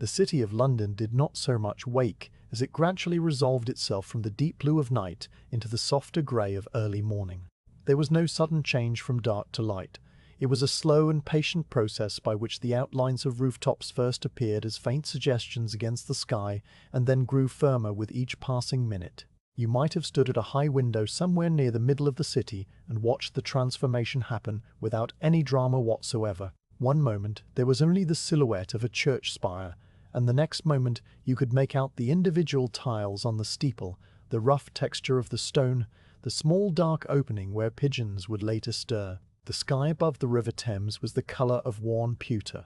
The city of London did not so much wake as it gradually resolved itself from the deep blue of night into the softer grey of early morning. There was no sudden change from dark to light. It was a slow and patient process by which the outlines of rooftops first appeared as faint suggestions against the sky and then grew firmer with each passing minute. You might have stood at a high window somewhere near the middle of the city and watched the transformation happen without any drama whatsoever. One moment there was only the silhouette of a church spire, and the next moment you could make out the individual tiles on the steeple, the rough texture of the stone, the small dark opening where pigeons would later stir. The sky above the River Thames was the colour of worn pewter,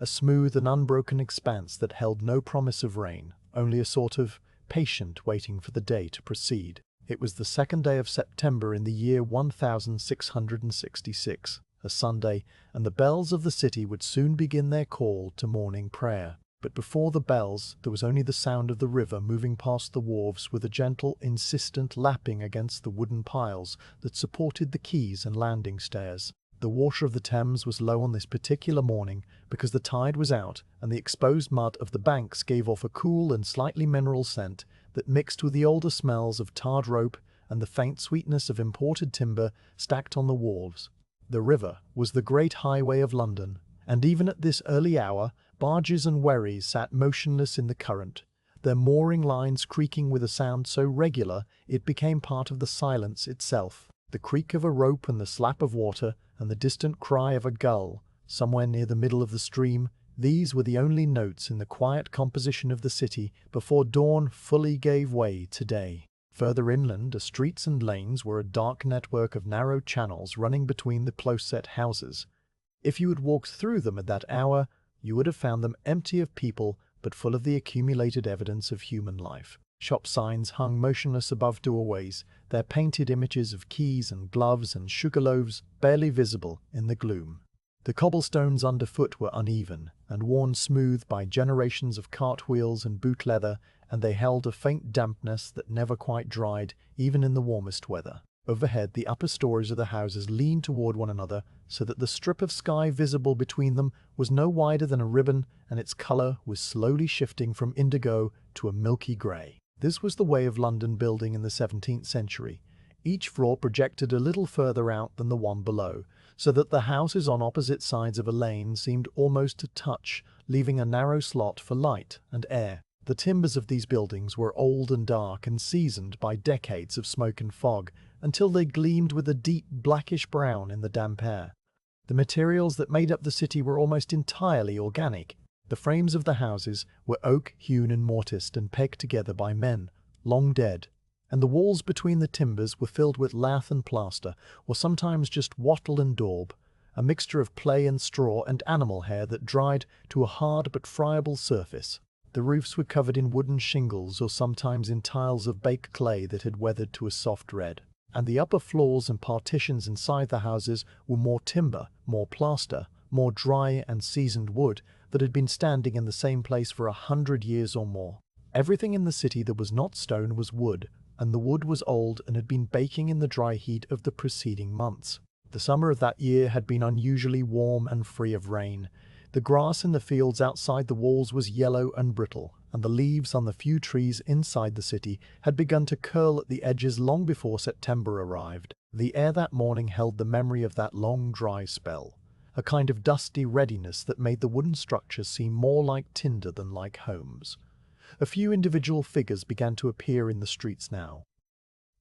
a smooth and unbroken expanse that held no promise of rain, only a sort of patient waiting for the day to proceed. It was the 2nd day of September in the year 1666, a Sunday, and the bells of the city would soon begin their call to morning prayer. But before the bells, there was only the sound of the river moving past the wharves with a gentle, insistent lapping against the wooden piles that supported the quays and landing stairs. The water of the Thames was low on this particular morning because the tide was out, and the exposed mud of the banks gave off a cool and slightly mineral scent that mixed with the older smells of tarred rope and the faint sweetness of imported timber stacked on the wharves. The river was the great highway of London, and even at this early hour, barges and wherries sat motionless in the current, their mooring lines creaking with a sound so regular it became part of the silence itself. The creak of a rope and the slap of water and the distant cry of a gull, somewhere near the middle of the stream, these were the only notes in the quiet composition of the city before dawn fully gave way to day. Further inland, the streets and lanes were a dark network of narrow channels running between the close-set houses. If you had walked through them at that hour, you would have found them empty of people but full of the accumulated evidence of human life. Shop signs hung motionless above doorways, their painted images of keys and gloves and sugar loaves barely visible in the gloom. The cobblestones underfoot were uneven and worn smooth by generations of cartwheels and boot leather, and they held a faint dampness that never quite dried, even in the warmest weather. Overhead, the upper stories of the houses leaned toward one another so that the strip of sky visible between them was no wider than a ribbon, and its colour was slowly shifting from indigo to a milky grey. This was the way of London building in the 17th century. Each floor projected a little further out than the one below, so that the houses on opposite sides of a lane seemed almost to touch, leaving a narrow slot for light and air. The timbers of these buildings were old and dark and seasoned by decades of smoke and fog, until they gleamed with a deep blackish brown in the damp air. The materials that made up the city were almost entirely organic. The frames of the houses were oak hewn and mortised and pegged together by men, long dead, and the walls between the timbers were filled with lath and plaster, or sometimes just wattle and daub, a mixture of clay and straw and animal hair that dried to a hard but friable surface. The roofs were covered in wooden shingles or sometimes in tiles of baked clay that had weathered to a soft red. And the upper floors and partitions inside the houses were more timber, more plaster, more dry and seasoned wood that had been standing in the same place for 100 years or more. Everything in the city that was not stone was wood, and the wood was old and had been baking in the dry heat of the preceding months. The summer of that year had been unusually warm and free of rain. The grass in the fields outside the walls was yellow and brittle, and the leaves on the few trees inside the city had begun to curl at the edges long before September arrived. The air that morning held the memory of that long dry spell, a kind of dusty readiness that made the wooden structures seem more like tinder than like homes. A few individual figures began to appear in the streets now.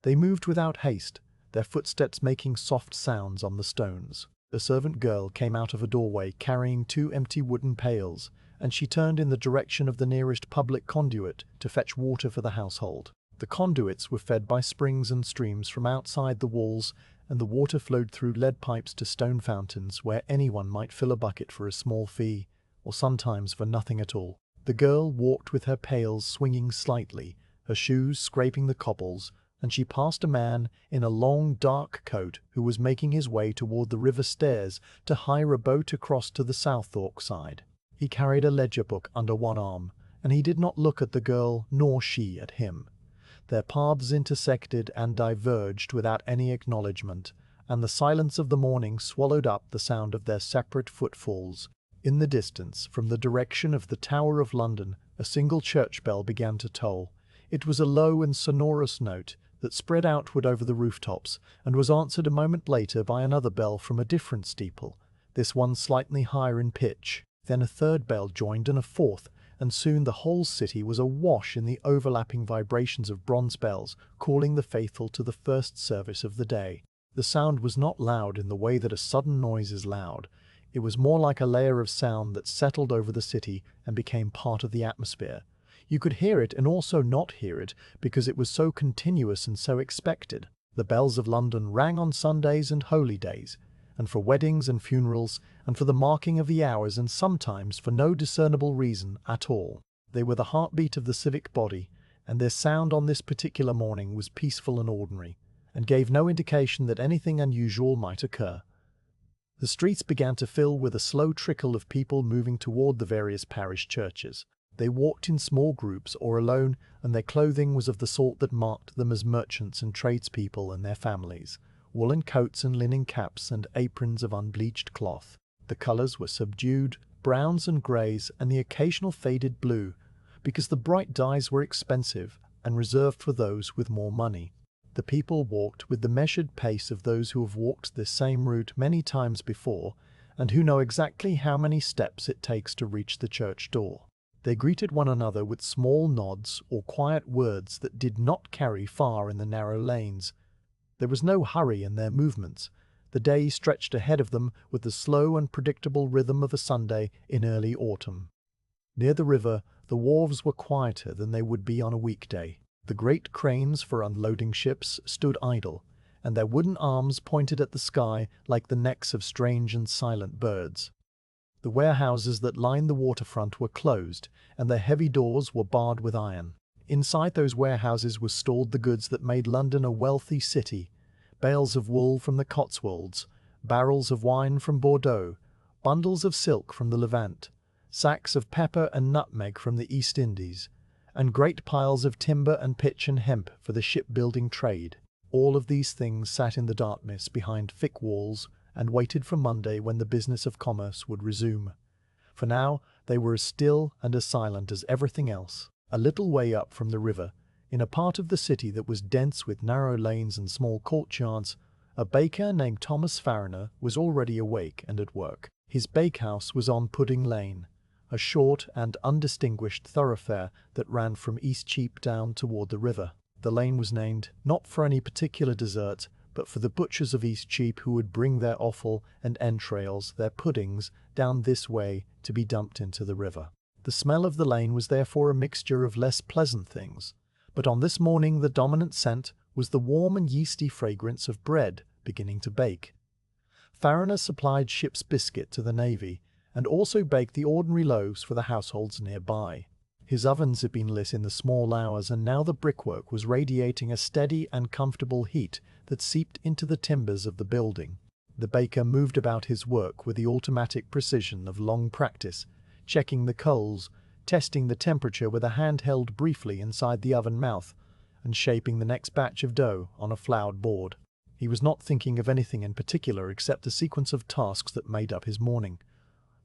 They moved without haste, their footsteps making soft sounds on the stones. A servant girl came out of a doorway carrying 2 empty wooden pails, and she turned in the direction of the nearest public conduit to fetch water for the household. The conduits were fed by springs and streams from outside the walls, and the water flowed through lead pipes to stone fountains where anyone might fill a bucket for a small fee, or sometimes for nothing at all. The girl walked with her pails swinging slightly, her shoes scraping the cobbles, and she passed a man in a long dark coat who was making his way toward the river stairs to hire a boat across to the Southwark side. He carried a ledger book under one arm, and he did not look at the girl nor she at him. Their paths intersected and diverged without any acknowledgement, and the silence of the morning swallowed up the sound of their separate footfalls. In the distance, from the direction of the Tower of London, a single church bell began to toll. It was a low and sonorous note that spread outward over the rooftops and was answered a moment later by another bell from a different steeple, this one slightly higher in pitch. Then a third bell joined and a fourth, and soon the whole city was awash in the overlapping vibrations of bronze bells calling the faithful to the first service of the day. The sound was not loud in the way that a sudden noise is loud. It was more like a layer of sound that settled over the city and became part of the atmosphere. You could hear it and also not hear it because it was so continuous and so expected. The bells of London rang on Sundays and holy days, and for weddings and funerals, and for the marking of the hours, and sometimes for no discernible reason at all. They were the heartbeat of the civic body, and their sound on this particular morning was peaceful and ordinary, and gave no indication that anything unusual might occur. The streets began to fill with a slow trickle of people moving toward the various parish churches. They walked in small groups or alone, and their clothing was of the sort that marked them as merchants and tradespeople and their families. Woolen coats and linen caps and aprons of unbleached cloth. The colours were subdued, browns and greys, and the occasional faded blue, because the bright dyes were expensive and reserved for those with more money. The people walked with the measured pace of those who have walked this same route many times before, and who know exactly how many steps it takes to reach the church door. They greeted one another with small nods or quiet words that did not carry far in the narrow lanes. There was no hurry in their movements. The day stretched ahead of them with the slow and predictable rhythm of a Sunday in early autumn. Near the river, the wharves were quieter than they would be on a weekday. The great cranes for unloading ships stood idle, and their wooden arms pointed at the sky like the necks of strange and silent birds. The warehouses that lined the waterfront were closed, and their heavy doors were barred with iron. Inside those warehouses were stored the goods that made London a wealthy city: bales of wool from the Cotswolds, barrels of wine from Bordeaux, bundles of silk from the Levant, sacks of pepper and nutmeg from the East Indies, and great piles of timber and pitch and hemp for the shipbuilding trade. All of these things sat in the darkness behind thick walls and waited for Monday, when the business of commerce would resume. For now they were as still and as silent as everything else. A little way up from the river, in a part of the city that was dense with narrow lanes and small courtyards, a baker named Thomas Farriner was already awake and at work. His bakehouse was on Pudding Lane, a short and undistinguished thoroughfare that ran from Eastcheap down toward the river. The lane was named not for any particular dessert, but for the butchers of Eastcheap who would bring their offal and entrails, their puddings, down this way to be dumped into the river. The smell of the lane was therefore a mixture of less pleasant things, but on this morning the dominant scent was the warm and yeasty fragrance of bread beginning to bake. Farriner supplied ship's biscuit to the navy, and also baked the ordinary loaves for the households nearby. His ovens had been lit in the small hours, and now the brickwork was radiating a steady and comfortable heat that seeped into the timbers of the building. The baker moved about his work with the automatic precision of long practice, checking the coals, testing the temperature with a hand held briefly inside the oven mouth, and shaping the next batch of dough on a floured board. He was not thinking of anything in particular except the sequence of tasks that made up his morning.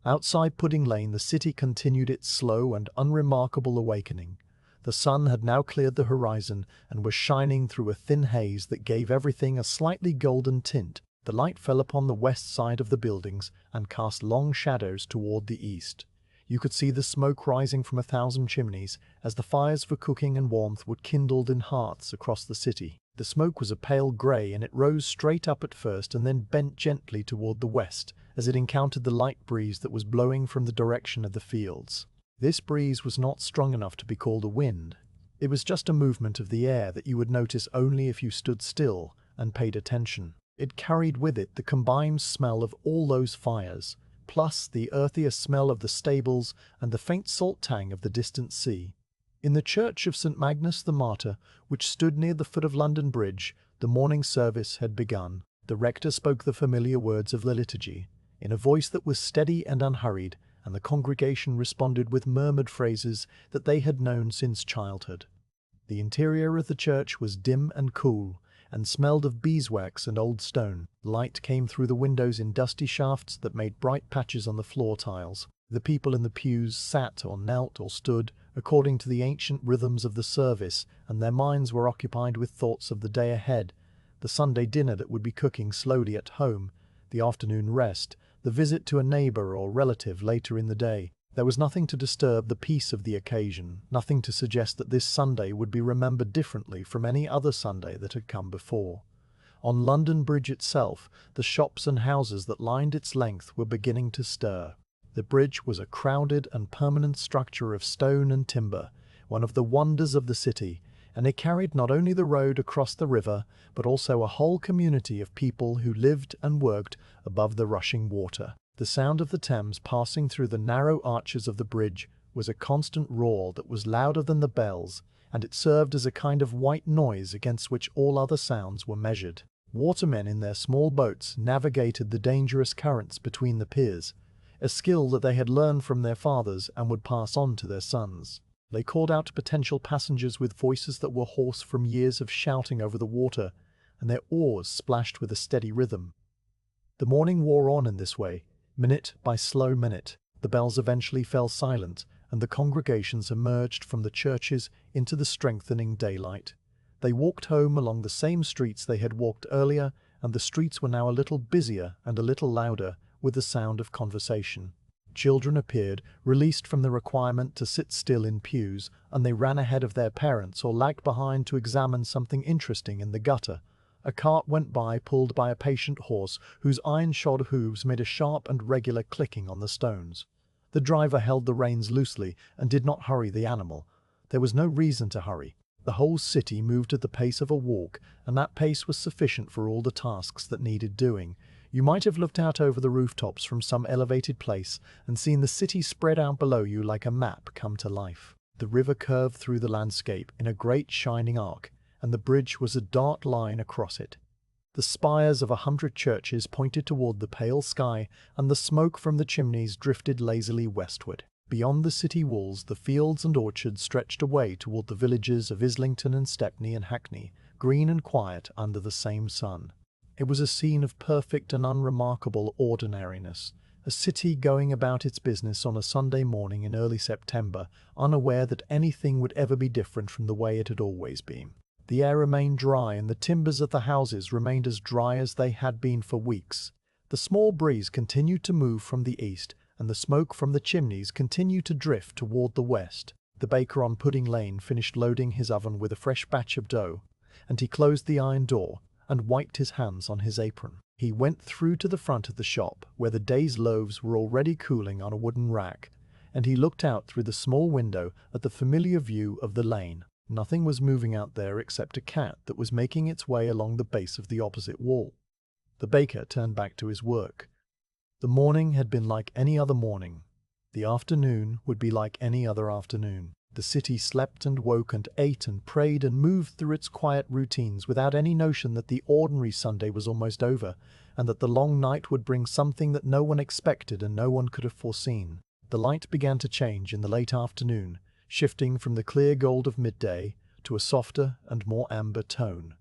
Outside Pudding Lane the city continued its slow and unremarkable awakening. The sun had now cleared the horizon and was shining through a thin haze that gave everything a slightly golden tint. The light fell upon the west side of the buildings and cast long shadows toward the east. You could see the smoke rising from 1,000 chimneys as the fires for cooking and warmth were kindled in hearths across the city. The smoke was a pale grey, and it rose straight up at first and then bent gently toward the west as it encountered the light breeze that was blowing from the direction of the fields. This breeze was not strong enough to be called a wind. It was just a movement of the air that you would notice only if you stood still and paid attention. It carried with it the combined smell of all those fires, plus the earthier smell of the stables and the faint salt tang of the distant sea. In the church of St. Magnus the Martyr, which stood near the foot of London Bridge, the morning service had begun. The rector spoke the familiar words of the liturgy, in a voice that was steady and unhurried, and the congregation responded with murmured phrases that they had known since childhood. The interior of the church was dim and cool, and smelled of beeswax and old stone. Light came through the windows in dusty shafts that made bright patches on the floor tiles. The people in the pews sat or knelt or stood according to the ancient rhythms of the service, and their minds were occupied with thoughts of the day ahead, the Sunday dinner that would be cooking slowly at home, the afternoon rest, the visit to a neighbor or relative later in the day. There was nothing to disturb the peace of the occasion, nothing to suggest that this Sunday would be remembered differently from any other Sunday that had come before. On London Bridge itself, the shops and houses that lined its length were beginning to stir. The bridge was a crowded and permanent structure of stone and timber, one of the wonders of the city, and it carried not only the road across the river, but also a whole community of people who lived and worked above the rushing water. The sound of the Thames passing through the narrow arches of the bridge was a constant roar that was louder than the bells, and it served as a kind of white noise against which all other sounds were measured. Watermen in their small boats navigated the dangerous currents between the piers, a skill that they had learned from their fathers and would pass on to their sons. They called out to potential passengers with voices that were hoarse from years of shouting over the water, and their oars splashed with a steady rhythm. The morning wore on in this way, minute by slow minute. The bells eventually fell silent, and the congregations emerged from the churches into the strengthening daylight. They walked home along the same streets they had walked earlier, and the streets were now a little busier and a little louder with the sound of conversation. Children appeared, released from the requirement to sit still in pews, and they ran ahead of their parents or lagged behind to examine something interesting in the gutter. A cart went by pulled by a patient horse whose iron-shod hooves made a sharp and regular clicking on the stones. The driver held the reins loosely and did not hurry the animal. There was no reason to hurry. The whole city moved at the pace of a walk, and that pace was sufficient for all the tasks that needed doing. You might have looked out over the rooftops from some elevated place and seen the city spread out below you like a map come to life. The river curved through the landscape in a great shining arc, and the bridge was a dark line across it. The spires of 100 churches pointed toward the pale sky, and the smoke from the chimneys drifted lazily westward. Beyond the city walls, the fields and orchards stretched away toward the villages of Islington and Stepney and Hackney, green and quiet under the same sun. It was a scene of perfect and unremarkable ordinariness, a city going about its business on a Sunday morning in early September, unaware that anything would ever be different from the way it had always been. The air remained dry, and the timbers of the houses remained as dry as they had been for weeks. The small breeze continued to move from the east, and the smoke from the chimneys continued to drift toward the west. The baker on Pudding Lane finished loading his oven with a fresh batch of dough, and he closed the iron door and wiped his hands on his apron. He went through to the front of the shop, where the day's loaves were already cooling on a wooden rack, and he looked out through the small window at the familiar view of the lane. Nothing was moving out there except a cat that was making its way along the base of the opposite wall. The baker turned back to his work. The morning had been like any other morning. The afternoon would be like any other afternoon. The city slept and woke and ate and prayed and moved through its quiet routines without any notion that the ordinary Sunday was almost over, and that the long night would bring something that no one expected and no one could have foreseen. The light began to change in the late afternoon, shifting from the clear gold of midday to a softer and more amber tone.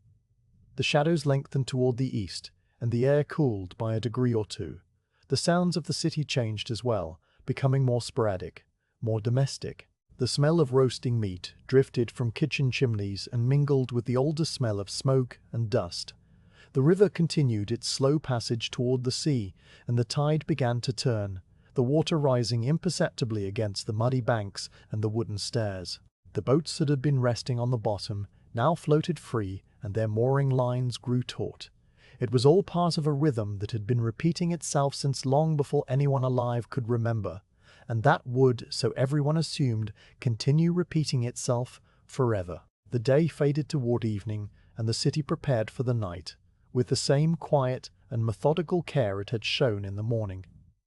The shadows lengthened toward the east, and the air cooled by a degree or two. The sounds of the city changed as well, becoming more sporadic, more domestic. The smell of roasting meat drifted from kitchen chimneys and mingled with the older smell of smoke and dust. The river continued its slow passage toward the sea, and the tide began to turn, the water rising imperceptibly against the muddy banks and the wooden stairs. The boats that had been resting on the bottom now floated free, and their mooring lines grew taut. It was all part of a rhythm that had been repeating itself since long before anyone alive could remember, and that would, so everyone assumed, continue repeating itself forever. The day faded toward evening, and the city prepared for the night, with the same quiet and methodical care it had shown in the morning,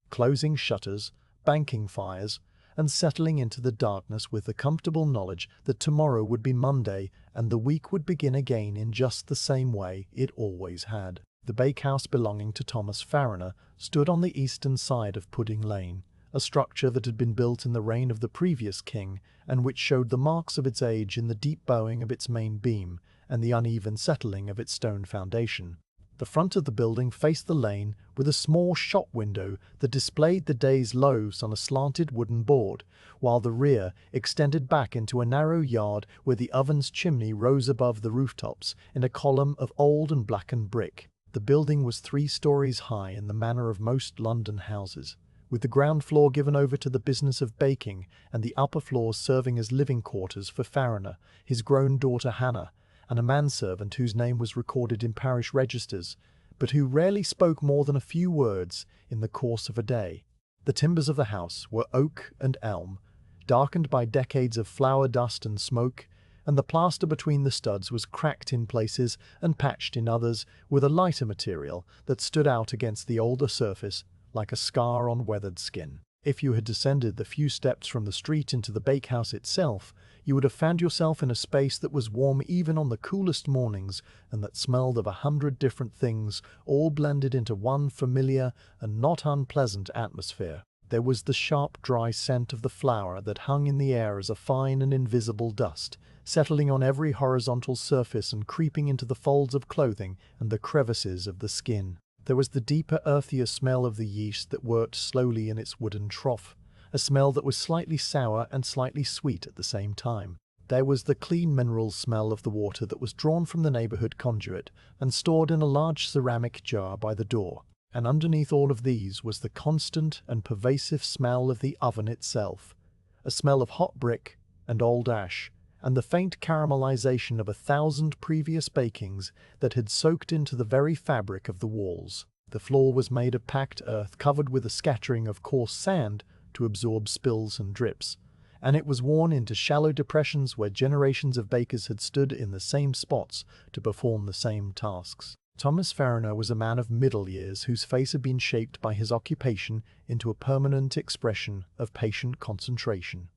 closing shutters, banking fires, and settling into the darkness with the comfortable knowledge that tomorrow would be Monday and the week would begin again in just the same way it always had. The bakehouse belonging to Thomas Farriner stood on the eastern side of Pudding Lane, a structure that had been built in the reign of the previous king, and which showed the marks of its age in the deep bowing of its main beam and the uneven settling of its stone foundation. The front of the building faced the lane with a small shop window that displayed the day's loaves on a slanted wooden board, while the rear extended back into a narrow yard where the oven's chimney rose above the rooftops in a column of old and blackened brick. The building was 3 stories high in the manner of most London houses, with the ground floor given over to the business of baking and the upper floors serving as living quarters for Farriner, his grown daughter Hannah, and a manservant whose name was recorded in parish registers, but who rarely spoke more than a few words in the course of a day. The timbers of the house were oak and elm, darkened by decades of flour dust and smoke, and the plaster between the studs was cracked in places and patched in others with a lighter material that stood out against the older surface like a scar on weathered skin. If you had descended the few steps from the street into the bakehouse itself, you would have found yourself in a space that was warm even on the coolest mornings and that smelled of 100 different things, all blended into one familiar and not unpleasant atmosphere. There was the sharp, dry scent of the flour that hung in the air as a fine and invisible dust, settling on every horizontal surface and creeping into the folds of clothing and the crevices of the skin. There was the deeper, earthier smell of the yeast that worked slowly in its wooden trough, a smell that was slightly sour and slightly sweet at the same time. There was the clean mineral smell of the water that was drawn from the neighborhood conduit and stored in a large ceramic jar by the door. And underneath all of these was the constant and pervasive smell of the oven itself, a smell of hot brick and old ash, and the faint caramelization of 1,000 previous bakings that had soaked into the very fabric of the walls. The floor was made of packed earth covered with a scattering of coarse sand to absorb spills and drips, and it was worn into shallow depressions where generations of bakers had stood in the same spots to perform the same tasks. Thomas Farriner was a man of middle years whose face had been shaped by his occupation into a permanent expression of patient concentration.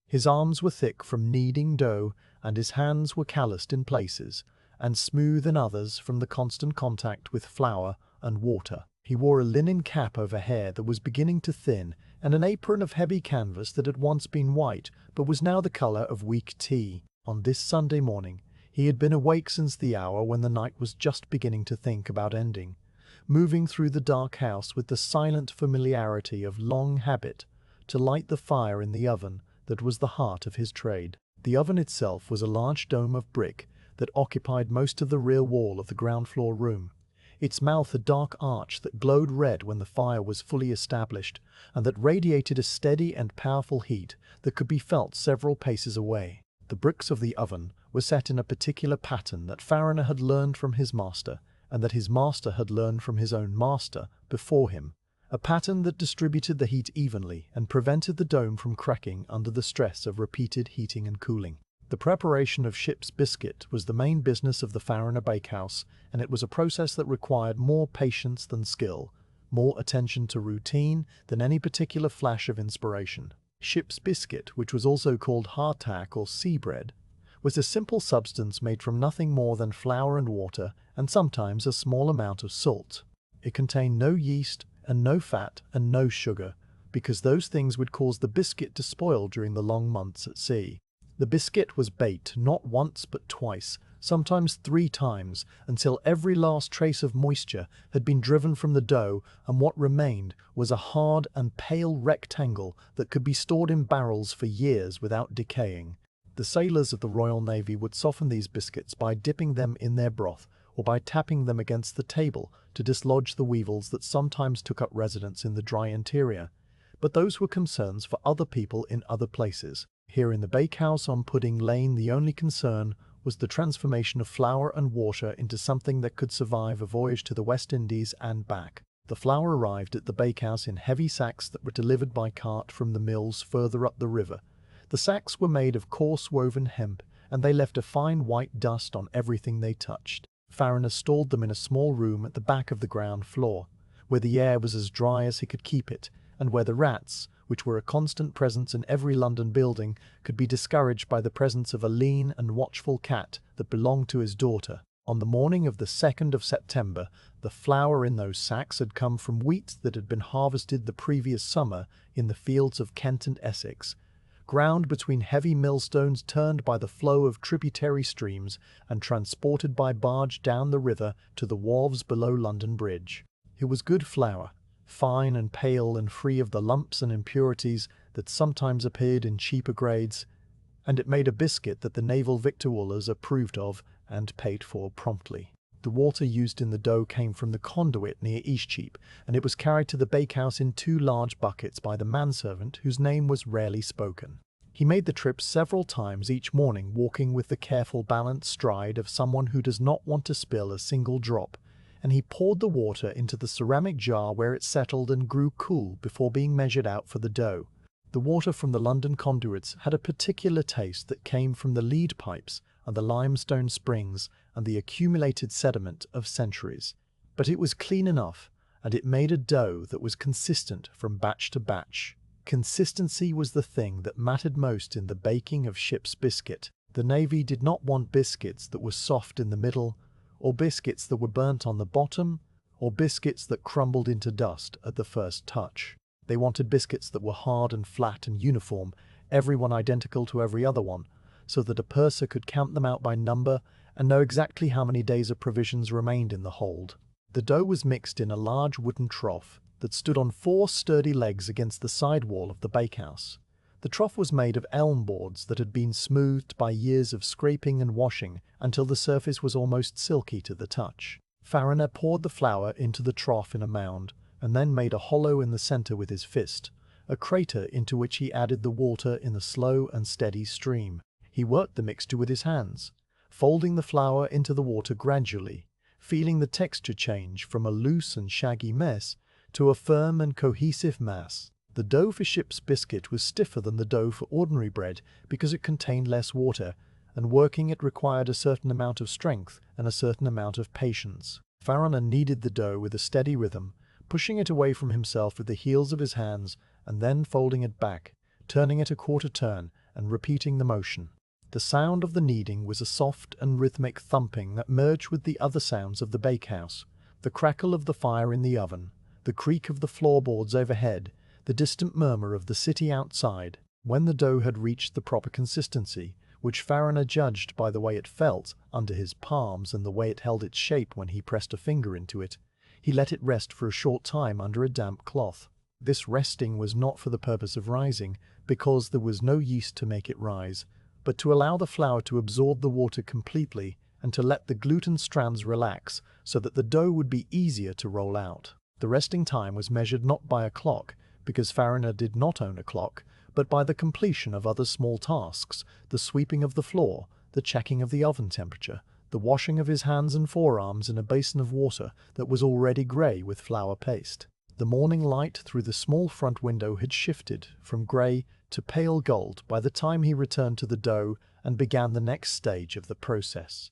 His arms were thick from kneading dough, and his hands were calloused in places, and smooth in others from the constant contact with flour and water. He wore a linen cap over hair that was beginning to thin, and an apron of heavy canvas that had once been white, but was now the colour of weak tea. On this Sunday morning, he had been awake since the hour when the night was just beginning to think about ending, moving through the dark house with the silent familiarity of long habit to light the fire in the oven that was the heart of his trade. The oven itself was a large dome of brick that occupied most of the rear wall of the ground floor room, its mouth a dark arch that glowed red when the fire was fully established, and that radiated a steady and powerful heat that could be felt several paces away. The bricks of the oven were set in a particular pattern that Farriner had learned from his master, and that his master had learned from his own master before him, a pattern that distributed the heat evenly and prevented the dome from cracking under the stress of repeated heating and cooling. The preparation of ship's biscuit was the main business of the Farriner bakehouse, and it was a process that required more patience than skill, more attention to routine than any particular flash of inspiration. Ship's biscuit, which was also called hardtack or sea bread, was a simple substance made from nothing more than flour and water, and sometimes a small amount of salt. It contained no yeast, and no fat, and no sugar, because those things would cause the biscuit to spoil during the long months at sea. The biscuit was baked not once but twice, sometimes 3 times, until every last trace of moisture had been driven from the dough, and what remained was a hard and pale rectangle that could be stored in barrels for years without decaying. The sailors of the Royal Navy would soften these biscuits by dipping them in their broth, or by tapping them against the table to dislodge the weevils that sometimes took up residence in the dry interior. But those were concerns for other people in other places. Here in the bakehouse on Pudding Lane, the only concern was the transformation of flour and water into something that could survive a voyage to the West Indies and back. The flour arrived at the bakehouse in heavy sacks that were delivered by cart from the mills further up the river. The sacks were made of coarse woven hemp, and they left a fine white dust on everything they touched. Farriner stored them in a small room at the back of the ground floor, where the air was as dry as he could keep it, and where the rats, which were a constant presence in every London building, could be discouraged by the presence of a lean and watchful cat that belonged to his daughter. On the morning of the 2nd of September, the flour in those sacks had come from wheat that had been harvested the previous summer in the fields of Kent and Essex. ground between heavy millstones turned by the flow of tributary streams and transported by barge down the river to the wharves below London Bridge. It was good flour, fine and pale and free of the lumps and impurities that sometimes appeared in cheaper grades, and it made a biscuit that the naval victuallers approved of and paid for promptly. The water used in the dough came from the conduit near Eastcheap, and it was carried to the bakehouse in 2 large buckets by the manservant whose name was rarely spoken. He made the trip several times each morning, walking with the careful balanced stride of someone who does not want to spill a single drop, and he poured the water into the ceramic jar where it settled and grew cool before being measured out for the dough. The water from the London conduits had a particular taste that came from the lead pipes and the limestone springs and the accumulated sediment of centuries. But it was clean enough, and it made a dough that was consistent from batch to batch. Consistency was the thing that mattered most in the baking of ship's biscuit. The Navy did not want biscuits that were soft in the middle, or biscuits that were burnt on the bottom, or biscuits that crumbled into dust at the first touch. They wanted biscuits that were hard and flat and uniform, every one identical to every other one, so that a purser could count them out by number and know exactly how many days of provisions remained in the hold. The dough was mixed in a large wooden trough that stood on 4 sturdy legs against the side wall of the bakehouse. The trough was made of elm boards that had been smoothed by years of scraping and washing until the surface was almost silky to the touch. Fariner poured the flour into the trough in a mound, and then made a hollow in the center with his fist, a crater into which he added the water in a slow and steady stream. He worked the mixture with his hands, folding the flour into the water gradually, feeling the texture change from a loose and shaggy mess to a firm and cohesive mass. The dough for ship's biscuit was stiffer than the dough for ordinary bread because it contained less water, and working it required a certain amount of strength and a certain amount of patience. Fariner kneaded the dough with a steady rhythm, pushing it away from himself with the heels of his hands, and then folding it back, turning it a quarter turn, and repeating the motion. The sound of the kneading was a soft and rhythmic thumping that merged with the other sounds of the bakehouse, the crackle of the fire in the oven, the creak of the floorboards overhead, the distant murmur of the city outside. When the dough had reached the proper consistency, which Fariner judged by the way it felt under his palms and the way it held its shape when he pressed a finger into it, he let it rest for a short time under a damp cloth. This resting was not for the purpose of rising, because there was no yeast to make it rise, but to allow the flour to absorb the water completely and to let the gluten strands relax so that the dough would be easier to roll out. The resting time was measured not by a clock, because Fariner did not own a clock, but by the completion of other small tasks, the sweeping of the floor, the checking of the oven temperature, the washing of his hands and forearms in a basin of water that was already grey with flour paste. The morning light through the small front window had shifted from grey to pale gold by the time he returned to the dough and began the next stage of the process.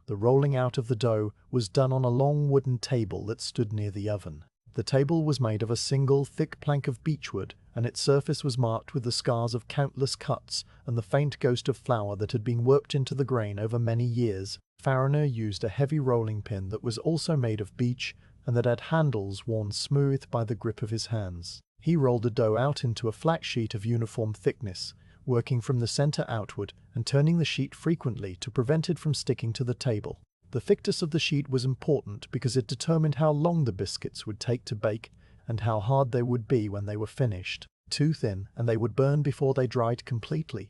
The rolling out of the dough was done on a long wooden table that stood near the oven. The table was made of a single thick plank of beechwood, and its surface was marked with the scars of countless cuts and the faint ghost of flour that had been worked into the grain over many years. Fariner used a heavy rolling pin that was also made of beech and that had handles worn smooth by the grip of his hands. He rolled the dough out into a flat sheet of uniform thickness, working from the center outward and turning the sheet frequently to prevent it from sticking to the table. The thickness of the sheet was important because it determined how long the biscuits would take to bake and how hard they would be when they were finished. Too thin, and they would burn before they dried completely.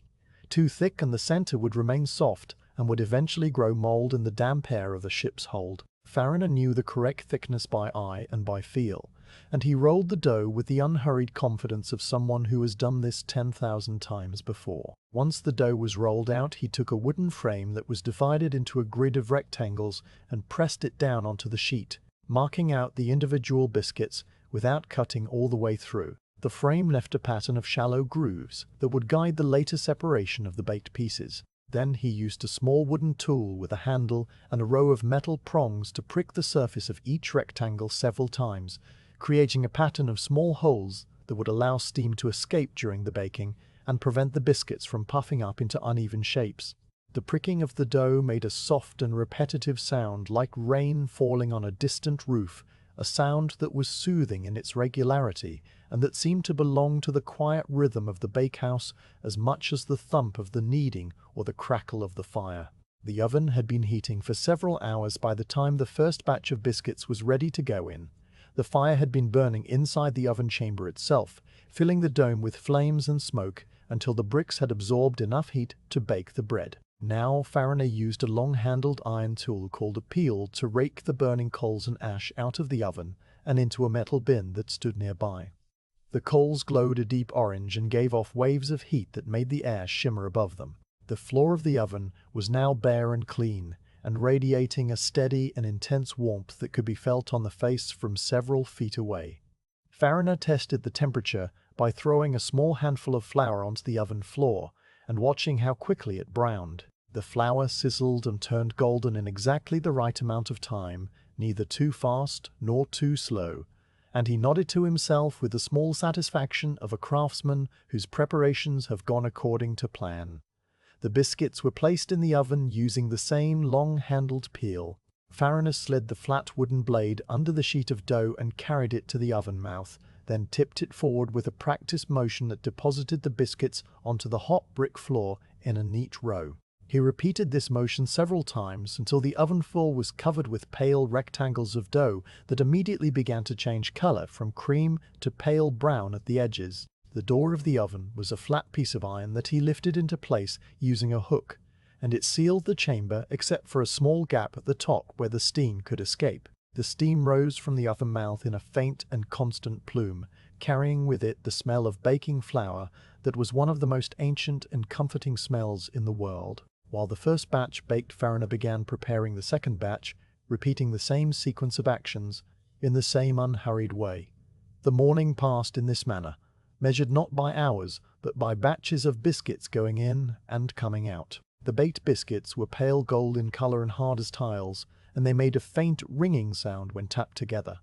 Too thick, and the center would remain soft and would eventually grow mold in the damp air of the ship's hold. Fariner knew the correct thickness by eye and by feel, and he rolled the dough with the unhurried confidence of someone who has done this 10,000 times before. Once the dough was rolled out, he took a wooden frame that was divided into a grid of rectangles and pressed it down onto the sheet, marking out the individual biscuits without cutting all the way through. The frame left a pattern of shallow grooves that would guide the later separation of the baked pieces. Then he used a small wooden tool with a handle and a row of metal prongs to prick the surface of each rectangle several times, creating a pattern of small holes that would allow steam to escape during the baking and prevent the biscuits from puffing up into uneven shapes. The pricking of the dough made a soft and repetitive sound like rain falling on a distant roof a sound that was soothing in its regularity and that seemed to belong to the quiet rhythm of the bakehouse as much as the thump of the kneading or the crackle of the fire. The oven had been heating for several hours by the time the first batch of biscuits was ready to go in. The fire had been burning inside the oven chamber itself, filling the dome with flames and smoke until the bricks had absorbed enough heat to bake the bread. Now Farina used a long-handled iron tool called a peel to rake the burning coals and ash out of the oven and into a metal bin that stood nearby. The coals glowed a deep orange and gave off waves of heat that made the air shimmer above them. The floor of the oven was now bare and clean, and radiating a steady and intense warmth that could be felt on the face from several feet away. Farina tested the temperature by throwing a small handful of flour onto the oven floor and watching how quickly it browned. The flour sizzled and turned golden in exactly the right amount of time, neither too fast nor too slow, and he nodded to himself with the small satisfaction of a craftsman whose preparations have gone according to plan. The biscuits were placed in the oven using the same long-handled peel. Farina slid the flat wooden blade under the sheet of dough and carried it to the oven mouth, then tipped it forward with a practiced motion that deposited the biscuits onto the hot brick floor in a neat row. He repeated this motion several times until the oven floor was covered with pale rectangles of dough that immediately began to change color from cream to pale brown at the edges. The door of the oven was a flat piece of iron that he lifted into place using a hook, and it sealed the chamber except for a small gap at the top where the steam could escape. The steam rose from the oven mouth in a faint and constant plume, carrying with it the smell of baking flour that was one of the most ancient and comforting smells in the world. While the first batch baked, Farina began preparing the second batch, repeating the same sequence of actions in the same unhurried way. The morning passed in this manner, measured not by hours, but by batches of biscuits going in and coming out. The baked biscuits were pale gold in color and hard as tiles, and they made a faint ringing sound when tapped together.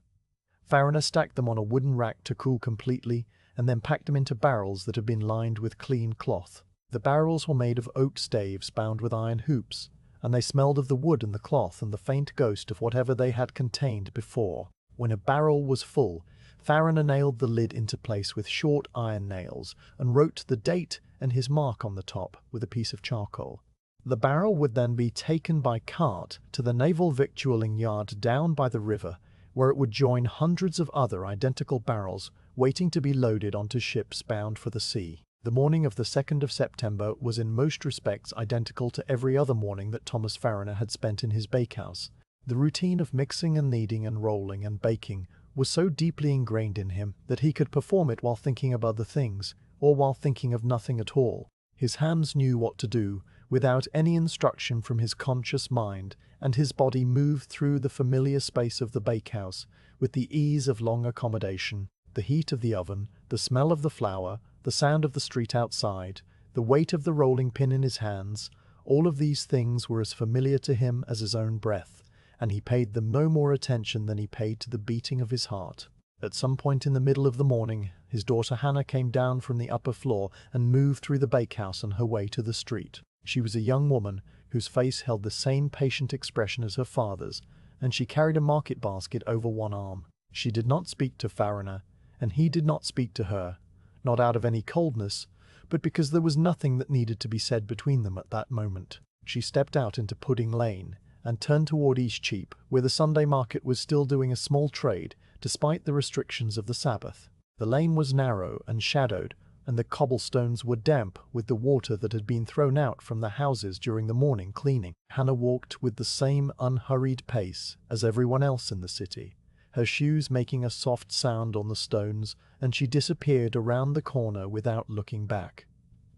Farina stacked them on a wooden rack to cool completely, and then packed them into barrels that had been lined with clean cloth. The barrels were made of oak staves bound with iron hoops, and they smelled of the wood and the cloth and the faint ghost of whatever they had contained before. When a barrel was full, Farina nailed the lid into place with short iron nails and wrote the date and his mark on the top with a piece of charcoal. The barrel would then be taken by cart to the naval victualling yard down by the river, where it would join hundreds of other identical barrels waiting to be loaded onto ships bound for the sea. The morning of the 2nd of September was in most respects identical to every other morning that Thomas Farina had spent in his bakehouse. The routine of mixing and kneading and rolling and baking was so deeply ingrained in him that he could perform it while thinking of other things, or while thinking of nothing at all. His hands knew what to do, without any instruction from his conscious mind, and his body moved through the familiar space of the bakehouse with the ease of long accommodation. The heat of the oven, the smell of the flour, the sound of the street outside, the weight of the rolling pin in his hands, all of these things were as familiar to him as his own breath, and he paid them no more attention than he paid to the beating of his heart. At some point in the middle of the morning, his daughter Hannah came down from the upper floor and moved through the bakehouse on her way to the street. She was a young woman whose face held the same patient expression as her father's, and she carried a market basket over one arm. She did not speak to Farina, and he did not speak to her, not out of any coldness, but because there was nothing that needed to be said between them at that moment. She stepped out into Pudding Lane and turned toward Eastcheap, where the Sunday market was still doing a small trade, despite the restrictions of the Sabbath. The lane was narrow and shadowed, and the cobblestones were damp with the water that had been thrown out from the houses during the morning cleaning. Hannah walked with the same unhurried pace as everyone else in the city, her shoes making a soft sound on the stones, and she disappeared around the corner without looking back.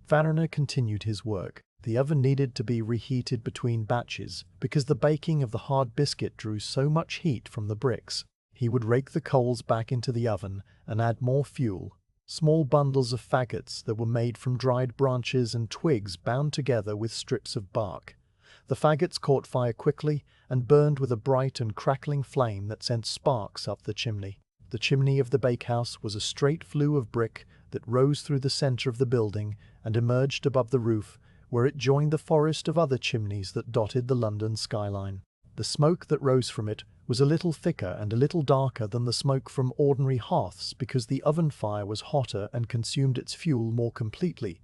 Farina continued his work. The oven needed to be reheated between batches because the baking of the hard biscuit drew so much heat from the bricks. He would rake the coals back into the oven and add more fuel, small bundles of faggots that were made from dried branches and twigs bound together with strips of bark. The faggots caught fire quickly and burned with a bright and crackling flame that sent sparks up the chimney. The chimney of the bakehouse was a straight flue of brick that rose through the center of the building and emerged above the roof, where it joined the forest of other chimneys that dotted the London skyline. The smoke that rose from it was a little thicker and a little darker than the smoke from ordinary hearths because the oven fire was hotter and consumed its fuel more completely.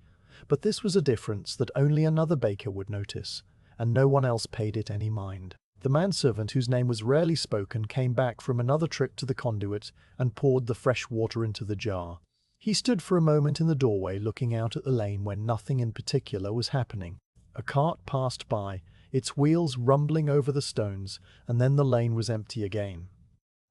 But this was a difference that only another baker would notice, and no one else paid it any mind. The manservant, whose name was rarely spoken, came back from another trip to the conduit and poured the fresh water into the jar. He stood for a moment in the doorway looking out at the lane where nothing in particular was happening. A cart passed by, its wheels rumbling over the stones, and then the lane was empty again.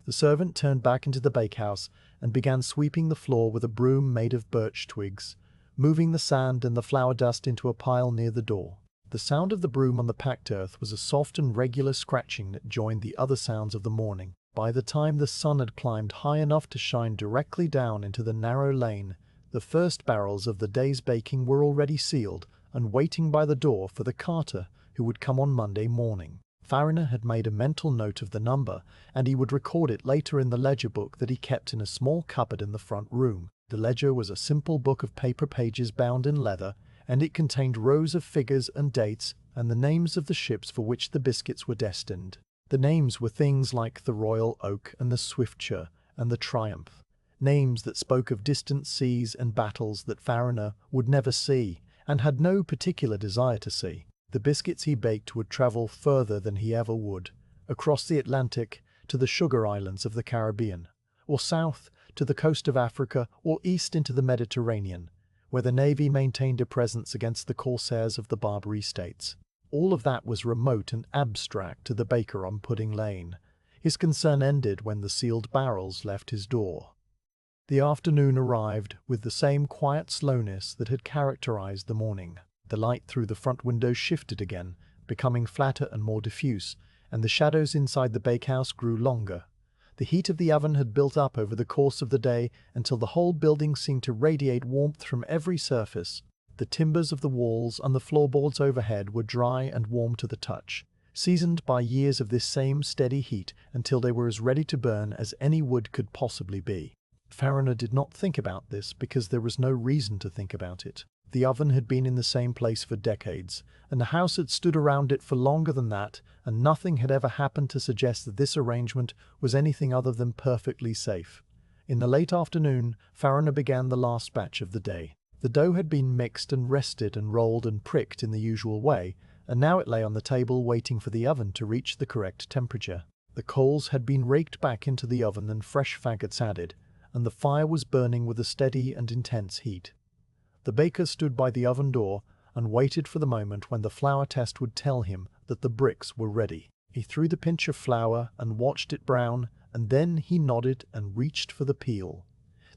The servant turned back into the bakehouse and began sweeping the floor with a broom made of birch twigs, moving the sand and the flour dust into a pile near the door. The sound of the broom on the packed earth was a soft and regular scratching that joined the other sounds of the morning. By the time the sun had climbed high enough to shine directly down into the narrow lane, the first barrels of the day's baking were already sealed and waiting by the door for the carter who would come on Monday morning. Farrier had made a mental note of the number, and he would record it later in the ledger book that he kept in a small cupboard in the front room. The ledger was a simple book of paper pages bound in leather, and it contained rows of figures and dates and the names of the ships for which the biscuits were destined. The names were things like the Royal Oak and the Swiftsure and the Triumph, names that spoke of distant seas and battles that Farrier would never see and had no particular desire to see. The biscuits he baked would travel further than he ever would, across the Atlantic to the sugar islands of the Caribbean, or south to the coast of Africa, or east into the Mediterranean, where the Navy maintained a presence against the corsairs of the Barbary States. All of that was remote and abstract to the baker on Pudding Lane. His concern ended when the sealed barrels left his door. The afternoon arrived with the same quiet slowness that had characterized the morning. The light through the front windows shifted again, becoming flatter and more diffuse, and the shadows inside the bakehouse grew longer. The heat of the oven had built up over the course of the day until the whole building seemed to radiate warmth from every surface. The timbers of the walls and the floorboards overhead were dry and warm to the touch, seasoned by years of this same steady heat until they were as ready to burn as any wood could possibly be. Farrier did not think about this because there was no reason to think about it. The oven had been in the same place for decades, and the house had stood around it for longer than that, and nothing had ever happened to suggest that this arrangement was anything other than perfectly safe. In the late afternoon, Farrier began the last batch of the day. The dough had been mixed and rested and rolled and pricked in the usual way, and now it lay on the table waiting for the oven to reach the correct temperature. The coals had been raked back into the oven and fresh faggots added, and the fire was burning with a steady and intense heat. The baker stood by the oven door and waited for the moment when the flour test would tell him that the bricks were ready. He threw the pinch of flour and watched it brown, and then he nodded and reached for the peel.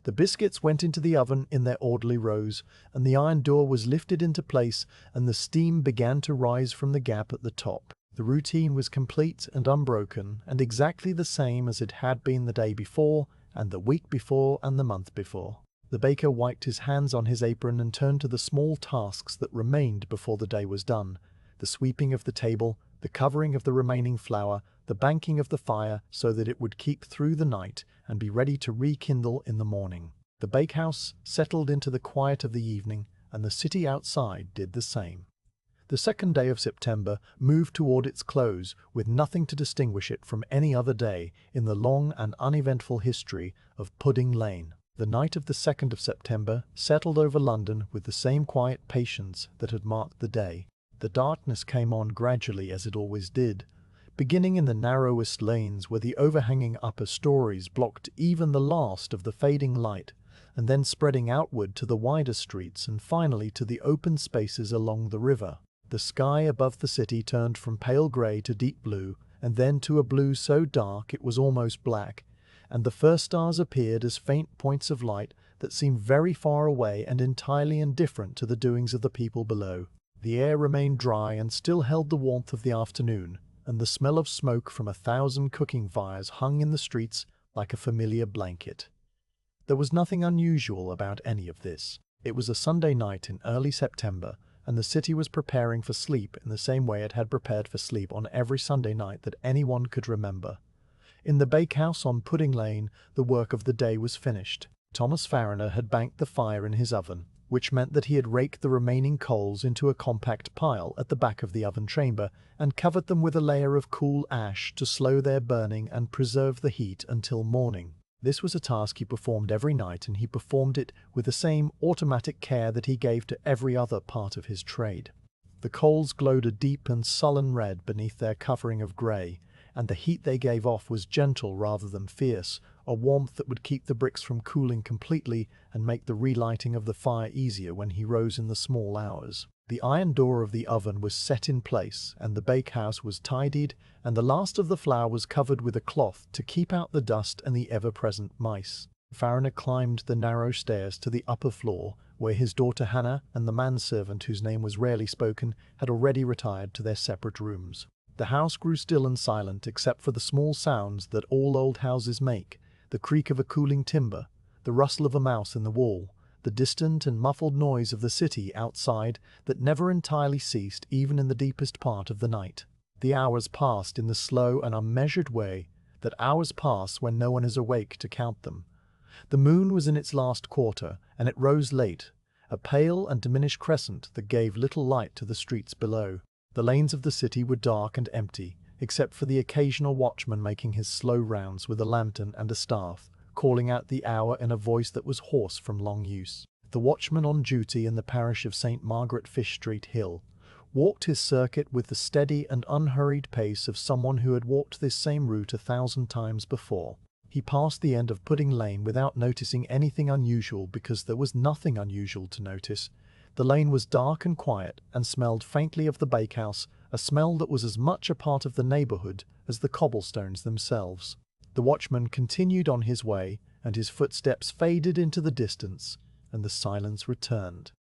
The biscuits went into the oven in their orderly rows, and the iron door was lifted into place, and the steam began to rise from the gap at the top. The routine was complete and unbroken, and exactly the same as it had been the day before, and the week before, and the month before. The baker wiped his hands on his apron and turned to the small tasks that remained before the day was done: the sweeping of the table, the covering of the remaining flour, the banking of the fire so that it would keep through the night and be ready to rekindle in the morning. The bakehouse settled into the quiet of the evening, and the city outside did the same. The second day of September moved toward its close with nothing to distinguish it from any other day in the long and uneventful history of Pudding Lane. The night of the 2nd of September settled over London with the same quiet patience that had marked the day. The darkness came on gradually, as it always did, beginning in the narrowest lanes where the overhanging upper stories blocked even the last of the fading light, and then spreading outward to the wider streets and finally to the open spaces along the river. The sky above the city turned from pale grey to deep blue, and then to a blue so dark it was almost black, and the first stars appeared as faint points of light that seemed very far away and entirely indifferent to the doings of the people below. The air remained dry and still held the warmth of the afternoon, and the smell of smoke from 1,000 cooking fires hung in the streets like a familiar blanket. There was nothing unusual about any of this. It was a Sunday night in early September, and the city was preparing for sleep in the same way it had prepared for sleep on every Sunday night that anyone could remember. In the bakehouse on Pudding Lane, the work of the day was finished. Thomas Farrier had banked the fire in his oven, which meant that he had raked the remaining coals into a compact pile at the back of the oven chamber and covered them with a layer of cool ash to slow their burning and preserve the heat until morning. This was a task he performed every night, and he performed it with the same automatic care that he gave to every other part of his trade. The coals glowed a deep and sullen red beneath their covering of grey, and the heat they gave off was gentle rather than fierce, a warmth that would keep the bricks from cooling completely and make the relighting of the fire easier when he rose in the small hours. The iron door of the oven was set in place, and the bakehouse was tidied, and the last of the flour was covered with a cloth to keep out the dust and the ever-present mice. Farrier climbed the narrow stairs to the upper floor, where his daughter Hannah and the manservant, whose name was rarely spoken, had already retired to their separate rooms. The house grew still and silent except for the small sounds that all old houses make, the creak of a cooling timber, the rustle of a mouse in the wall, the distant and muffled noise of the city outside that never entirely ceased even in the deepest part of the night. The hours passed in the slow and unmeasured way that hours pass when no one is awake to count them. The moon was in its last quarter, and it rose late, a pale and diminished crescent that gave little light to the streets below. The lanes of the city were dark and empty, except for the occasional watchman making his slow rounds with a lantern and a staff, calling out the hour in a voice that was hoarse from long use. The watchman on duty in the parish of St. Margaret Fish Street Hill walked his circuit with the steady and unhurried pace of someone who had walked this same route 1,000 times before. He passed the end of Pudding Lane without noticing anything unusual because there was nothing unusual to notice. The lane was dark and quiet and smelled faintly of the bakehouse, a smell that was as much a part of the neighbourhood as the cobblestones themselves. The watchman continued on his way, and his footsteps faded into the distance, and the silence returned.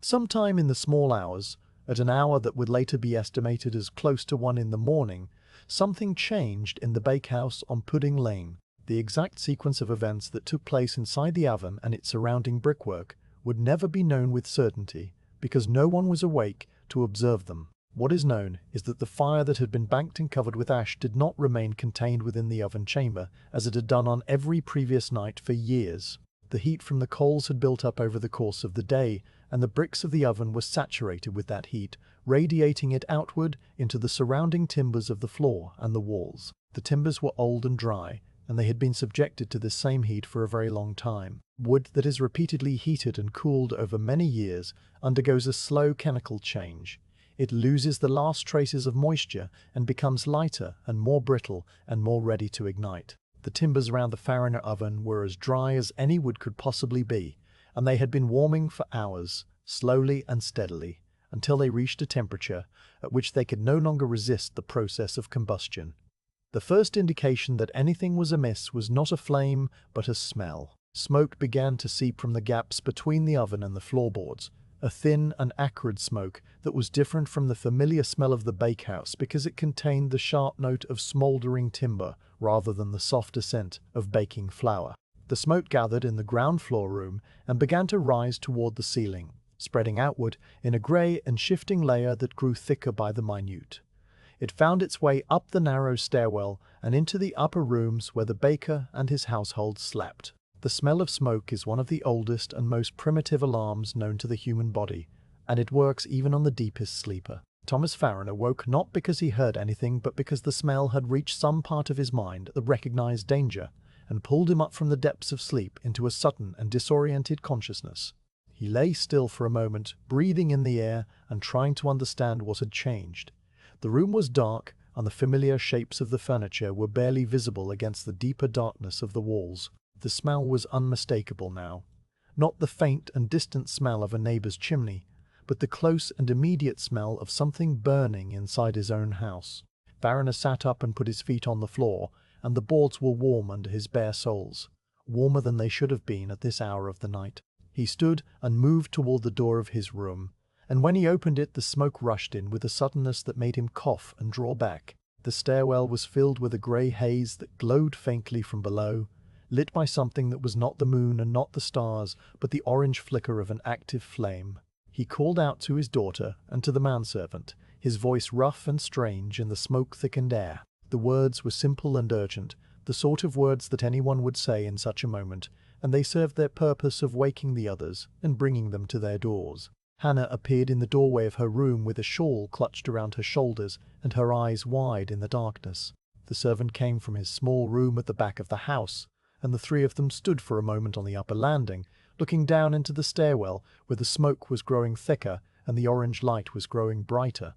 Sometime in the small hours, at an hour that would later be estimated as close to 1 in the morning, something changed in the bakehouse on Pudding Lane. The exact sequence of events that took place inside the oven and its surrounding brickwork would never be known with certainty, because no one was awake to observe them. What is known is that the fire that had been banked and covered with ash did not remain contained within the oven chamber, as it had done on every previous night for years. The heat from the coals had built up over the course of the day, and the bricks of the oven were saturated with that heat, radiating it outward into the surrounding timbers of the floor and the walls. The timbers were old and dry, and they had been subjected to this same heat for a very long time. Wood that is repeatedly heated and cooled over many years undergoes a slow chemical change. It loses the last traces of moisture and becomes lighter and more brittle and more ready to ignite. The timbers around the Farrier oven were as dry as any wood could possibly be, and they had been warming for hours, slowly and steadily, until they reached a temperature at which they could no longer resist the process of combustion. The first indication that anything was amiss was not a flame, but a smell. Smoke began to seep from the gaps between the oven and the floorboards, a thin and acrid smoke that was different from the familiar smell of the bakehouse because it contained the sharp note of smouldering timber rather than the softer scent of baking flour. The smoke gathered in the ground floor room and began to rise toward the ceiling, spreading outward in a grey and shifting layer that grew thicker by the minute. It found its way up the narrow stairwell and into the upper rooms where the baker and his household slept. The smell of smoke is one of the oldest and most primitive alarms known to the human body, and it works even on the deepest sleeper. Thomas Farrier woke not because he heard anything, but because the smell had reached some part of his mind that recognized danger, and pulled him up from the depths of sleep into a sudden and disoriented consciousness. He lay still for a moment, breathing in the air and trying to understand what had changed. The room was dark, and the familiar shapes of the furniture were barely visible against the deeper darkness of the walls. The smell was unmistakable now. Not the faint and distant smell of a neighbour's chimney, but the close and immediate smell of something burning inside his own house. Farrier sat up and put his feet on the floor, and the boards were warm under his bare soles, warmer than they should have been at this hour of the night. He stood and moved toward the door of his room, and when he opened it the smoke rushed in with a suddenness that made him cough and draw back. The stairwell was filled with a grey haze that glowed faintly from below, lit by something that was not the moon and not the stars, but the orange flicker of an active flame. He called out to his daughter and to the manservant, his voice rough and strange in the smoke-thickened air. The words were simple and urgent, the sort of words that anyone would say in such a moment, and they served their purpose of waking the others and bringing them to their doors. Hannah appeared in the doorway of her room with a shawl clutched around her shoulders and her eyes wide in the darkness. The servant came from his small room at the back of the house, and the three of them stood for a moment on the upper landing, looking down into the stairwell where the smoke was growing thicker and the orange light was growing brighter.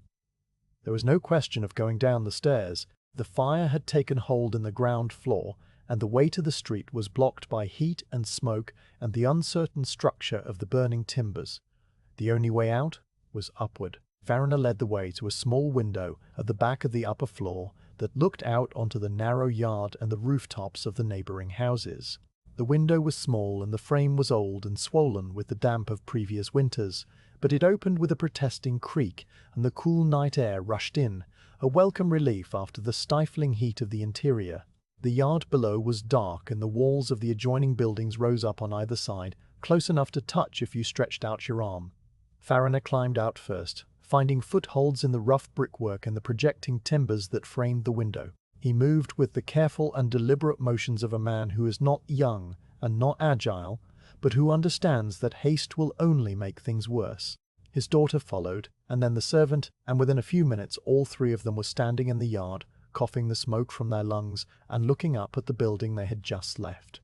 There was no question of going down the stairs. The fire had taken hold in the ground floor, and the way to the street was blocked by heat and smoke and the uncertain structure of the burning timbers. The only way out was upward. Farina led the way to a small window at the back of the upper floor that looked out onto the narrow yard and the rooftops of the neighboring houses. The window was small and the frame was old and swollen with the damp of previous winters, but it opened with a protesting creak, and the cool night air rushed in, a welcome relief after the stifling heat of the interior. The yard below was dark, and the walls of the adjoining buildings rose up on either side, close enough to touch if you stretched out your arm. Farina climbed out first, finding footholds in the rough brickwork and the projecting timbers that framed the window. He moved with the careful and deliberate motions of a man who is not young and not agile, but who understands that haste will only make things worse. His daughter followed, and then the servant, and within a few minutes all three of them were standing in the yard, coughing the smoke from their lungs and looking up at the building they had just left.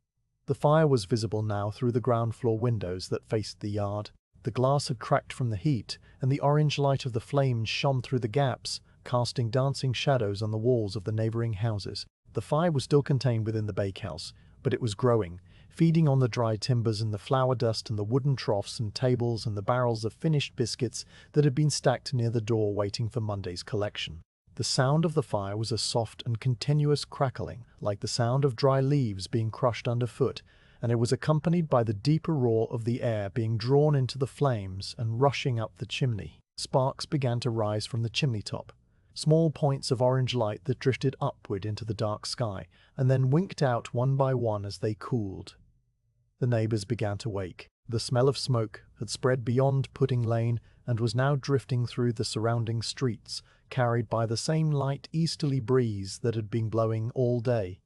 The fire was visible now through the ground floor windows that faced the yard. The glass had cracked from the heat, and the orange light of the flames shone through the gaps, casting dancing shadows on the walls of the neighboring houses. The fire was still contained within the bakehouse, but it was growing, feeding on the dry timbers and the flour dust and the wooden troughs and tables and the barrels of finished biscuits that had been stacked near the door waiting for Monday's collection. The sound of the fire was a soft and continuous crackling, like the sound of dry leaves being crushed underfoot, and it was accompanied by the deeper roar of the air being drawn into the flames and rushing up the chimney. Sparks began to rise from the chimney top, small points of orange light that drifted upward into the dark sky, and then winked out one by one as they cooled. The neighbours began to wake. The smell of smoke had spread beyond Pudding Lane and was now drifting through the surrounding streets, carried by the same light easterly breeze that had been blowing all day.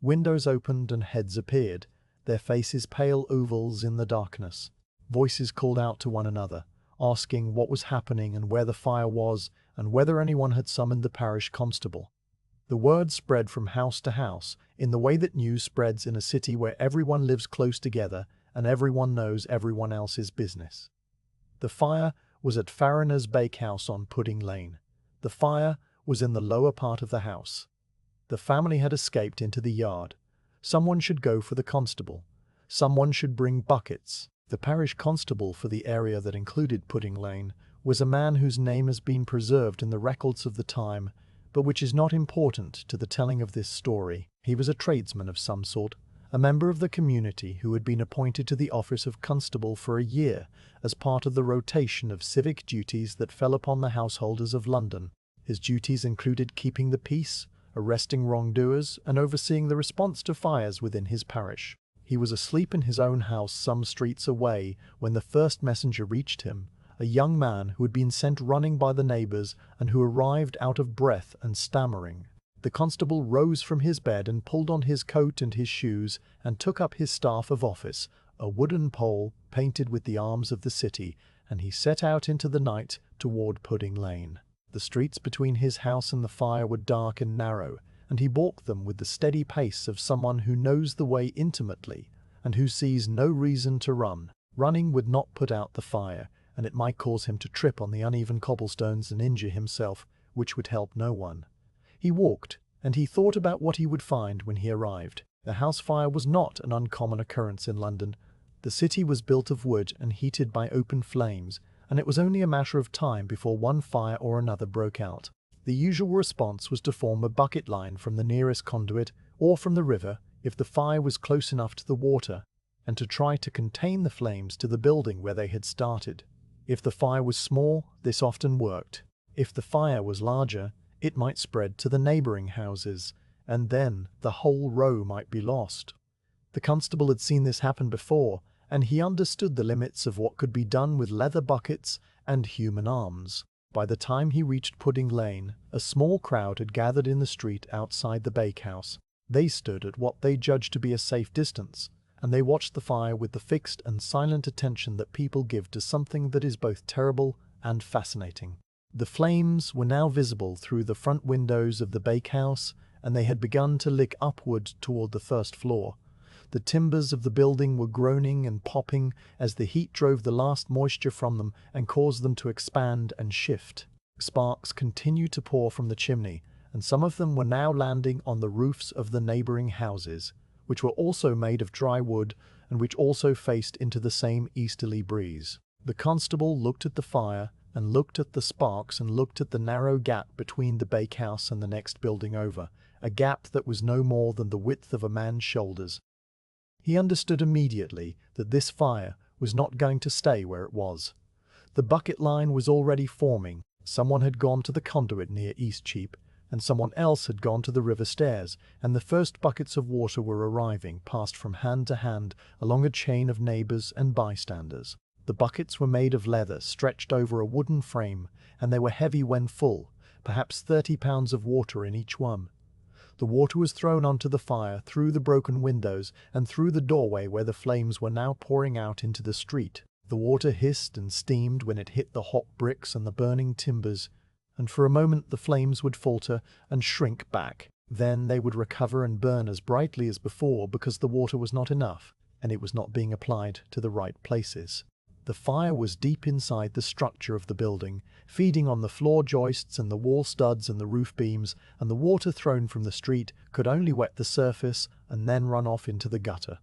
Windows opened and heads appeared, their faces pale ovals in the darkness. Voices called out to one another, asking what was happening and where the fire was, and whether anyone had summoned the parish constable. The word spread from house to house, in the way that news spreads in a city where everyone lives close together and everyone knows everyone else's business. The fire was at Farina's bakehouse on Pudding Lane. The fire was in the lower part of the house. The family had escaped into the yard. Someone should go for the constable. Someone should bring buckets. The parish constable for the area that included Pudding Lane was a man whose name has been preserved in the records of the time, but which is not important to the telling of this story. He was a tradesman of some sort, a member of the community who had been appointed to the office of constable for a year as part of the rotation of civic duties that fell upon the householders of London. His duties included keeping the peace, arresting wrongdoers, and overseeing the response to fires within his parish. He was asleep in his own house some streets away when the first messenger reached him, a young man who had been sent running by the neighbours and who arrived out of breath and stammering. The constable rose from his bed and pulled on his coat and his shoes and took up his staff of office, a wooden pole painted with the arms of the city, and he set out into the night toward Pudding Lane. The streets between his house and the fire were dark and narrow, and he walked them with the steady pace of someone who knows the way intimately and who sees no reason to run. Running would not put out the fire, and it might cause him to trip on the uneven cobblestones and injure himself, which would help no one. He walked, and he thought about what he would find when he arrived. The house fire was not an uncommon occurrence in London. The city was built of wood and heated by open flames, and it was only a matter of time before one fire or another broke out. The usual response was to form a bucket line from the nearest conduit or from the river if the fire was close enough to the water, and to try to contain the flames to the building where they had started. If the fire was small, this often worked. If the fire was larger, it might spread to the neighbouring houses, and then the whole row might be lost. The constable had seen this happen before, and he understood the limits of what could be done with leather buckets and human arms. By the time he reached Pudding Lane, a small crowd had gathered in the street outside the bakehouse. They stood at what they judged to be a safe distance, and they watched the fire with the fixed and silent attention that people give to something that is both terrible and fascinating. The flames were now visible through the front windows of the bakehouse, and they had begun to lick upward toward the first floor. The timbers of the building were groaning and popping as the heat drove the last moisture from them and caused them to expand and shift. Sparks continued to pour from the chimney, and some of them were now landing on the roofs of the neighboring houses, which were also made of dry wood and which also faced into the same easterly breeze. The constable looked at the fire and looked at the sparks and looked at the narrow gap between the bakehouse and the next building over, a gap that was no more than the width of a man's shoulders. He understood immediately that this fire was not going to stay where it was. The bucket line was already forming. Someone had gone to the conduit near Eastcheap, and someone else had gone to the river stairs, and the first buckets of water were arriving, passed from hand to hand along a chain of neighbors and bystanders. The buckets were made of leather, stretched over a wooden frame, and they were heavy when full, perhaps 30 pounds of water in each one. The water was thrown onto the fire through the broken windows and through the doorway where the flames were now pouring out into the street. The water hissed and steamed when it hit the hot bricks and the burning timbers, and for a moment the flames would falter and shrink back. Then they would recover and burn as brightly as before because the water was not enough, and it was not being applied to the right places. The fire was deep inside the structure of the building, feeding on the floor joists and the wall studs and the roof beams, and the water thrown from the street could only wet the surface and then run off into the gutter.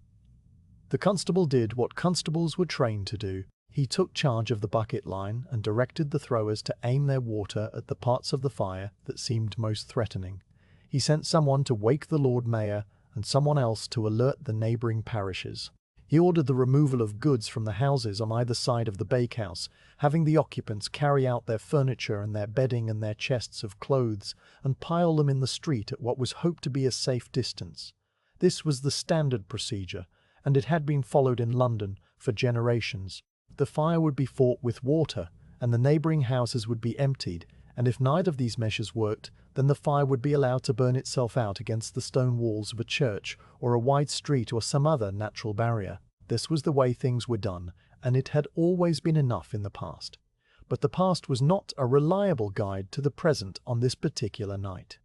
The constable did what constables were trained to do. He took charge of the bucket line and directed the throwers to aim their water at the parts of the fire that seemed most threatening. He sent someone to wake the Lord Mayor and someone else to alert the neighbouring parishes. He ordered the removal of goods from the houses on either side of the bakehouse, having the occupants carry out their furniture and their bedding and their chests of clothes and pile them in the street at what was hoped to be a safe distance. This was the standard procedure, and it had been followed in London for generations. The fire would be fought with water, and the neighbouring houses would be emptied, and if neither of these measures worked, then the fire would be allowed to burn itself out against the stone walls of a church or a wide street or some other natural barrier. This was the way things were done, and it had always been enough in the past. But the past was not a reliable guide to the present on this particular night.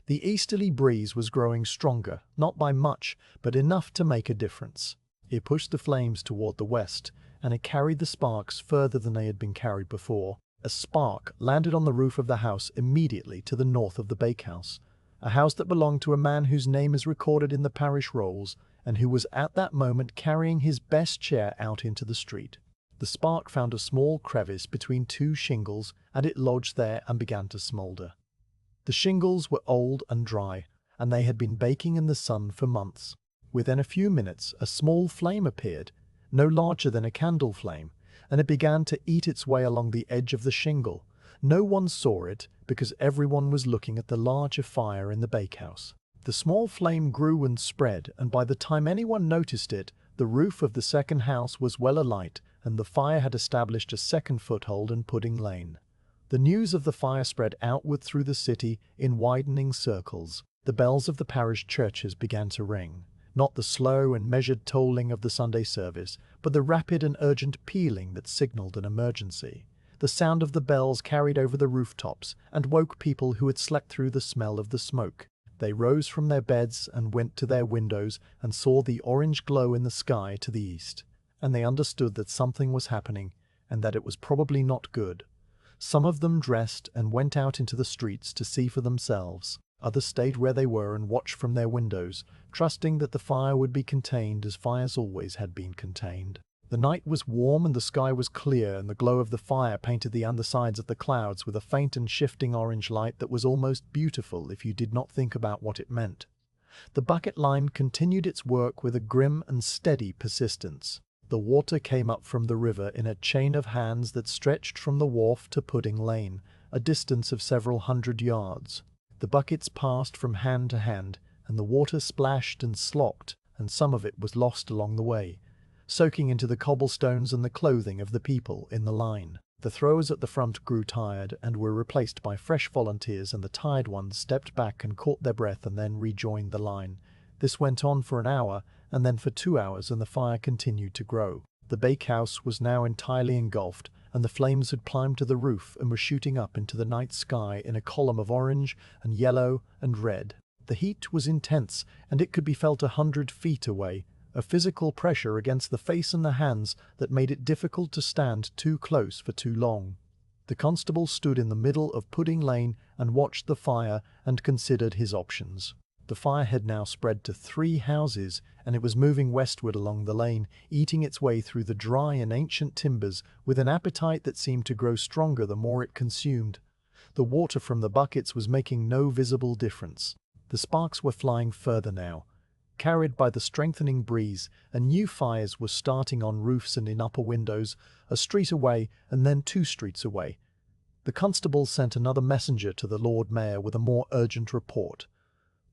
The easterly breeze was growing stronger, not by much, but enough to make a difference. It pushed the flames toward the west, and it carried the sparks further than they had been carried before. A spark landed on the roof of the house immediately to the north of the bakehouse, a house that belonged to a man whose name is recorded in the parish rolls, and who was at that moment carrying his best chair out into the street. The spark found a small crevice between two shingles, and it lodged there and began to smoulder. The shingles were old and dry, and they had been baking in the sun for months. Within a few minutes a small flame appeared, no larger than a candle flame, and it began to eat its way along the edge of the shingle. No one saw it, because everyone was looking at the larger fire in the bakehouse. The small flame grew and spread, and by the time anyone noticed it, the roof of the second house was well alight, and the fire had established a second foothold in Pudding Lane. The news of the fire spread outward through the city in widening circles. The bells of the parish churches began to ring. Not the slow and measured tolling of the Sunday service, but the rapid and urgent pealing that signalled an emergency. The sound of the bells carried over the rooftops and woke people who had slept through the smell of the smoke. They rose from their beds and went to their windows and saw the orange glow in the sky to the east, and they understood that something was happening and that it was probably not good. Some of them dressed and went out into the streets to see for themselves. Others stayed where they were and watched from their windows, trusting that the fire would be contained as fires always had been contained. The night was warm and the sky was clear, and the glow of the fire painted the undersides of the clouds with a faint and shifting orange light that was almost beautiful if you did not think about what it meant. The bucket line continued its work with a grim and steady persistence. The water came up from the river in a chain of hands that stretched from the wharf to Pudding Lane, a distance of several hundred yards. The buckets passed from hand to hand, and the water splashed and slopped, and some of it was lost along the way, soaking into the cobblestones and the clothing of the people in the line. The throwers at the front grew tired and were replaced by fresh volunteers, and the tired ones stepped back and caught their breath and then rejoined the line. This went on for an hour, and then for 2 hours, and the fire continued to grow. The bakehouse was now entirely engulfed, and the flames had climbed to the roof and were shooting up into the night sky in a column of orange and yellow and red. The heat was intense, and it could be felt 100 feet away, a physical pressure against the face and the hands that made it difficult to stand too close for too long. The constable stood in the middle of Pudding Lane and watched the fire and considered his options. The fire had now spread to 3 houses, and it was moving westward along the lane, eating its way through the dry and ancient timbers with an appetite that seemed to grow stronger the more it consumed. The water from the buckets was making no visible difference. The sparks were flying further now, carried by the strengthening breeze, and new fires were starting on roofs and in upper windows, a street away and then 2 streets away. The constable sent another messenger to the Lord Mayor with a more urgent report.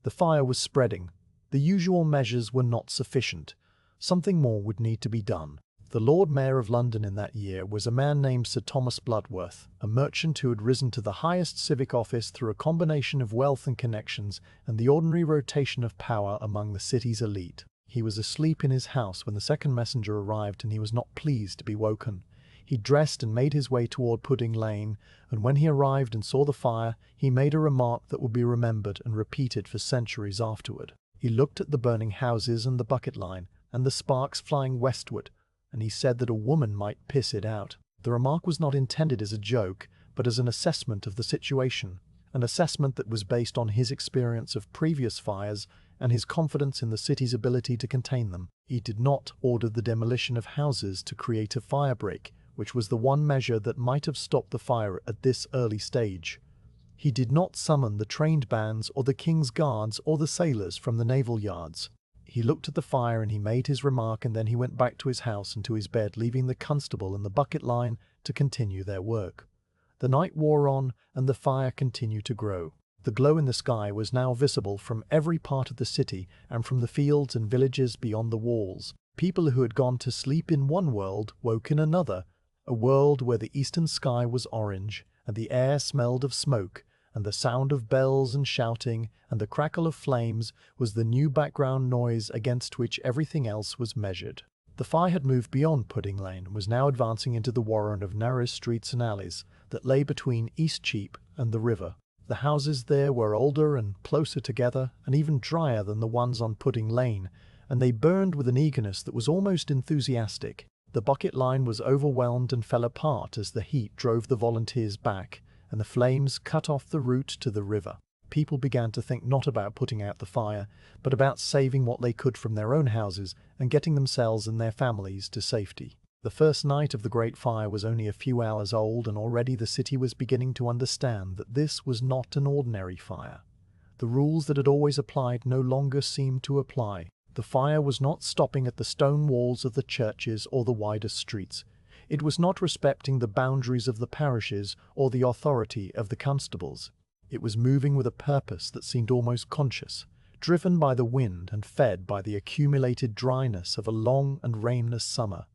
The fire was spreading. The usual measures were not sufficient. Something more would need to be done. The Lord Mayor of London in that year was a man named Sir Thomas Bloodworth, a merchant who had risen to the highest civic office through a combination of wealth and connections and the ordinary rotation of power among the city's elite. He was asleep in his house when the second messenger arrived, and he was not pleased to be woken. He dressed and made his way toward Pudding Lane, and when he arrived and saw the fire, he made a remark that would be remembered and repeated for centuries afterward. He looked at the burning houses and the bucket line, and the sparks flying westward, and he said that a woman might piss it out. The remark was not intended as a joke, but as an assessment of the situation, an assessment that was based on his experience of previous fires and his confidence in the city's ability to contain them. He did not order the demolition of houses to create a firebreak, which was the one measure that might have stopped the fire at this early stage. He did not summon the trained bands or the King's Guards or the sailors from the naval yards. He looked at the fire and he made his remark, and then he went back to his house and to his bed, leaving the constable and the bucket line to continue their work. The night wore on, and the fire continued to grow. The glow in the sky was now visible from every part of the city and from the fields and villages beyond the walls. People who had gone to sleep in one world woke in another, a world where the eastern sky was orange, and the air smelled of smoke, and the sound of bells and shouting and the crackle of flames was the new background noise against which everything else was measured. The fire had moved beyond Pudding Lane and was now advancing into the warren of narrow streets and alleys that lay between Eastcheap and the river. The houses there were older and closer together and even drier than the ones on Pudding Lane, and they burned with an eagerness that was almost enthusiastic. The bucket line was overwhelmed and fell apart as the heat drove the volunteers back, and the flames cut off the route to the river. People began to think not about putting out the fire, but about saving what they could from their own houses and getting themselves and their families to safety. The first night of the Great Fire was only a few hours old, and already the city was beginning to understand that this was not an ordinary fire. The rules that had always applied no longer seemed to apply. The fire was not stopping at the stone walls of the churches or the wider streets. It was not respecting the boundaries of the parishes or the authority of the constables. It was moving with a purpose that seemed almost conscious, driven by the wind and fed by the accumulated dryness of a long and rainless summer.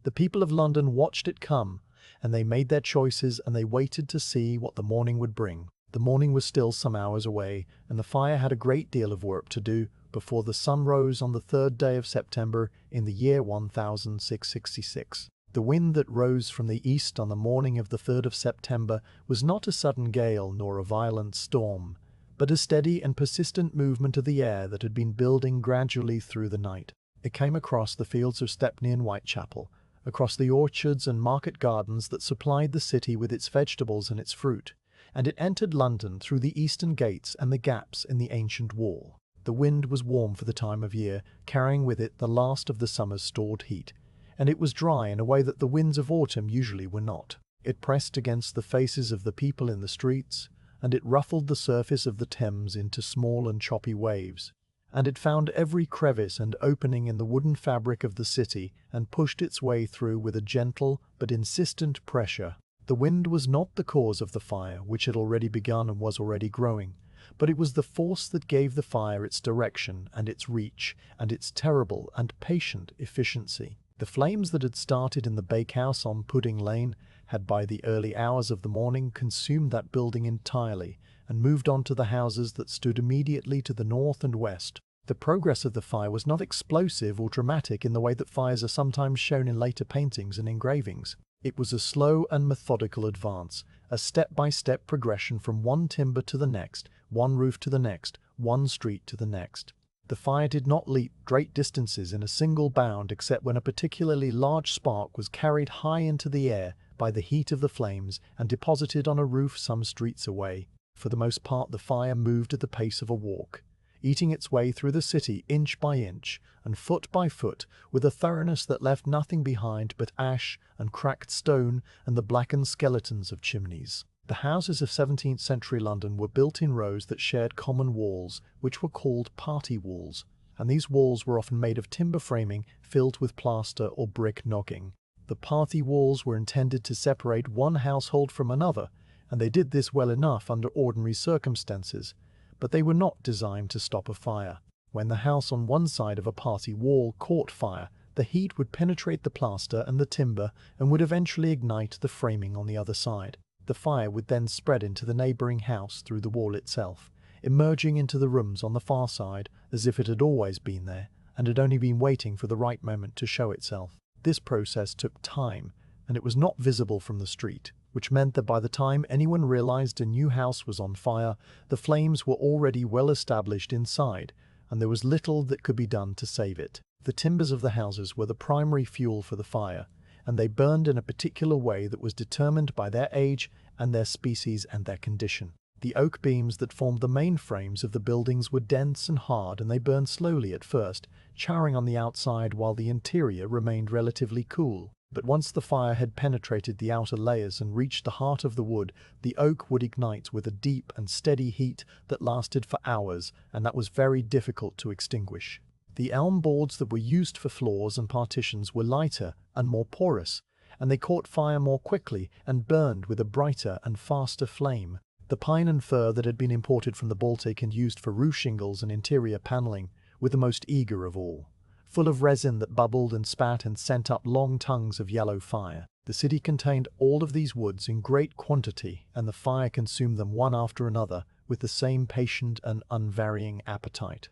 The people of London watched it come, and they made their choices, and they waited to see what the morning would bring. The morning was still some hours away, and the fire had a great deal of work to do before the sun rose on the 3rd day of September in the year 1666. The wind that rose from the east on the morning of the 3rd of September was not a sudden gale nor a violent storm, but a steady and persistent movement of the air that had been building gradually through the night. It came across the fields of Stepney and Whitechapel, across the orchards and market gardens that supplied the city with its vegetables and its fruit, and it entered London through the eastern gates and the gaps in the ancient wall. The wind was warm for the time of year, carrying with it the last of the summer's stored heat, and it was dry in a way that the winds of autumn usually were not. It pressed against the faces of the people in the streets, and it ruffled the surface of the Thames into small and choppy waves, and it found every crevice and opening in the wooden fabric of the city and pushed its way through with a gentle but insistent pressure. The wind was not the cause of the fire, which had already begun and was already growing, but it was the force that gave the fire its direction and its reach and its terrible and patient efficiency. The flames that had started in the bakehouse on Pudding Lane had by the early hours of the morning consumed that building entirely and moved on to the houses that stood immediately to the north and west. The progress of the fire was not explosive or dramatic in the way that fires are sometimes shown in later paintings and engravings. It was a slow and methodical advance, a step-by-step progression from one timber to the next, one roof to the next, one street to the next. The fire did not leap great distances in a single bound except when a particularly large spark was carried high into the air by the heat of the flames and deposited on a roof some streets away. For the most part, the fire moved at the pace of a walk, eating its way through the city inch by inch and foot by foot with a thoroughness that left nothing behind but ash and cracked stone and the blackened skeletons of chimneys. The houses of 17th century London were built in rows that shared common walls, which were called party walls, and these walls were often made of timber framing filled with plaster or brick nogging. The party walls were intended to separate one household from another, and they did this well enough under ordinary circumstances, but they were not designed to stop a fire. When the house on one side of a party wall caught fire, the heat would penetrate the plaster and the timber and would eventually ignite the framing on the other side. The fire would then spread into the neighbouring house through the wall itself, emerging into the rooms on the far side as if it had always been there and had only been waiting for the right moment to show itself. This process took time, and it was not visible from the street, which meant that by the time anyone realized a new house was on fire, the flames were already well established inside, and there was little that could be done to save it. The timbers of the houses were the primary fuel for the fire, and they burned in a particular way that was determined by their age and their species and their condition. The oak beams that formed the main frames of the buildings were dense and hard, and they burned slowly at first, charring on the outside while the interior remained relatively cool. But once the fire had penetrated the outer layers and reached the heart of the wood, the oak would ignite with a deep and steady heat that lasted for hours, and that was very difficult to extinguish. The elm boards that were used for floors and partitions were lighter and more porous, and they caught fire more quickly and burned with a brighter and faster flame. The pine and fir that had been imported from the Baltic and used for roof shingles and interior panelling were the most eager of all, full of resin that bubbled and spat and sent up long tongues of yellow fire. The city contained all of these woods in great quantity, and the fire consumed them one after another with the same patient and unvarying appetite.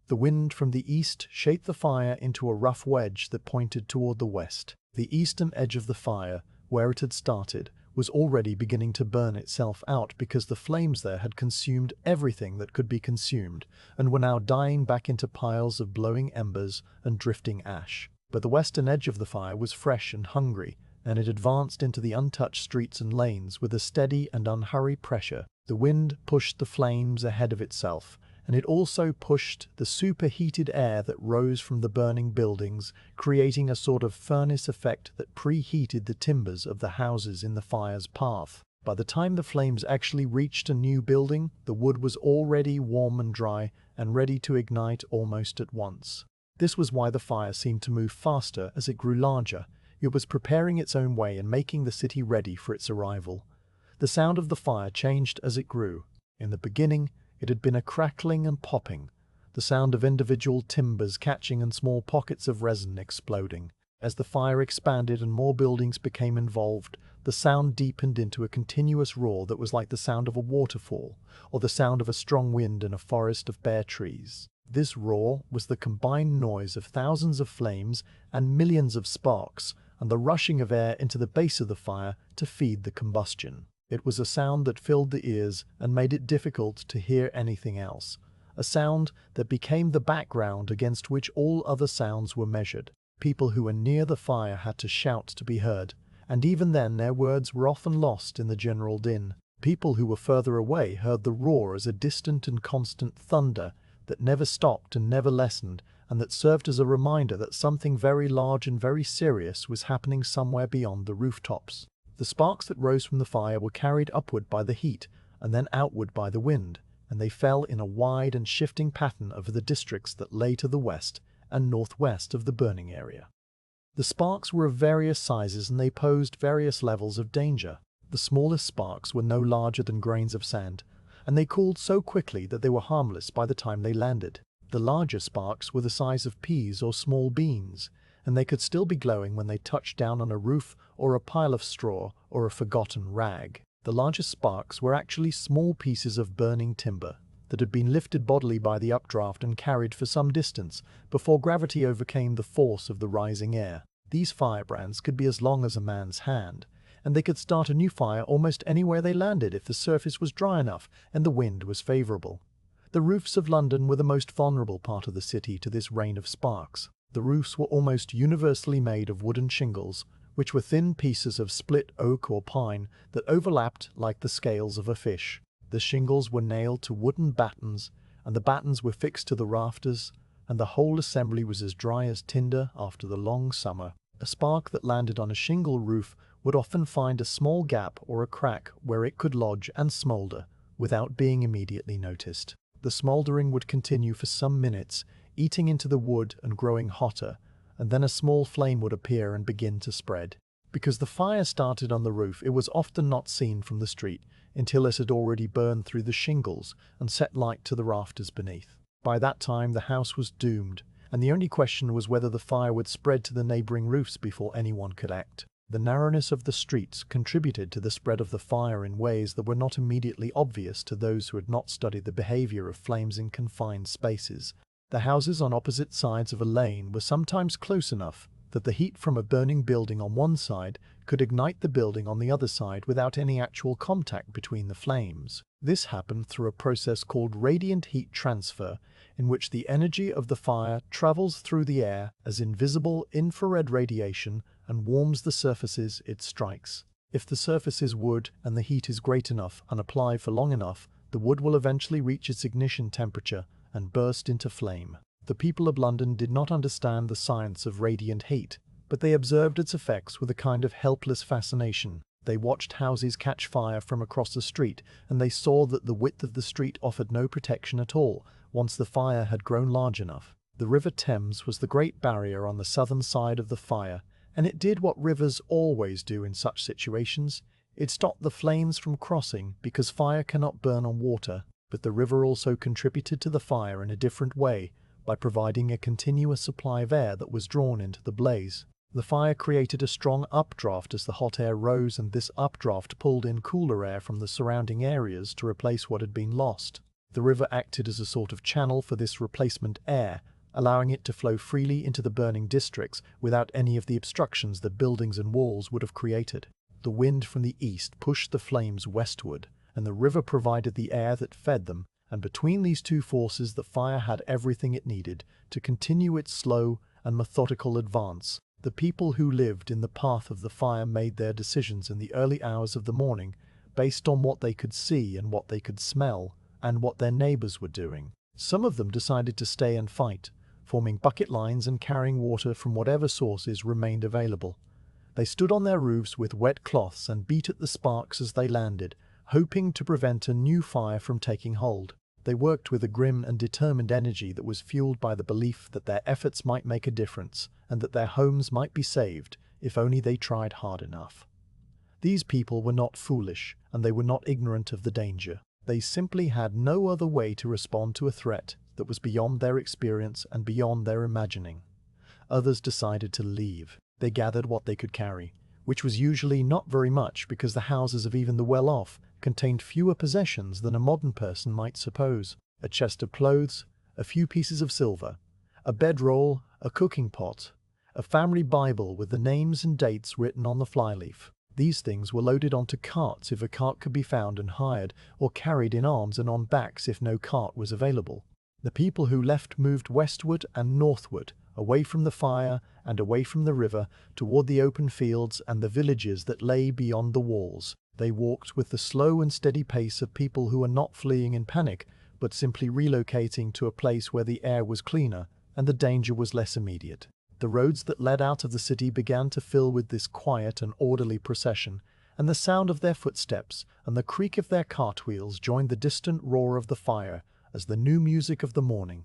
The wind from the east shaped the fire into a rough wedge that pointed toward the west. The eastern edge of the fire, where it had started, was already beginning to burn itself out because the flames there had consumed everything that could be consumed and were now dying back into piles of glowing embers and drifting ash. But the western edge of the fire was fresh and hungry, and it advanced into the untouched streets and lanes with a steady and unhurried pressure. The wind pushed the flames ahead of itself, and it also pushed the superheated air that rose from the burning buildings, creating a sort of furnace effect that preheated the timbers of the houses in the fire's path. By the time the flames actually reached a new building, the wood was already warm and dry and ready to ignite almost at once. This was why the fire seemed to move faster as it grew larger. It was preparing its own way and making the city ready for its arrival. The sound of the fire changed as it grew. In the beginning, it had been a crackling and popping, the sound of individual timbers catching and small pockets of resin exploding. As the fire expanded and more buildings became involved, the sound deepened into a continuous roar that was like the sound of a waterfall, or the sound of a strong wind in a forest of bare trees. This roar was the combined noise of thousands of flames and millions of sparks, and the rushing of air into the base of the fire to feed the combustion. It was a sound that filled the ears and made it difficult to hear anything else, a sound that became the background against which all other sounds were measured. People who were near the fire had to shout to be heard, and even then their words were often lost in the general din. People who were further away heard the roar as a distant and constant thunder that never stopped and never lessened, and that served as a reminder that something very large and very serious was happening somewhere beyond the rooftops. The sparks that rose from the fire were carried upward by the heat and then outward by the wind, and they fell in a wide and shifting pattern over the districts that lay to the west and northwest of the burning area. The sparks were of various sizes and they posed various levels of danger. The smallest sparks were no larger than grains of sand, and they cooled so quickly that they were harmless by the time they landed. The larger sparks were the size of peas or small beans, and they could still be glowing when they touched down on a roof or a pile of straw or a forgotten rag. The largest sparks were actually small pieces of burning timber. that had been lifted bodily by the updraft and carried for some distance before gravity overcame the force of the rising air. These firebrands could be as long as a man's hand, and they could start a new fire almost anywhere they landed if the surface was dry enough and the wind was favorable. The roofs of London were the most vulnerable part of the city to this rain of sparks. The roofs were almost universally made of wooden shingles, which were thin pieces of split oak or pine that overlapped like the scales of a fish. The shingles were nailed to wooden battens, and the battens were fixed to the rafters, and the whole assembly was as dry as tinder after the long summer. A spark that landed on a shingle roof would often find a small gap or a crack where it could lodge and smoulder without being immediately noticed. The smouldering would continue for some minutes, eating into the wood and growing hotter, and then a small flame would appear and begin to spread. Because the fire started on the roof, it was often not seen from the street until it had already burned through the shingles and set light to the rafters beneath. By that time, the house was doomed, and the only question was whether the fire would spread to the neighboring roofs before anyone could act. The narrowness of the streets contributed to the spread of the fire in ways that were not immediately obvious to those who had not studied the behavior of flames in confined spaces. The houses on opposite sides of a lane were sometimes close enough that the heat from a burning building on one side could ignite the building on the other side without any actual contact between the flames. This happened through a process called radiant heat transfer, in which the energy of the fire travels through the air as invisible infrared radiation and warms the surfaces it strikes. If the surface is wood and the heat is great enough and applied for long enough, the wood will eventually reach its ignition temperature and burst into flame. The people of London did not understand the science of radiant heat, but they observed its effects with a kind of helpless fascination. They watched houses catch fire from across the street, and they saw that the width of the street offered no protection at all once the fire had grown large enough. The River Thames was the great barrier on the southern side of the fire, and it did what rivers always do in such situations. It stopped the flames from crossing because fire cannot burn on water, but the river also contributed to the fire in a different way by providing a continuous supply of air that was drawn into the blaze. The fire created a strong updraft as the hot air rose, and this updraft pulled in cooler air from the surrounding areas to replace what had been lost. The river acted as a sort of channel for this replacement air, allowing it to flow freely into the burning districts without any of the obstructions that buildings and walls would have created. The wind from the east pushed the flames westward, and the river provided the air that fed them, and between these two forces the fire had everything it needed to continue its slow and methodical advance. The people who lived in the path of the fire made their decisions in the early hours of the morning based on what they could see and what they could smell and what their neighbors were doing. Some of them decided to stay and fight, forming bucket lines and carrying water from whatever sources remained available. They stood on their roofs with wet cloths and beat at the sparks as they landed, hoping to prevent a new fire from taking hold. They worked with a grim and determined energy that was fueled by the belief that their efforts might make a difference and that their homes might be saved if only they tried hard enough. These people were not foolish, and they were not ignorant of the danger. They simply had no other way to respond to a threat that was beyond their experience and beyond their imagining. Others decided to leave. They gathered what they could carry, which was usually not very much because the houses of even the well-off contained fewer possessions than a modern person might suppose. A chest of clothes, a few pieces of silver, a bedroll, a cooking pot, a family Bible with the names and dates written on the flyleaf. These things were loaded onto carts if a cart could be found and hired, or carried in arms and on backs if no cart was available. The people who left moved westward and northward, away from the fire and away from the river, toward the open fields and the villages that lay beyond the walls. They walked with the slow and steady pace of people who are not fleeing in panic, but simply relocating to a place where the air was cleaner and the danger was less immediate. The roads that led out of the city began to fill with this quiet and orderly procession, and the sound of their footsteps and the creak of their cartwheels joined the distant roar of the fire as the new music of the morning.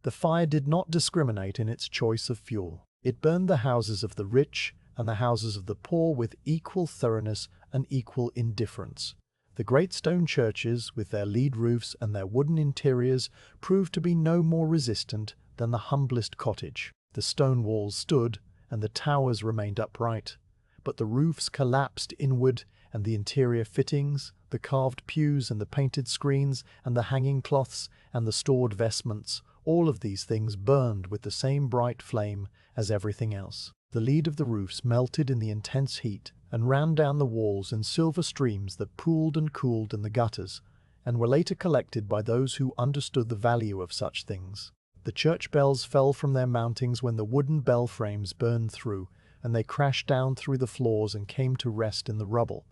The fire did not discriminate in its choice of fuel. It burned the houses of the rich and the houses of the poor with equal thoroughness and equal indifference. The great stone churches, with their lead roofs and their wooden interiors, proved to be no more resistant than the humblest cottage. The stone walls stood, and the towers remained upright, but the roofs collapsed inward and the interior fittings, the carved pews and the painted screens and the hanging cloths and the stored vestments, all of these things burned with the same bright flame as everything else. The lead of the roofs melted in the intense heat and ran down the walls in silver streams that pooled and cooled in the gutters, and were later collected by those who understood the value of such things. The church bells fell from their mountings when the wooden bell frames burned through, and they crashed down through the floors and came to rest in the rubble,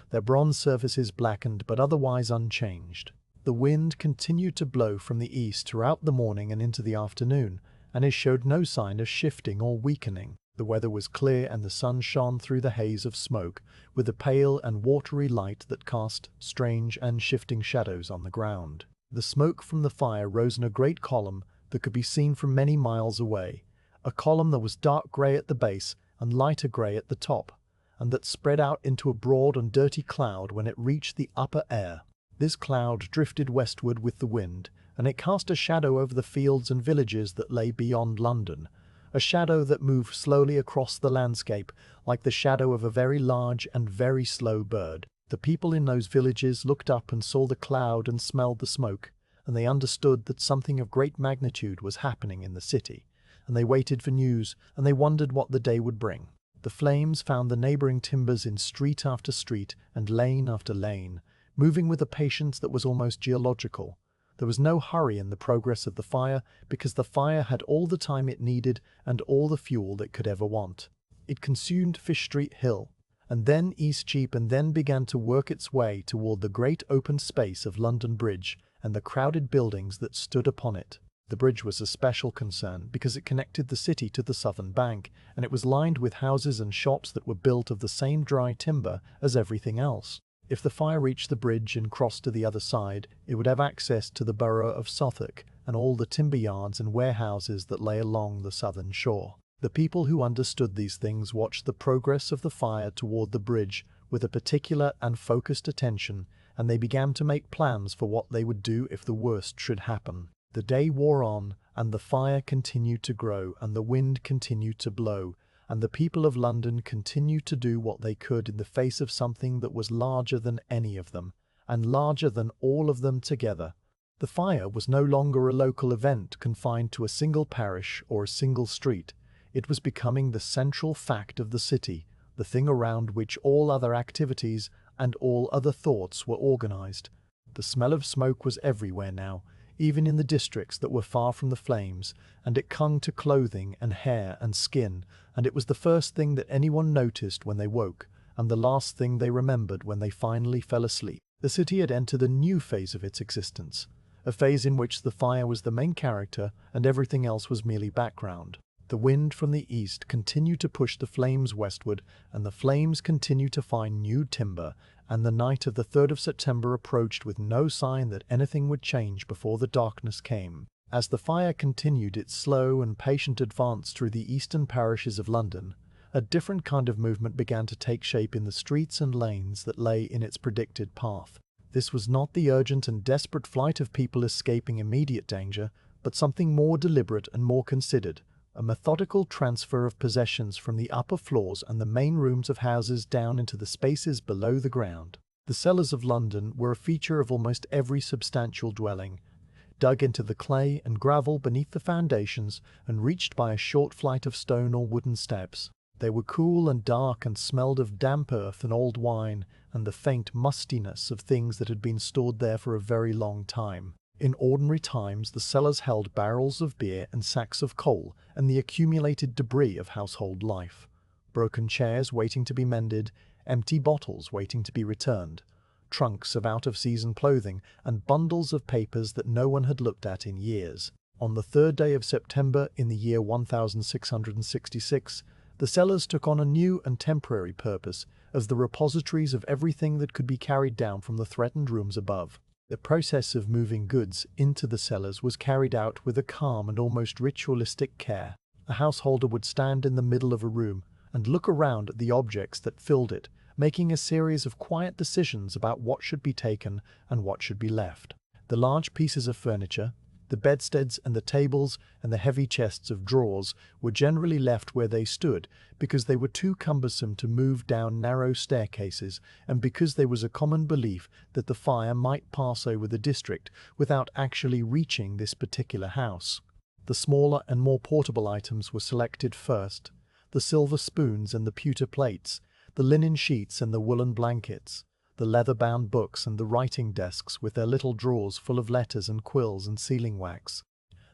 their bronze surfaces blackened but otherwise unchanged. The wind continued to blow from the east throughout the morning and into the afternoon, and it showed no sign of shifting or weakening. The weather was clear and the sun shone through the haze of smoke with a pale and watery light that cast strange and shifting shadows on the ground. The smoke from the fire rose in a great column that could be seen from many miles away, a column that was dark grey at the base and lighter grey at the top, and that spread out into a broad and dirty cloud when it reached the upper air. This cloud drifted westward with the wind, and it cast a shadow over the fields and villages that lay beyond London, a shadow that moved slowly across the landscape like the shadow of a very large and very slow bird. The people in those villages looked up and saw the cloud and smelled the smoke, and they understood that something of great magnitude was happening in the city, and they waited for news, and they wondered what the day would bring. The flames found the neighboring timbers in street after street and lane after lane, moving with a patience that was almost geological. There was no hurry in the progress of the fire, because the fire had all the time it needed and all the fuel it could ever want. It consumed Fish Street Hill, and then Eastcheap, and then began to work its way toward the great open space of London Bridge and the crowded buildings that stood upon it. The bridge was a special concern because it connected the city to the southern bank, and it was lined with houses and shops that were built of the same dry timber as everything else. If the fire reached the bridge and crossed to the other side, it would have access to the borough of Southwark and all the timber yards and warehouses that lay along the southern shore. The people who understood these things watched the progress of the fire toward the bridge with a particular and focused attention, and they began to make plans for what they would do if the worst should happen. The day wore on, and the fire continued to grow, and the wind continued to blow, and the people of London continued to do what they could in the face of something that was larger than any of them, and larger than all of them together. The fire was no longer a local event confined to a single parish or a single street. It was becoming the central fact of the city, the thing around which all other activities and all other thoughts were organized. The smell of smoke was everywhere now, even in the districts that were far from the flames, and it clung to clothing and hair and skin, and it was the first thing that anyone noticed when they woke, and the last thing they remembered when they finally fell asleep. The city had entered a new phase of its existence, a phase in which the fire was the main character and everything else was merely background. The wind from the east continued to push the flames westward, and the flames continued to find new timber, and the night of the 3rd of September approached with no sign that anything would change before the darkness came. As the fire continued its slow and patient advance through the eastern parishes of London, a different kind of movement began to take shape in the streets and lanes that lay in its predicted path. This was not the urgent and desperate flight of people escaping immediate danger, but something more deliberate and more considered, a methodical transfer of possessions from the upper floors and the main rooms of houses down into the spaces below the ground. The cellars of London were a feature of almost every substantial dwelling, dug into the clay and gravel beneath the foundations and reached by a short flight of stone or wooden steps. They were cool and dark and smelled of damp earth and old wine and the faint mustiness of things that had been stored there for a very long time. In ordinary times, the cellars held barrels of beer and sacks of coal and the accumulated debris of household life. Broken chairs waiting to be mended, empty bottles waiting to be returned, trunks of out-of-season clothing, and bundles of papers that no one had looked at in years. On the 3rd day of September in the year 1666, the cellars took on a new and temporary purpose as the repositories of everything that could be carried down from the threatened rooms above. The process of moving goods into the cellars was carried out with a calm and almost ritualistic care. A householder would stand in the middle of a room and look around at the objects that filled it, making a series of quiet decisions about what should be taken and what should be left. The large pieces of furniture, The bedsteads and the tables and the heavy chests of drawers were generally left where they stood because they were too cumbersome to move down narrow staircases, and because there was a common belief that the fire might pass over the district without actually reaching this particular house. The smaller and more portable items were selected first: the silver spoons and the pewter plates, the linen sheets and the woolen blankets, the leather-bound books and the writing desks with their little drawers full of letters and quills and sealing wax.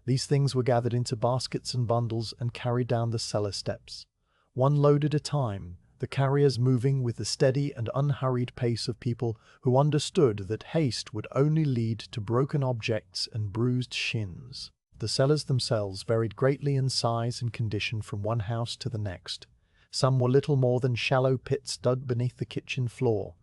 These things were gathered into baskets and bundles and carried down the cellar steps, one load at a time, the carriers moving with the steady and unhurried pace of people who understood that haste would only lead to broken objects and bruised shins. The cellars themselves varied greatly in size and condition from one house to the next. Some were little more than shallow pits dug beneath the kitchen floor,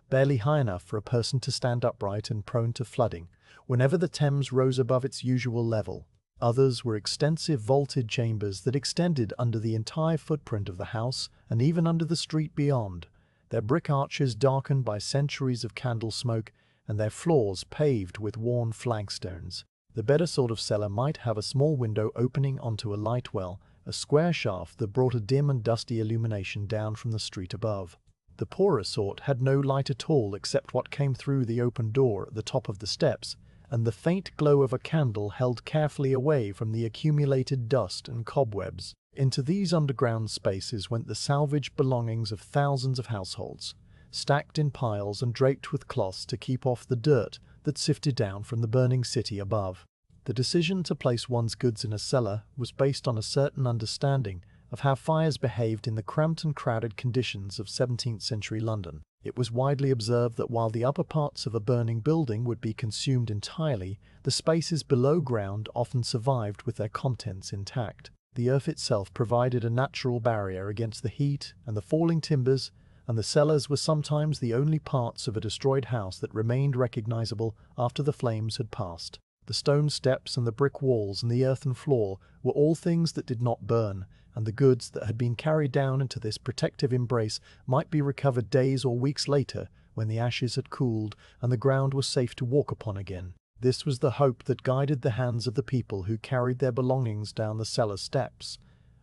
barely high enough for a person to stand upright and prone to flooding whenever the Thames rose above its usual level. Others were extensive vaulted chambers that extended under the entire footprint of the house and even under the street beyond, their brick arches darkened by centuries of candle smoke and their floors paved with worn flagstones. The better sort of cellar might have a small window opening onto a light well, a square shaft that brought a dim and dusty illumination down from the street above. The poorer sort had no light at all except what came through the open door at the top of the steps, and the faint glow of a candle held carefully away from the accumulated dust and cobwebs. Into these underground spaces went the salvaged belongings of thousands of households, stacked in piles and draped with cloths to keep off the dirt that sifted down from the burning city above. The decision to place one's goods in a cellar was based on a certain understanding of how fires behaved in the cramped and crowded conditions of 17th century London. It was widely observed that while the upper parts of a burning building would be consumed entirely, the spaces below ground often survived with their contents intact. The earth itself provided a natural barrier against the heat and the falling timbers, and the cellars were sometimes the only parts of a destroyed house that remained recognizable after the flames had passed. The stone steps and the brick walls and the earthen floor were all things that did not burn, and the goods that had been carried down into this protective embrace might be recovered days or weeks later when the ashes had cooled and the ground was safe to walk upon again. This was the hope that guided the hands of the people who carried their belongings down the cellar steps,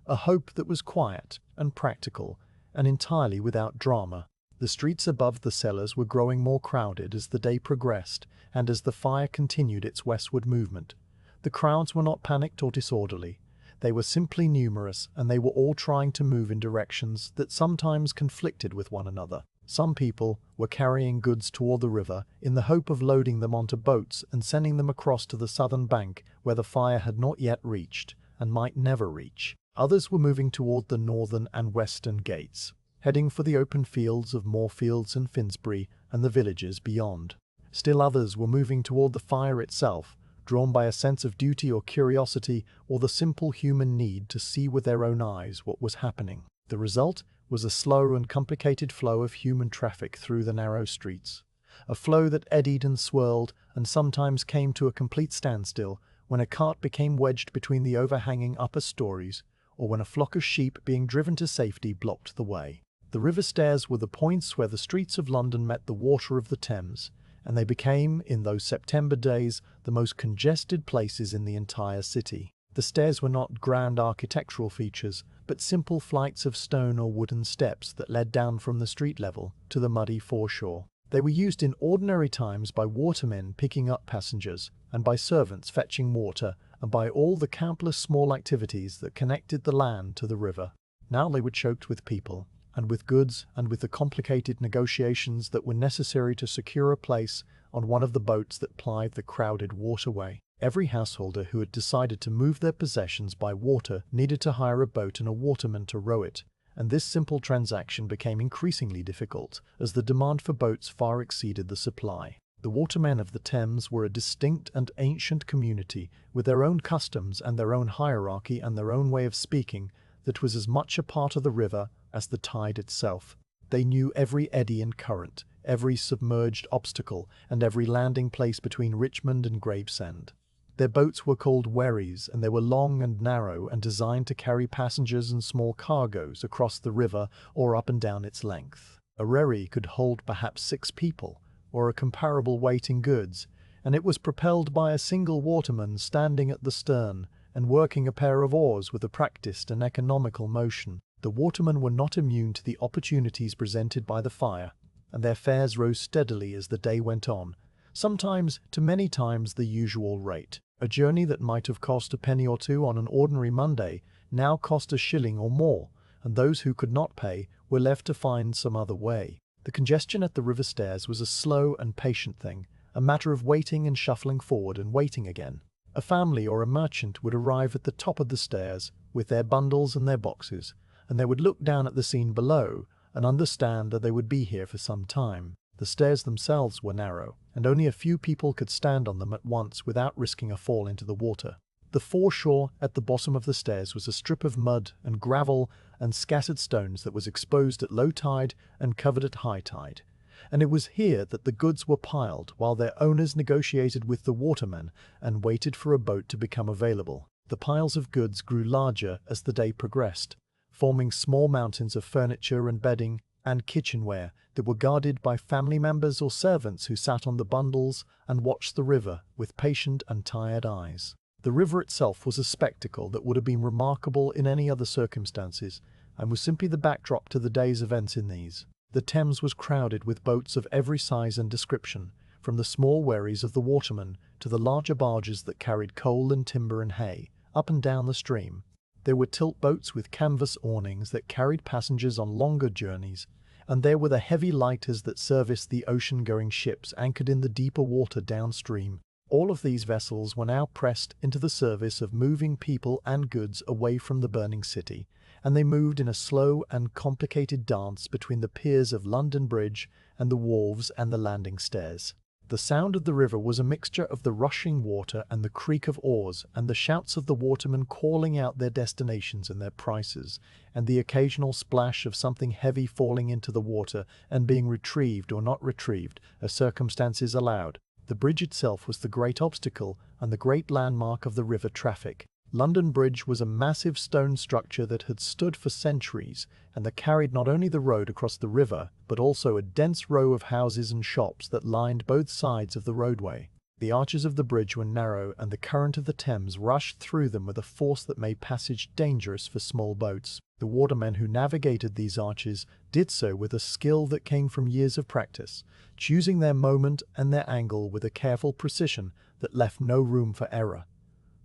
a hope that was quiet and practical and entirely without drama. The streets above the cellars were growing more crowded as the day progressed and as the fire continued its westward movement. The crowds were not panicked or disorderly. They were simply numerous, and they were all trying to move in directions that sometimes conflicted with one another. Some people were carrying goods toward the river in the hope of loading them onto boats and sending them across to the southern bank where the fire had not yet reached and might never reach. Others were moving toward the northern and western gates, heading for the open fields of Moorfields and Finsbury and the villages beyond. Still others were moving toward the fire itself, drawn by a sense of duty or curiosity or the simple human need to see with their own eyes what was happening. The result was a slow and complicated flow of human traffic through the narrow streets, a flow that eddied and swirled and sometimes came to a complete standstill when a cart became wedged between the overhanging upper stories, or when a flock of sheep being driven to safety blocked the way. The river stairs were the points where the streets of London met the water of the Thames, and they became, in those September days, the most congested places in the entire city. The stairs were not grand architectural features, but simple flights of stone or wooden steps that led down from the street level to the muddy foreshore. They were used in ordinary times by watermen picking up passengers, and by servants fetching water, and by all the countless small activities that connected the land to the river. Now they were choked with people, and with goods, and with the complicated negotiations that were necessary to secure a place on one of the boats that plied the crowded waterway. Every householder who had decided to move their possessions by water needed to hire a boat and a waterman to row it, and this simple transaction became increasingly difficult as the demand for boats far exceeded the supply. The watermen of the Thames were a distinct and ancient community with their own customs and their own hierarchy and their own way of speaking that was as much a part of the river as the tide itself. They knew every eddy and current, every submerged obstacle, and every landing place between Richmond and Gravesend. Their boats were called wherries, and they were long and narrow and designed to carry passengers and small cargoes across the river or up and down its length. A wherry could hold perhaps 6 people, or a comparable weight in goods, and it was propelled by a single waterman standing at the stern and working a pair of oars with a practiced and economical motion. The watermen were not immune to the opportunities presented by the fire, and their fares rose steadily as the day went on, sometimes to many times the usual rate. A journey that might have cost a penny or two on an ordinary Monday now cost a shilling or more, and those who could not pay were left to find some other way. The congestion at the river stairs was a slow and patient thing, a matter of waiting and shuffling forward and waiting again. A family or a merchant would arrive at the top of the stairs with their bundles and their boxes, and they would look down at the scene below and understand that they would be here for some time. The stairs themselves were narrow, and only a few people could stand on them at once without risking a fall into the water. The foreshore at the bottom of the stairs was a strip of mud and gravel and scattered stones that was exposed at low tide and covered at high tide, and it was here that the goods were piled while their owners negotiated with the watermen and waited for a boat to become available. The piles of goods grew larger as the day progressed, forming small mountains of furniture and bedding and kitchenware that were guarded by family members or servants who sat on the bundles and watched the river with patient and tired eyes. The river itself was a spectacle that would have been remarkable in any other circumstances, and was simply the backdrop to the day's events in these. The Thames was crowded with boats of every size and description, from the small wherries of the watermen to the larger barges that carried coal and timber and hay, up and down the stream. There were tilt boats with canvas awnings that carried passengers on longer journeys, and there were the heavy lighters that serviced the ocean-going ships anchored in the deeper water downstream. All of these vessels were now pressed into the service of moving people and goods away from the burning city, and they moved in a slow and complicated dance between the piers of London Bridge and the wharves and the landing stairs. The sound of the river was a mixture of the rushing water and the creak of oars and the shouts of the watermen calling out their destinations and their prices, and the occasional splash of something heavy falling into the water and being retrieved or not retrieved as circumstances allowed. The bridge itself was the great obstacle and the great landmark of the river traffic. London Bridge was a massive stone structure that had stood for centuries and that carried not only the road across the river, but also a dense row of houses and shops that lined both sides of the roadway. The arches of the bridge were narrow and the current of the Thames rushed through them with a force that made passage dangerous for small boats. The watermen who navigated these arches did so with a skill that came from years of practice, choosing their moment and their angle with a careful precision that left no room for error.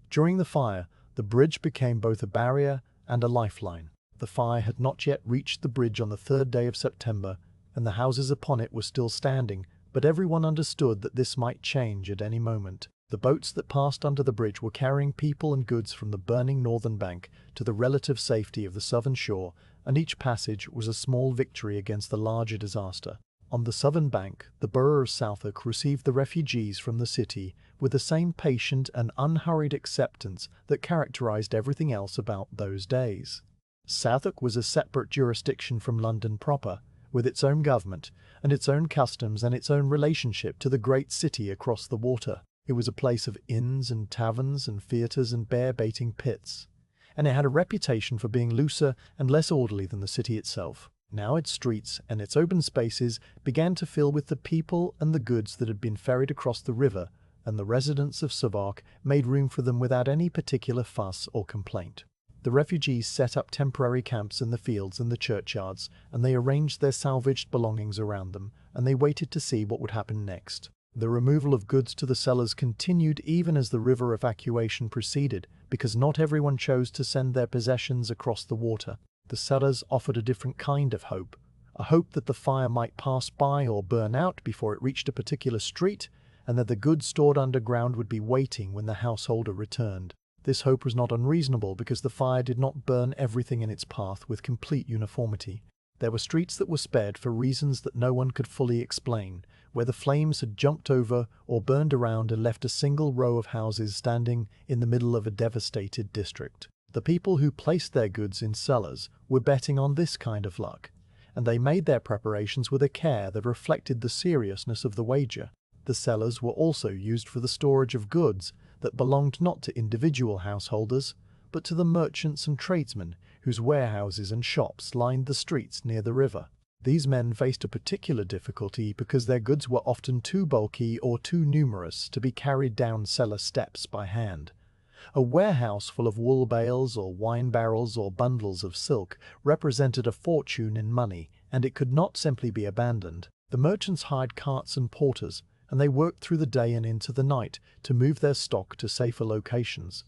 During the fire, the bridge became both a barrier and a lifeline. The fire had not yet reached the bridge on the 3rd day of September, and the houses upon it were still standing, but everyone understood that this might change at any moment. The boats that passed under the bridge were carrying people and goods from the burning northern bank to the relative safety of the southern shore, and each passage was a small victory against the larger disaster. On the southern bank, the borough of Southwark received the refugees from the city with the same patient and unhurried acceptance that characterized everything else about those days. Southwark was a separate jurisdiction from London proper, with its own government and its own customs and its own relationship to the great city across the water. It was a place of inns and taverns and theatres and bear-baiting pits, and it had a reputation for being looser and less orderly than the city itself. Now its streets and its open spaces began to fill with the people and the goods that had been ferried across the river, and the residents of Southwark made room for them without any particular fuss or complaint. The refugees set up temporary camps in the fields and the churchyards, and they arranged their salvaged belongings around them, and they waited to see what would happen next. The removal of goods to the cellars continued even as the river evacuation proceeded, because not everyone chose to send their possessions across the water. The cellars offered a different kind of hope, a hope that the fire might pass by or burn out before it reached a particular street, and that the goods stored underground would be waiting when the householder returned. This hope was not unreasonable because the fire did not burn everything in its path with complete uniformity. There were streets that were spared for reasons that no one could fully explain, where the flames had jumped over or burned around and left a single row of houses standing in the middle of a devastated district. The people who placed their goods in cellars were betting on this kind of luck, and they made their preparations with a care that reflected the seriousness of the wager. The cellars were also used for the storage of goods that belonged not to individual householders, but to the merchants and tradesmen whose warehouses and shops lined the streets near the river. These men faced a particular difficulty because their goods were often too bulky or too numerous to be carried down cellar steps by hand. A warehouse full of wool bales or wine barrels or bundles of silk represented a fortune in money, and it could not simply be abandoned. The merchants hired carts and porters, and they worked through the day and into the night to move their stock to safer locations.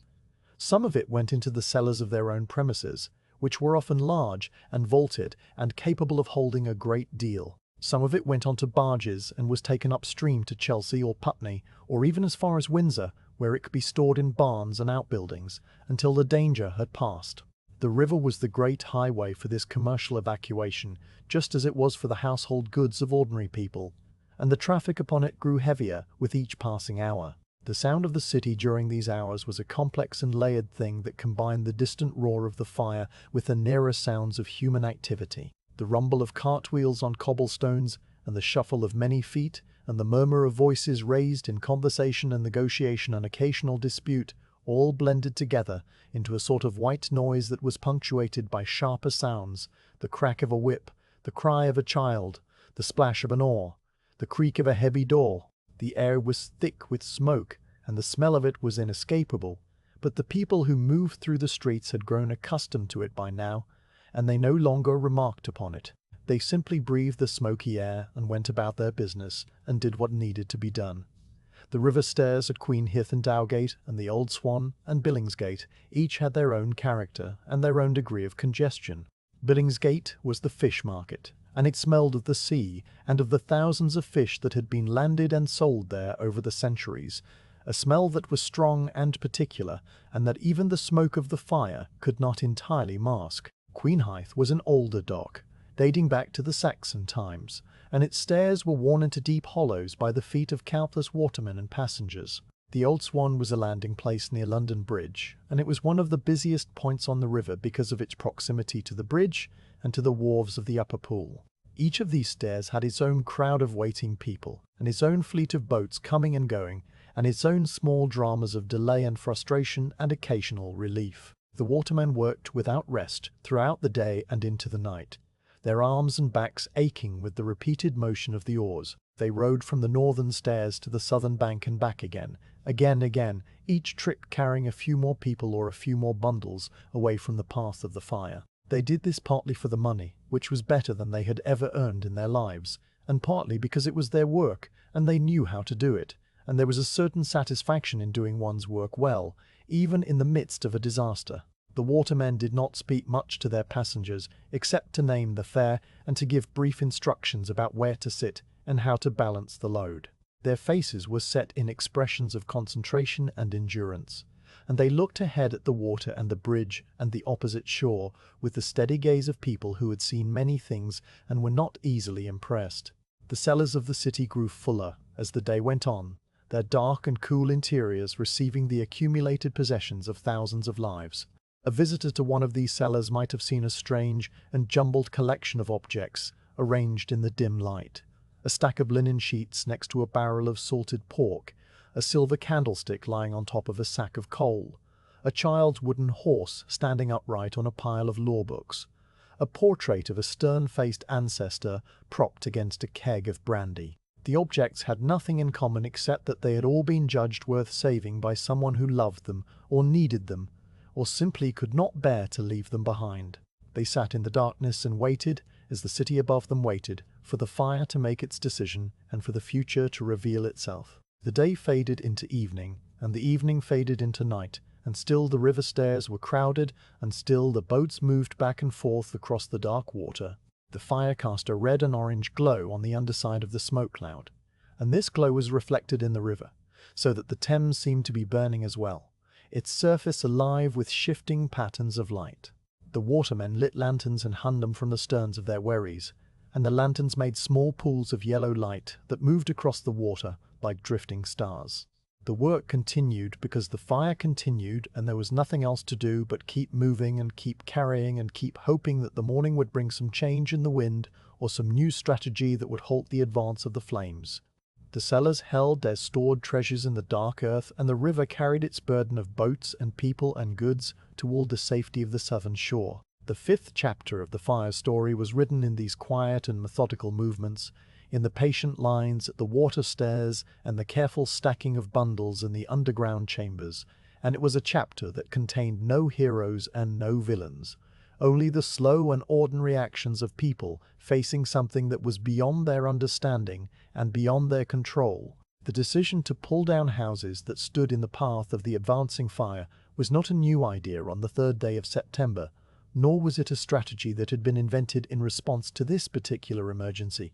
Some of it went into the cellars of their own premises, which were often large and vaulted and capable of holding a great deal. Some of it went onto barges and was taken upstream to Chelsea or Putney, or even as far as Windsor, where it could be stored in barns and outbuildings until the danger had passed. The river was the great highway for this commercial evacuation, just as it was for the household goods of ordinary people, and the traffic upon it grew heavier with each passing hour. The sound of the city during these hours was a complex and layered thing that combined the distant roar of the fire with the nearer sounds of human activity. The rumble of cartwheels on cobblestones, and the shuffle of many feet, and the murmur of voices raised in conversation and negotiation and occasional dispute, all blended together into a sort of white noise that was punctuated by sharper sounds: the crack of a whip, the cry of a child, the splash of an oar, the creak of a heavy door. The air was thick with smoke, and the smell of it was inescapable, but the people who moved through the streets had grown accustomed to it by now, and they no longer remarked upon it. They simply breathed the smoky air and went about their business and did what needed to be done. The river stairs at Queen Hithe and Dowgate, and the Old Swan and Billingsgate, each had their own character and their own degree of congestion. Billingsgate was the fish market, and it smelled of the sea and of the thousands of fish that had been landed and sold there over the centuries, a smell that was strong and particular, and that even the smoke of the fire could not entirely mask. Queen Hithe was an older dock, dating back to the Saxon times, and its stairs were worn into deep hollows by the feet of countless watermen and passengers. The Old Swan was a landing place near London Bridge, and it was one of the busiest points on the river because of its proximity to the bridge and to the wharves of the upper pool. Each of these stairs had its own crowd of waiting people, and its own fleet of boats coming and going, and its own small dramas of delay and frustration and occasional relief. The watermen worked without rest throughout the day and into the night, their arms and backs aching with the repeated motion of the oars. They rowed from the northern stairs to the southern bank and back again, each trip carrying a few more people or a few more bundles away from the path of the fire. They did this partly for the money, which was better than they had ever earned in their lives, and partly because it was their work, and they knew how to do it, and there was a certain satisfaction in doing one's work well, even in the midst of a disaster. The watermen did not speak much to their passengers, except to name the fare and to give brief instructions about where to sit and how to balance the load. Their faces were set in expressions of concentration and endurance, and they looked ahead at the water and the bridge and the opposite shore with the steady gaze of people who had seen many things and were not easily impressed. The cellars of the city grew fuller as the day went on, their dark and cool interiors receiving the accumulated possessions of thousands of lives. A visitor to one of these cellars might have seen a strange and jumbled collection of objects arranged in the dim light: a stack of linen sheets next to a barrel of salted pork, a silver candlestick lying on top of a sack of coal, a child's wooden horse standing upright on a pile of law books, a portrait of a stern-faced ancestor propped against a keg of brandy. The objects had nothing in common except that they had all been judged worth saving by someone who loved them or needed them, or simply could not bear to leave them behind. They sat in the darkness and waited, as the city above them waited, for the fire to make its decision and for the future to reveal itself. The day faded into evening, and the evening faded into night, and still the river stairs were crowded, and still the boats moved back and forth across the dark water. The fire cast a red and orange glow on the underside of the smoke cloud, and this glow was reflected in the river, so that the Thames seemed to be burning as well, its surface alive with shifting patterns of light. The watermen lit lanterns and hung them from the sterns of their wherries, and the lanterns made small pools of yellow light that moved across the water like drifting stars. The work continued because the fire continued, and there was nothing else to do but keep moving and keep carrying and keep hoping that the morning would bring some change in the wind or some new strategy that would halt the advance of the flames. The cellars held their stored treasures in the dark earth, and the river carried its burden of boats and people and goods toward the safety of the southern shore. The fifth chapter of the fire story was written in these quiet and methodical movements, in the patient lines at the water stairs and the careful stacking of bundles in the underground chambers, and it was a chapter that contained no heroes and no villains, only the slow and ordinary actions of people facing something that was beyond their understanding and beyond their control. The decision to pull down houses that stood in the path of the advancing fire was not a new idea on the third day of September, nor was it a strategy that had been invented in response to this particular emergency.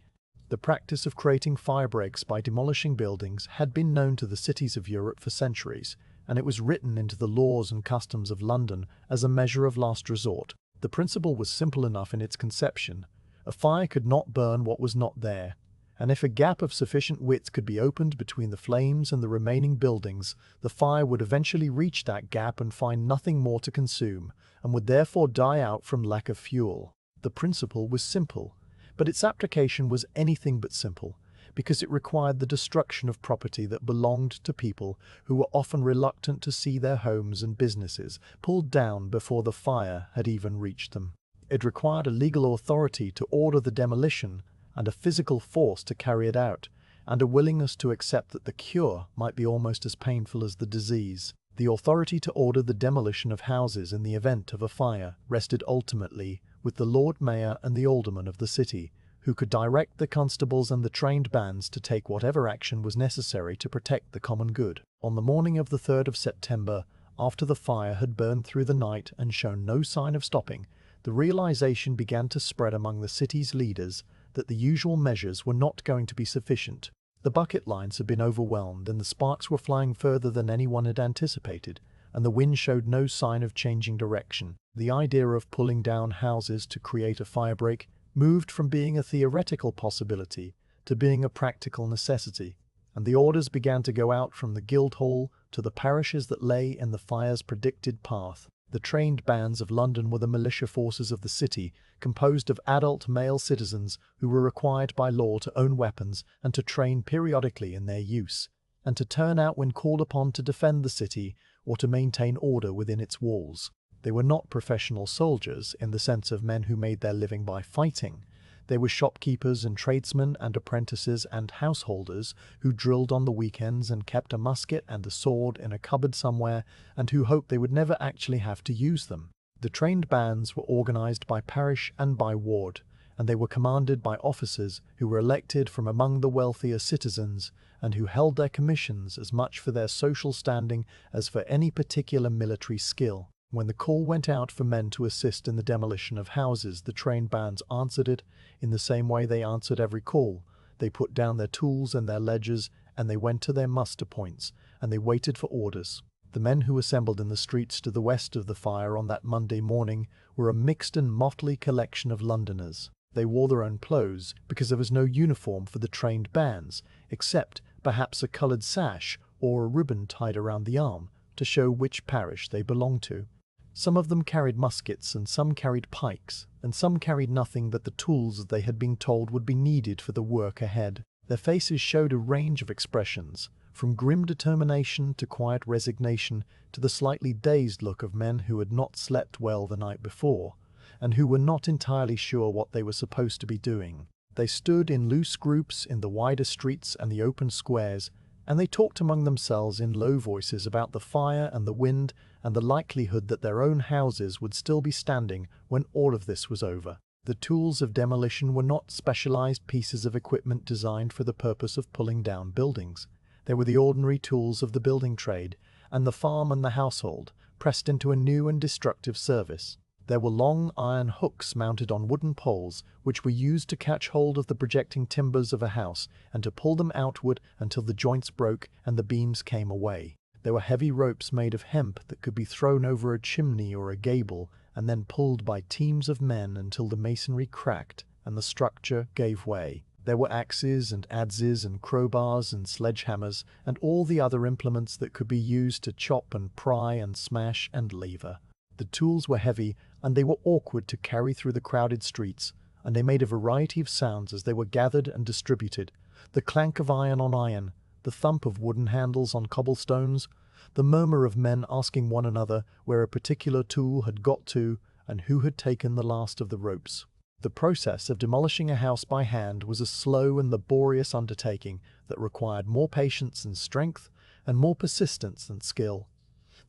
The practice of creating firebreaks by demolishing buildings had been known to the cities of Europe for centuries, and it was written into the laws and customs of London as a measure of last resort. The principle was simple enough in its conception. A fire could not burn what was not there, and if a gap of sufficient width could be opened between the flames and the remaining buildings, the fire would eventually reach that gap and find nothing more to consume, and would therefore die out from lack of fuel. The principle was simple, but its application was anything but simple, because it required the destruction of property that belonged to people who were often reluctant to see their homes and businesses pulled down before the fire had even reached them. It required a legal authority to order the demolition and a physical force to carry it out, and a willingness to accept that the cure might be almost as painful as the disease. The authority to order the demolition of houses in the event of a fire rested ultimately with the Lord Mayor and the aldermen of the city, who could direct the constables and the trained bands to take whatever action was necessary to protect the common good. On the morning of the 3rd of September, after the fire had burned through the night and shown no sign of stopping, the realization began to spread among the city's leaders that the usual measures were not going to be sufficient. The bucket lines had been overwhelmed, and the sparks were flying further than anyone had anticipated, and the wind showed no sign of changing direction. The idea of pulling down houses to create a firebreak moved from being a theoretical possibility to being a practical necessity, and the orders began to go out from the Guildhall to the parishes that lay in the fire's predicted path. The trained bands of London were the militia forces of the city, composed of adult male citizens who were required by law to own weapons and to train periodically in their use, and to turn out when called upon to defend the city or to maintain order within its walls. They were not professional soldiers in the sense of men who made their living by fighting. They were shopkeepers and tradesmen and apprentices and householders who drilled on the weekends and kept a musket and a sword in a cupboard somewhere, and who hoped they would never actually have to use them. The trained bands were organized by parish and by ward, and they were commanded by officers who were elected from among the wealthier citizens and who held their commissions as much for their social standing as for any particular military skill. When the call went out for men to assist in the demolition of houses, the trained bands answered it in the same way they answered every call. They put down their tools and their ledgers, and they went to their muster points, and they waited for orders. The men who assembled in the streets to the west of the fire on that Monday morning were a mixed and motley collection of Londoners. They wore their own clothes because there was no uniform for the trained bands, except perhaps a coloured sash or a ribbon tied around the arm to show which parish they belonged to. Some of them carried muskets, and some carried pikes, and some carried nothing but the tools they had been told would be needed for the work ahead. Their faces showed a range of expressions, from grim determination to quiet resignation to the slightly dazed look of men who had not slept well the night before, and who were not entirely sure what they were supposed to be doing. They stood in loose groups in the wider streets and the open squares, and they talked among themselves in low voices about the fire and the wind and the likelihood that their own houses would still be standing when all of this was over. The tools of demolition were not specialized pieces of equipment designed for the purpose of pulling down buildings. They were the ordinary tools of the building trade and the farm and the household, pressed into a new and destructive service. There were long iron hooks mounted on wooden poles which were used to catch hold of the projecting timbers of a house and to pull them outward until the joints broke and the beams came away. There were heavy ropes made of hemp that could be thrown over a chimney or a gable and then pulled by teams of men until the masonry cracked and the structure gave way. There were axes and adzes and crowbars and sledgehammers and all the other implements that could be used to chop and pry and smash and lever. The tools were heavy, and they were awkward to carry through the crowded streets, and they made a variety of sounds as they were gathered and distributed. The clank of iron on iron, the thump of wooden handles on cobblestones, the murmur of men asking one another where a particular tool had got to, and who had taken the last of the ropes. The process of demolishing a house by hand was a slow and laborious undertaking that required more patience and strength and more persistence and skill.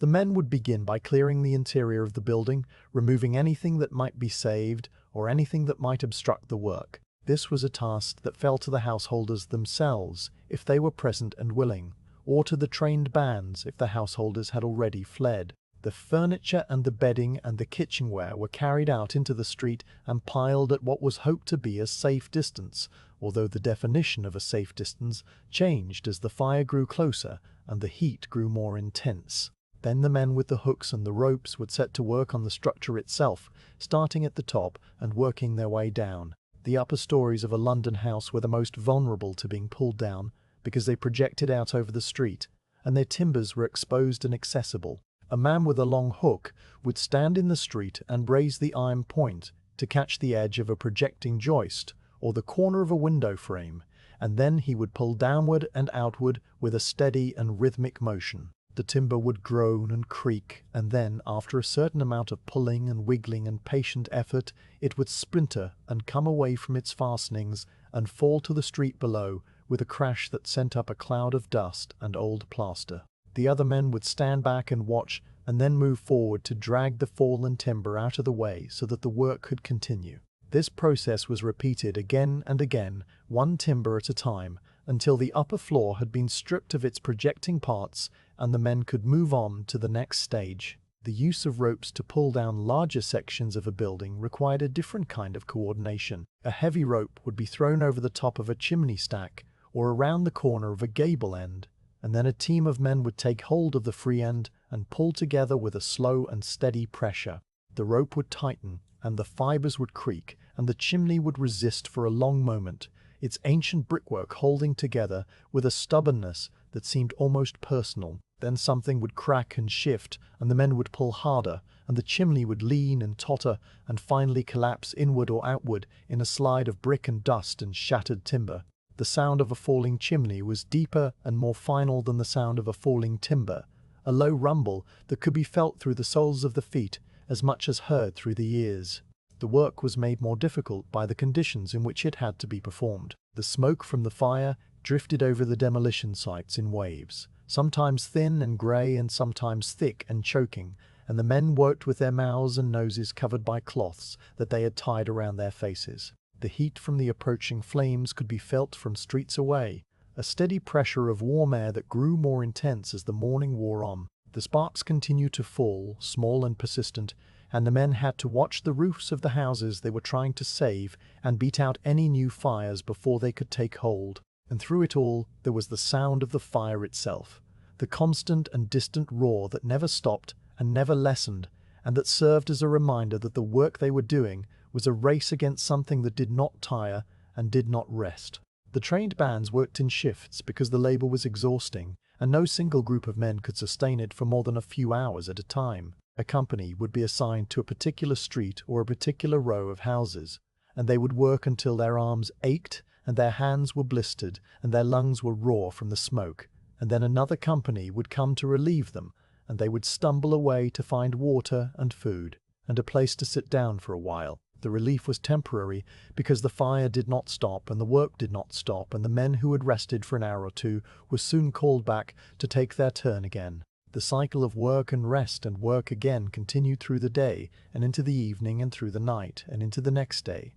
The men would begin by clearing the interior of the building, removing anything that might be saved or anything that might obstruct the work. This was a task that fell to the householders themselves if they were present and willing, or to the trained bands if the householders had already fled. The furniture and the bedding and the kitchenware were carried out into the street and piled at what was hoped to be a safe distance, although the definition of a safe distance changed as the fire grew closer and the heat grew more intense. Then the men with the hooks and the ropes would set to work on the structure itself, starting at the top and working their way down. The upper stories of a London house were the most vulnerable to being pulled down because they projected out over the street, and their timbers were exposed and accessible. A man with a long hook would stand in the street and raise the iron point to catch the edge of a projecting joist or the corner of a window frame, and then he would pull downward and outward with a steady and rhythmic motion. The timber would groan and creak, and then, after a certain amount of pulling and wiggling and patient effort, it would splinter and come away from its fastenings and fall to the street below with a crash that sent up a cloud of dust and old plaster. The other men would stand back and watch, and then move forward to drag the fallen timber out of the way so that the work could continue. This process was repeated again and again, one timber at a time, until the upper floor had been stripped of its projecting parts and the men could move on to the next stage. The use of ropes to pull down larger sections of a building required a different kind of coordination. A heavy rope would be thrown over the top of a chimney stack or around the corner of a gable end, and then a team of men would take hold of the free end and pull together with a slow and steady pressure. The rope would tighten, and the fibers would creak, and the chimney would resist for a long moment, its ancient brickwork holding together with a stubbornness that seemed almost personal. Then something would crack and shift, and the men would pull harder, and the chimney would lean and totter, and finally collapse inward or outward in a slide of brick and dust and shattered timber. The sound of a falling chimney was deeper and more final than the sound of a falling timber, a low rumble that could be felt through the soles of the feet as much as heard through the ears. The work was made more difficult by the conditions in which it had to be performed. The smoke from the fire drifted over the demolition sites in waves, sometimes thin and grey and sometimes thick and choking, and the men worked with their mouths and noses covered by cloths that they had tied around their faces. The heat from the approaching flames could be felt from streets away, a steady pressure of warm air that grew more intense as the morning wore on. The sparks continued to fall, small and persistent, and the men had to watch the roofs of the houses they were trying to save and beat out any new fires before they could take hold. And through it all, there was the sound of the fire itself, the constant and distant roar that never stopped and never lessened, and that served as a reminder that the work they were doing was a race against something that did not tire and did not rest. The trained bands worked in shifts because the labor was exhausting, and no single group of men could sustain it for more than a few hours at a time. A company would be assigned to a particular street or a particular row of houses, and they would work until their arms ached and their hands were blistered and their lungs were raw from the smoke, and then another company would come to relieve them, and they would stumble away to find water and food, and a place to sit down for a while. The relief was temporary because the fire did not stop and the work did not stop, and the men who had rested for an hour or two were soon called back to take their turn again. The cycle of work and rest and work again continued through the day and into the evening and through the night and into the next day,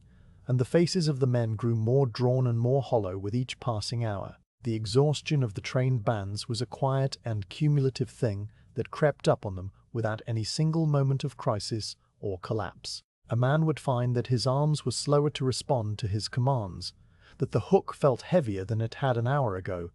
and the faces of the men grew more drawn and more hollow with each passing hour. The exhaustion of the trained bands was a quiet and cumulative thing that crept up on them without any single moment of crisis or collapse. A man would find that his arms were slower to respond to his commands, that the hook felt heavier than it had an hour ago,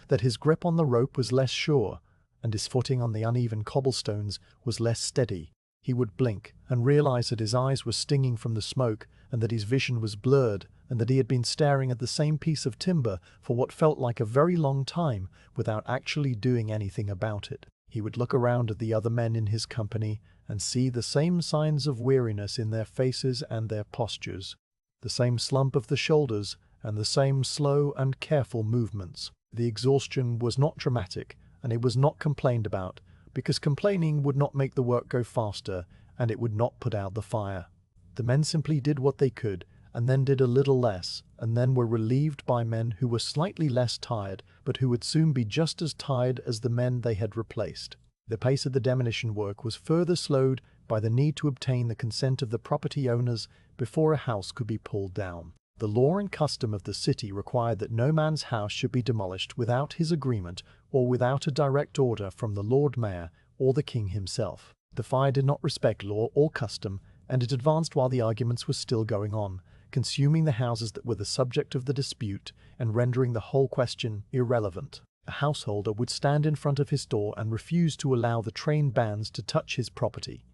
that his grip on the rope was less sure, and his footing on the uneven cobblestones was less steady. He would blink and realize that his eyes were stinging from the smoke and that his vision was blurred and that he had been staring at the same piece of timber for what felt like a very long time without actually doing anything about it. He would look around at the other men in his company and see the same signs of weariness in their faces and their postures, the same slump of the shoulders and the same slow and careful movements. The exhaustion was not dramatic, and it was not complained about, because complaining would not make the work go faster, and it would not put out the fire. The men simply did what they could, and then did a little less, and then were relieved by men who were slightly less tired, but who would soon be just as tired as the men they had replaced. The pace of the demolition work was further slowed by the need to obtain the consent of the property owners before a house could be pulled down. The law and custom of the city required that no man's house should be demolished without his agreement or without a direct order from the Lord Mayor or the King himself. The fire did not respect law or custom, and it advanced while the arguments were still going on, consuming the houses that were the subject of the dispute and rendering the whole question irrelevant. A householder would stand in front of his door and refuse to allow the trained bands to touch his property,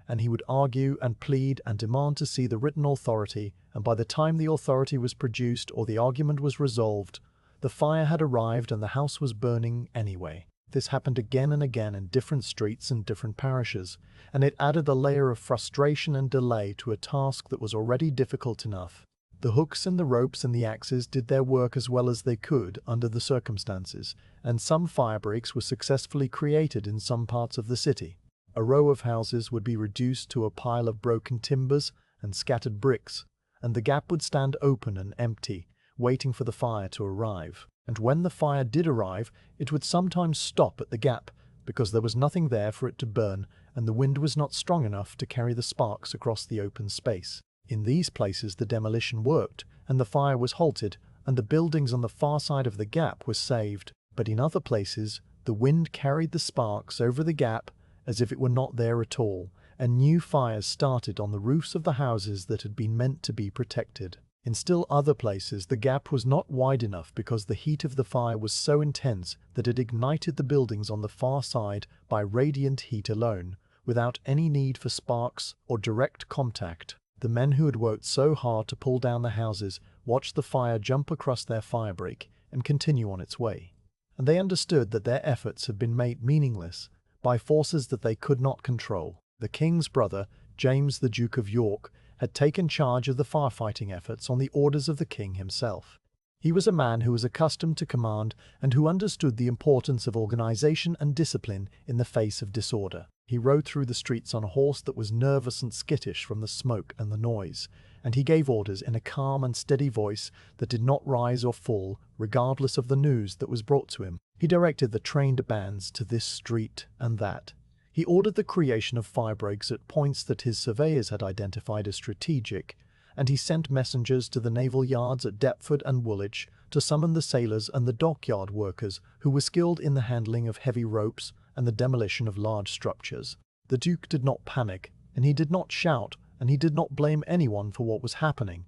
and he would argue and plead and demand to see the written authority, and by the time the authority was produced or the argument was resolved, the fire had arrived and the house was burning anyway. This happened again and again in different streets and different parishes, and it added a layer of frustration and delay to a task that was already difficult enough. The hooks and the ropes and the axes did their work as well as they could under the circumstances, and some fire breaks were successfully created in some parts of the city. A row of houses would be reduced to a pile of broken timbers and scattered bricks, and the gap would stand open and empty, waiting for the fire to arrive. And when the fire did arrive, it would sometimes stop at the gap, because there was nothing there for it to burn, and the wind was not strong enough to carry the sparks across the open space. In these places the demolition worked, and the fire was halted, and the buildings on the far side of the gap were saved. But in other places, the wind carried the sparks over the gap as if it were not there at all, and new fires started on the roofs of the houses that had been meant to be protected. In still other places, the gap was not wide enough because the heat of the fire was so intense that it ignited the buildings on the far side by radiant heat alone, without any need for sparks or direct contact. The men who had worked so hard to pull down the houses watched the fire jump across their firebreak and continue on its way. And they understood that their efforts had been made meaningless by forces that they could not control. The king's brother, James the Duke of York, had taken charge of the firefighting efforts on the orders of the king himself. He was a man who was accustomed to command and who understood the importance of organization and discipline in the face of disorder. He rode through the streets on a horse that was nervous and skittish from the smoke and the noise, and he gave orders in a calm and steady voice that did not rise or fall regardless of the news that was brought to him. He directed the trained bands to this street and that. He ordered the creation of firebreaks at points that his surveyors had identified as strategic, and he sent messengers to the naval yards at Deptford and Woolwich to summon the sailors and the dockyard workers who were skilled in the handling of heavy ropes and the demolition of large structures. The Duke did not panic, and he did not shout, and he did not blame anyone for what was happening.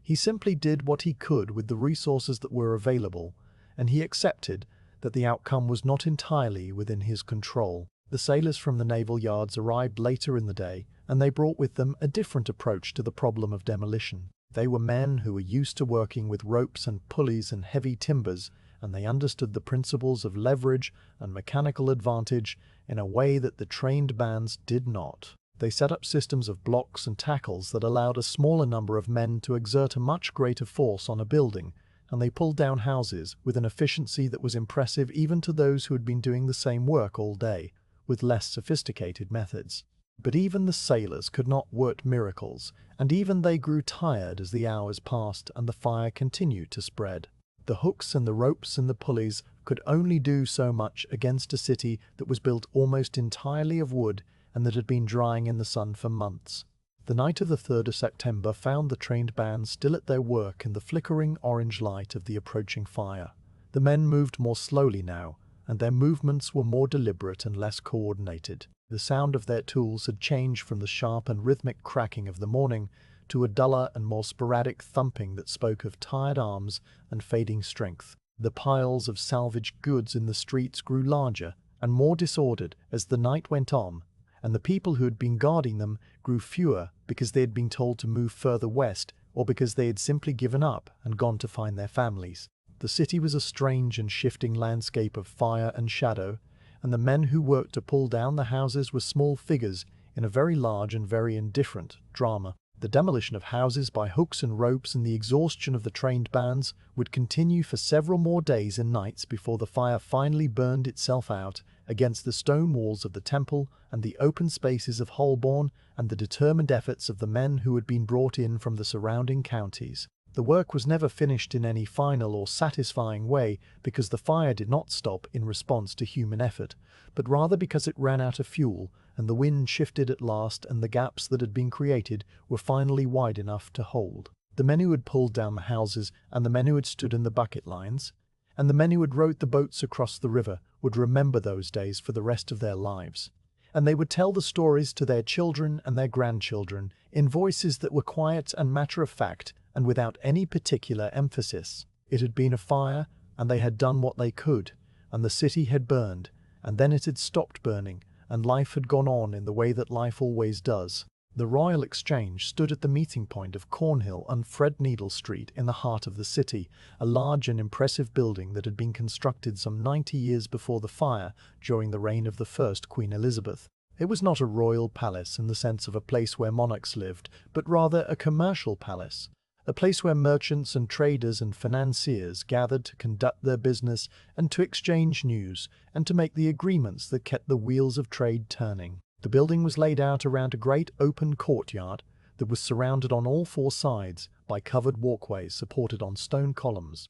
He simply did what he could with the resources that were available, and he accepted that the outcome was not entirely within his control. The sailors from the naval yards arrived later in the day, and they brought with them a different approach to the problem of demolition. They were men who were used to working with ropes and pulleys and heavy timbers, and they understood the principles of leverage and mechanical advantage in a way that the trained bands did not. They set up systems of blocks and tackles that allowed a smaller number of men to exert a much greater force on a building, and they pulled down houses with an efficiency that was impressive even to those who had been doing the same work all day, with less sophisticated methods. But even the sailors could not work miracles, and even they grew tired as the hours passed and the fire continued to spread. The hooks and the ropes and the pulleys could only do so much against a city that was built almost entirely of wood and that had been drying in the sun for months. The night of the 3rd of September found the trained bands still at their work in the flickering orange light of the approaching fire. The men moved more slowly now, and their movements were more deliberate and less coordinated. The sound of their tools had changed from the sharp and rhythmic cracking of the morning to a duller and more sporadic thumping that spoke of tired arms and fading strength. The piles of salvaged goods in the streets grew larger and more disordered as the night went on, and the people who had been guarding them grew fewer because they had been told to move further west or because they had simply given up and gone to find their families. The city was a strange and shifting landscape of fire and shadow, and the men who worked to pull down the houses were small figures in a very large and very indifferent drama. The demolition of houses by hooks and ropes and the exhaustion of the trained bands would continue for several more days and nights before the fire finally burned itself out against the stone walls of the temple and the open spaces of Holborn and the determined efforts of the men who had been brought in from the surrounding counties. The work was never finished in any final or satisfying way because the fire did not stop in response to human effort, but rather because it ran out of fuel and the wind shifted at last and the gaps that had been created were finally wide enough to hold. The men who had pulled down the houses and the men who had stood in the bucket lines and the men who had rowed the boats across the river would remember those days for the rest of their lives. And they would tell the stories to their children and their grandchildren in voices that were quiet and matter-of-fact and without any particular emphasis. It had been a fire, and they had done what they could, and the city had burned, and then it had stopped burning, and life had gone on in the way that life always does. The Royal Exchange stood at the meeting point of Cornhill and Threadneedle Street in the heart of the city, a large and impressive building that had been constructed some 90 years before the fire during the reign of the first Queen Elizabeth. It was not a royal palace in the sense of a place where monarchs lived, but rather a commercial palace, a place where merchants and traders and financiers gathered to conduct their business and to exchange news and to make the agreements that kept the wheels of trade turning. The building was laid out around a great open courtyard that was surrounded on all four sides by covered walkways supported on stone columns,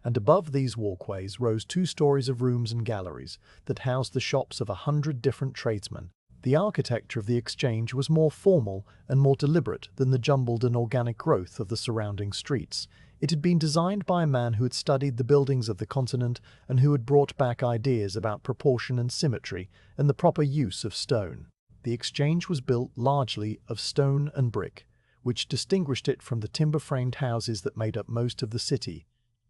and above these walkways rose 2 stories of rooms and galleries that housed the shops of 100 different tradesmen. The architecture of the exchange was more formal and more deliberate than the jumbled and organic growth of the surrounding streets. It had been designed by a man who had studied the buildings of the continent and who had brought back ideas about proportion and symmetry and the proper use of stone. The exchange was built largely of stone and brick, which distinguished it from the timber-framed houses that made up most of the city,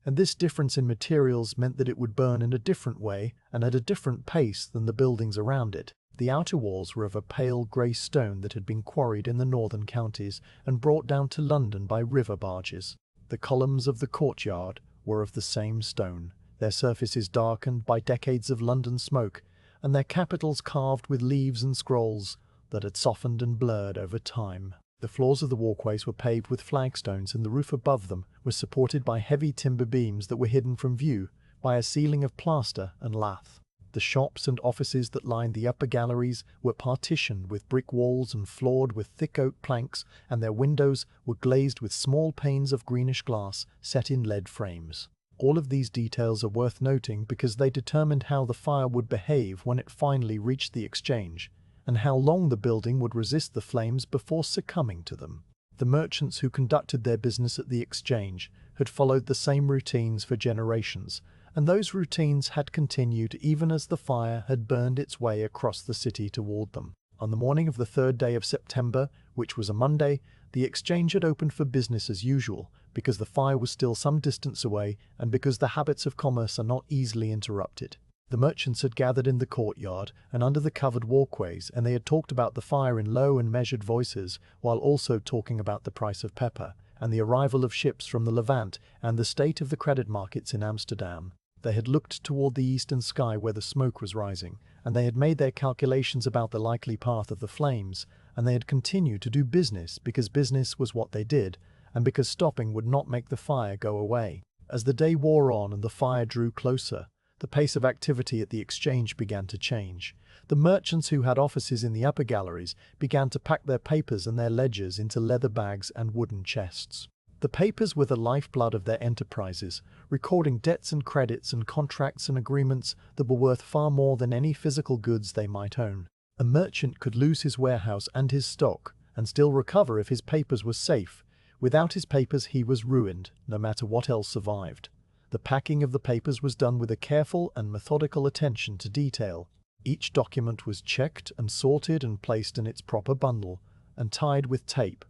and this difference in materials meant that it would burn in a different way and at a different pace than the buildings around it. The outer walls were of a pale grey stone that had been quarried in the northern counties and brought down to London by river barges. The columns of the courtyard were of the same stone, their surfaces darkened by decades of London smoke, and their capitals carved with leaves and scrolls that had softened and blurred over time. The floors of the walkways were paved with flagstones, and the roof above them was supported by heavy timber beams that were hidden from view by a ceiling of plaster and lath. The shops and offices that lined the upper galleries were partitioned with brick walls and floored with thick oak planks, and their windows were glazed with small panes of greenish glass set in lead frames. All of these details are worth noting because they determined how the fire would behave when it finally reached the exchange, and how long the building would resist the flames before succumbing to them. The merchants who conducted their business at the exchange had followed the same routines for generations, and those routines had continued even as the fire had burned its way across the city toward them. On the morning of the 3rd day of September, which was a Monday, the exchange had opened for business as usual, because the fire was still some distance away and because the habits of commerce are not easily interrupted. The merchants had gathered in the courtyard and under the covered walkways, and they had talked about the fire in low and measured voices, while also talking about the price of pepper, and the arrival of ships from the Levant, and the state of the credit markets in Amsterdam. They had looked toward the eastern sky where the smoke was rising, and they had made their calculations about the likely path of the flames, and they had continued to do business because business was what they did, and because stopping would not make the fire go away. As the day wore on and the fire drew closer, the pace of activity at the exchange began to change. The merchants who had offices in the upper galleries began to pack their papers and their ledgers into leather bags and wooden chests. The papers were the lifeblood of their enterprises, recording debts and credits and contracts and agreements that were worth far more than any physical goods they might own. A merchant could lose his warehouse and his stock, and still recover if his papers were safe. Without his papers he was ruined, no matter what else survived. The packing of the papers was done with a careful and methodical attention to detail. Each document was checked and sorted and placed in its proper bundle, and tied with tape.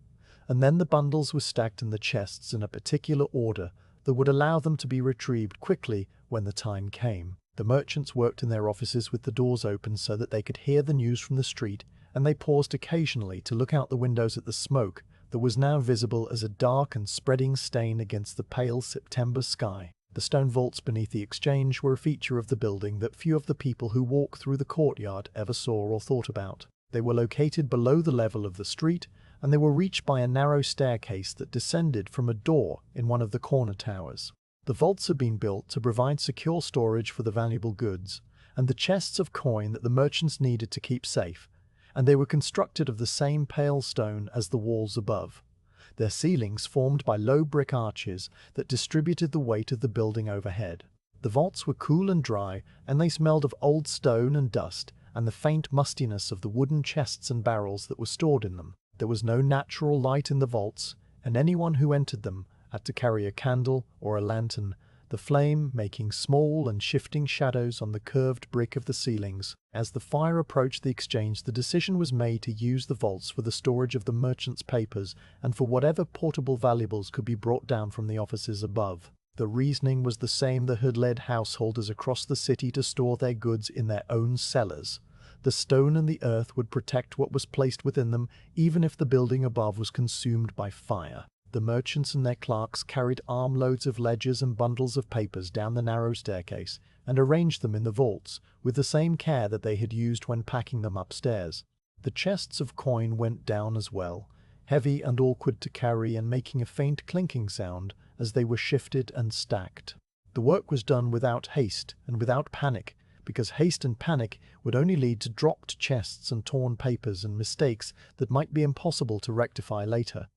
And then the bundles were stacked in the chests in a particular order that would allow them to be retrieved quickly when the time came. The merchants worked in their offices with the doors open so that they could hear the news from the street, and they paused occasionally to look out the windows at the smoke that was now visible as a dark and spreading stain against the pale September sky. The stone vaults beneath the exchange were a feature of the building that few of the people who walked through the courtyard ever saw or thought about. They were located below the level of the street, and they were reached by a narrow staircase that descended from a door in one of the corner towers. The vaults had been built to provide secure storage for the valuable goods, and the chests of coin that the merchants needed to keep safe, and they were constructed of the same pale stone as the walls above. Their ceilings formed by low brick arches that distributed the weight of the building overhead. The vaults were cool and dry, and they smelled of old stone and dust, and the faint mustiness of the wooden chests and barrels that were stored in them. There was no natural light in the vaults, and anyone who entered them had to carry a candle or a lantern, the flame making small and shifting shadows on the curved brick of the ceilings. As the fire approached the exchange, the decision was made to use the vaults for the storage of the merchants' papers and for whatever portable valuables could be brought down from the offices above. The reasoning was the same that had led householders across the city to store their goods in their own cellars. The stone and the earth would protect what was placed within them, even if the building above was consumed by fire. The merchants and their clerks carried armloads of ledgers and bundles of papers down the narrow staircase and arranged them in the vaults with the same care that they had used when packing them upstairs. The chests of coin went down as well, heavy and awkward to carry and making a faint clinking sound as they were shifted and stacked. The work was done without haste and without panic, because haste and panic would only lead to dropped chests and torn papers and mistakes that might be impossible to rectify later.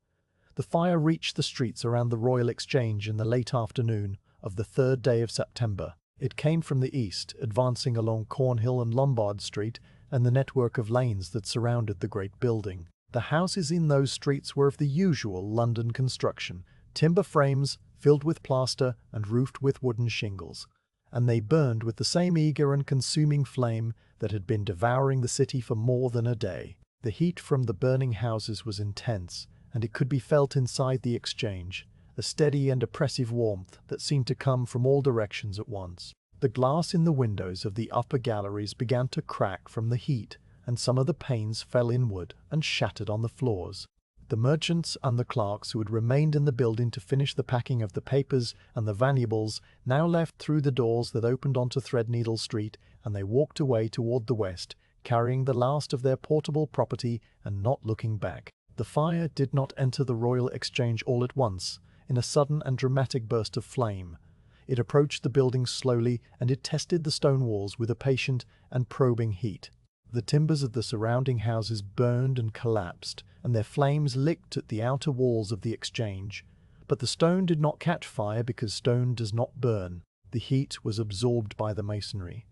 The fire reached the streets around the Royal Exchange in the late afternoon of the 3rd day of September. It came from the east, advancing along Cornhill and Lombard Street and the network of lanes that surrounded the great building. The houses in those streets were of the usual London construction, timber frames filled with plaster and roofed with wooden shingles, and they burned with the same eager and consuming flame that had been devouring the city for more than a day. The heat from the burning houses was intense, and it could be felt inside the exchange, a steady and oppressive warmth that seemed to come from all directions at once. The glass in the windows of the upper galleries began to crack from the heat, and some of the panes fell inward and shattered on the floors. The merchants and the clerks who had remained in the building to finish the packing of the papers and the valuables now left through the doors that opened onto Threadneedle Street, and they walked away toward the west, carrying the last of their portable property and not looking back. The fire did not enter the Royal Exchange all at once, in a sudden and dramatic burst of flame. It approached the building slowly, and it tested the stone walls with a patient and probing heat. The timbers of the surrounding houses burned and collapsed, and their flames licked at the outer walls of the exchange. But the stone did not catch fire because stone does not burn. The heat was absorbed by the masonry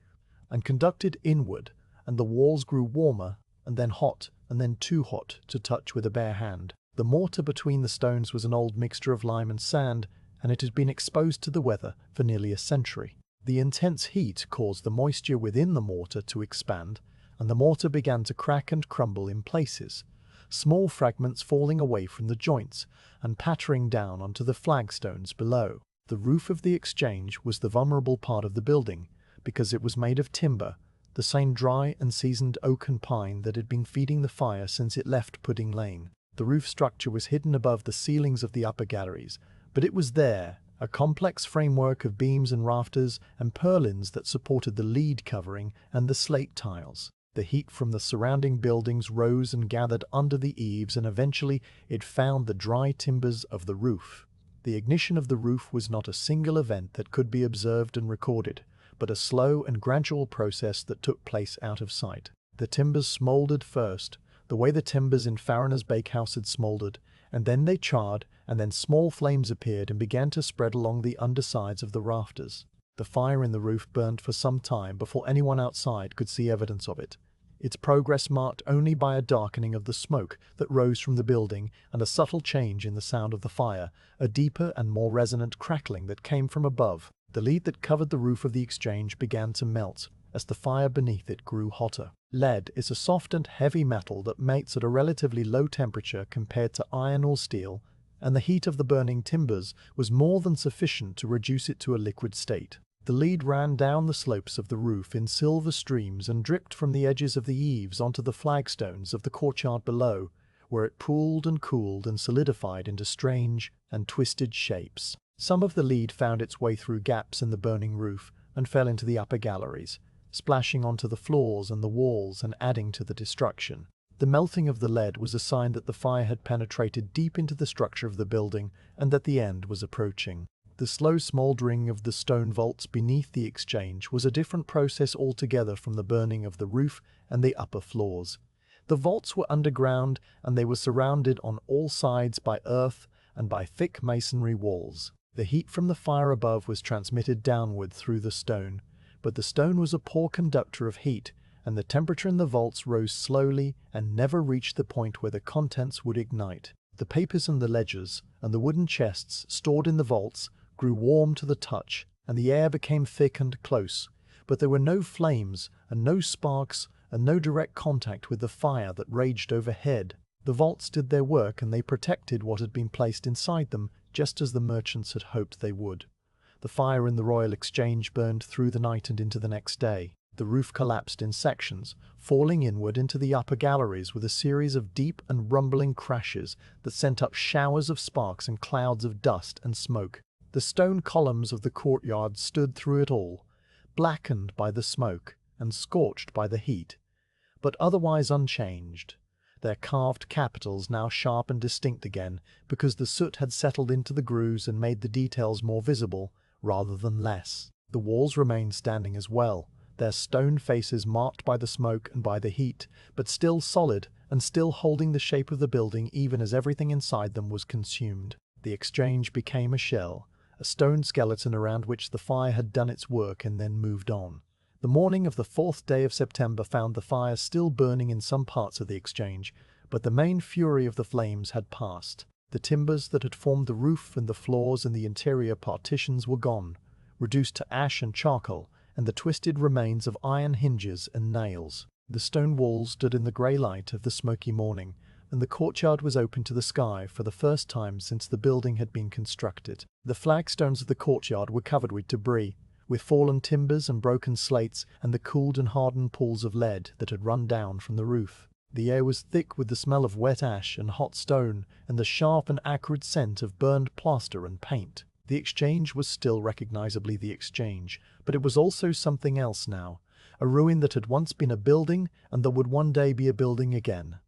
and conducted inward, and the walls grew warmer and then hot, and then too hot to touch with a bare hand. The mortar between the stones was an old mixture of lime and sand, and it had been exposed to the weather for nearly a century. The intense heat caused the moisture within the mortar to expand, and the mortar began to crack and crumble in places, small fragments falling away from the joints and pattering down onto the flagstones below. The roof of the exchange was the vulnerable part of the building, because it was made of timber, the same dry and seasoned oak and pine that had been feeding the fire since it left Pudding Lane. The roof structure was hidden above the ceilings of the upper galleries, but it was there, a complex framework of beams and rafters and purlins that supported the lead covering and the slate tiles. The heat from the surrounding buildings rose and gathered under the eaves, and eventually it found the dry timbers of the roof. The ignition of the roof was not a single event that could be observed and recorded, but a slow and gradual process that took place out of sight. The timbers smouldered first, the way the timbers in Farriner's Bakehouse had smouldered, and then they charred, and then small flames appeared and began to spread along the undersides of the rafters. The fire in the roof burned for some time before anyone outside could see evidence of it, its progress marked only by a darkening of the smoke that rose from the building and a subtle change in the sound of the fire, a deeper and more resonant crackling that came from above. The lead that covered the roof of the exchange began to melt as the fire beneath it grew hotter. Lead is a soft and heavy metal that melts at a relatively low temperature compared to iron or steel, and the heat of the burning timbers was more than sufficient to reduce it to a liquid state. The lead ran down the slopes of the roof in silver streams and dripped from the edges of the eaves onto the flagstones of the courtyard below, where it pooled and cooled and solidified into strange and twisted shapes. Some of the lead found its way through gaps in the burning roof and fell into the upper galleries, splashing onto the floors and the walls and adding to the destruction. The melting of the lead was a sign that the fire had penetrated deep into the structure of the building and that the end was approaching. The slow smouldering of the stone vaults beneath the exchange was a different process altogether from the burning of the roof and the upper floors. The vaults were underground, and they were surrounded on all sides by earth and by thick masonry walls. The heat from the fire above was transmitted downward through the stone, but the stone was a poor conductor of heat, and the temperature in the vaults rose slowly and never reached the point where the contents would ignite. The papers and the ledgers, and the wooden chests stored in the vaults, grew warm to the touch, and the air became thick and close, but there were no flames, and no sparks, and no direct contact with the fire that raged overhead. The vaults did their work, and they protected what had been placed inside them, just as the merchants had hoped they would. The fire in the Royal Exchange burned through the night and into the next day. The roof collapsed in sections, falling inward into the upper galleries with a series of deep and rumbling crashes that sent up showers of sparks and clouds of dust and smoke. The stone columns of the courtyard stood through it all, blackened by the smoke and scorched by the heat, but otherwise unchanged, their carved capitals now sharp and distinct again, because the soot had settled into the grooves and made the details more visible, rather than less. The walls remained standing as well, their stone faces marked by the smoke and by the heat, but still solid and still holding the shape of the building even as everything inside them was consumed. The exchange became a shell, a stone skeleton around which the fire had done its work and then moved on. The morning of the 4th day of September found the fire still burning in some parts of the exchange, but the main fury of the flames had passed. The timbers that had formed the roof and the floors and the interior partitions were gone, reduced to ash and charcoal, and the twisted remains of iron hinges and nails. The stone walls stood in the grey light of the smoky morning, and the courtyard was open to the sky for the first time since the building had been constructed. The flagstones of the courtyard were covered with debris, with fallen timbers and broken slates and the cooled and hardened pools of lead that had run down from the roof. The air was thick with the smell of wet ash and hot stone and the sharp and acrid scent of burned plaster and paint. The exchange was still recognizably the exchange, but it was also something else now, a ruin that had once been a building and that would one day be a building again.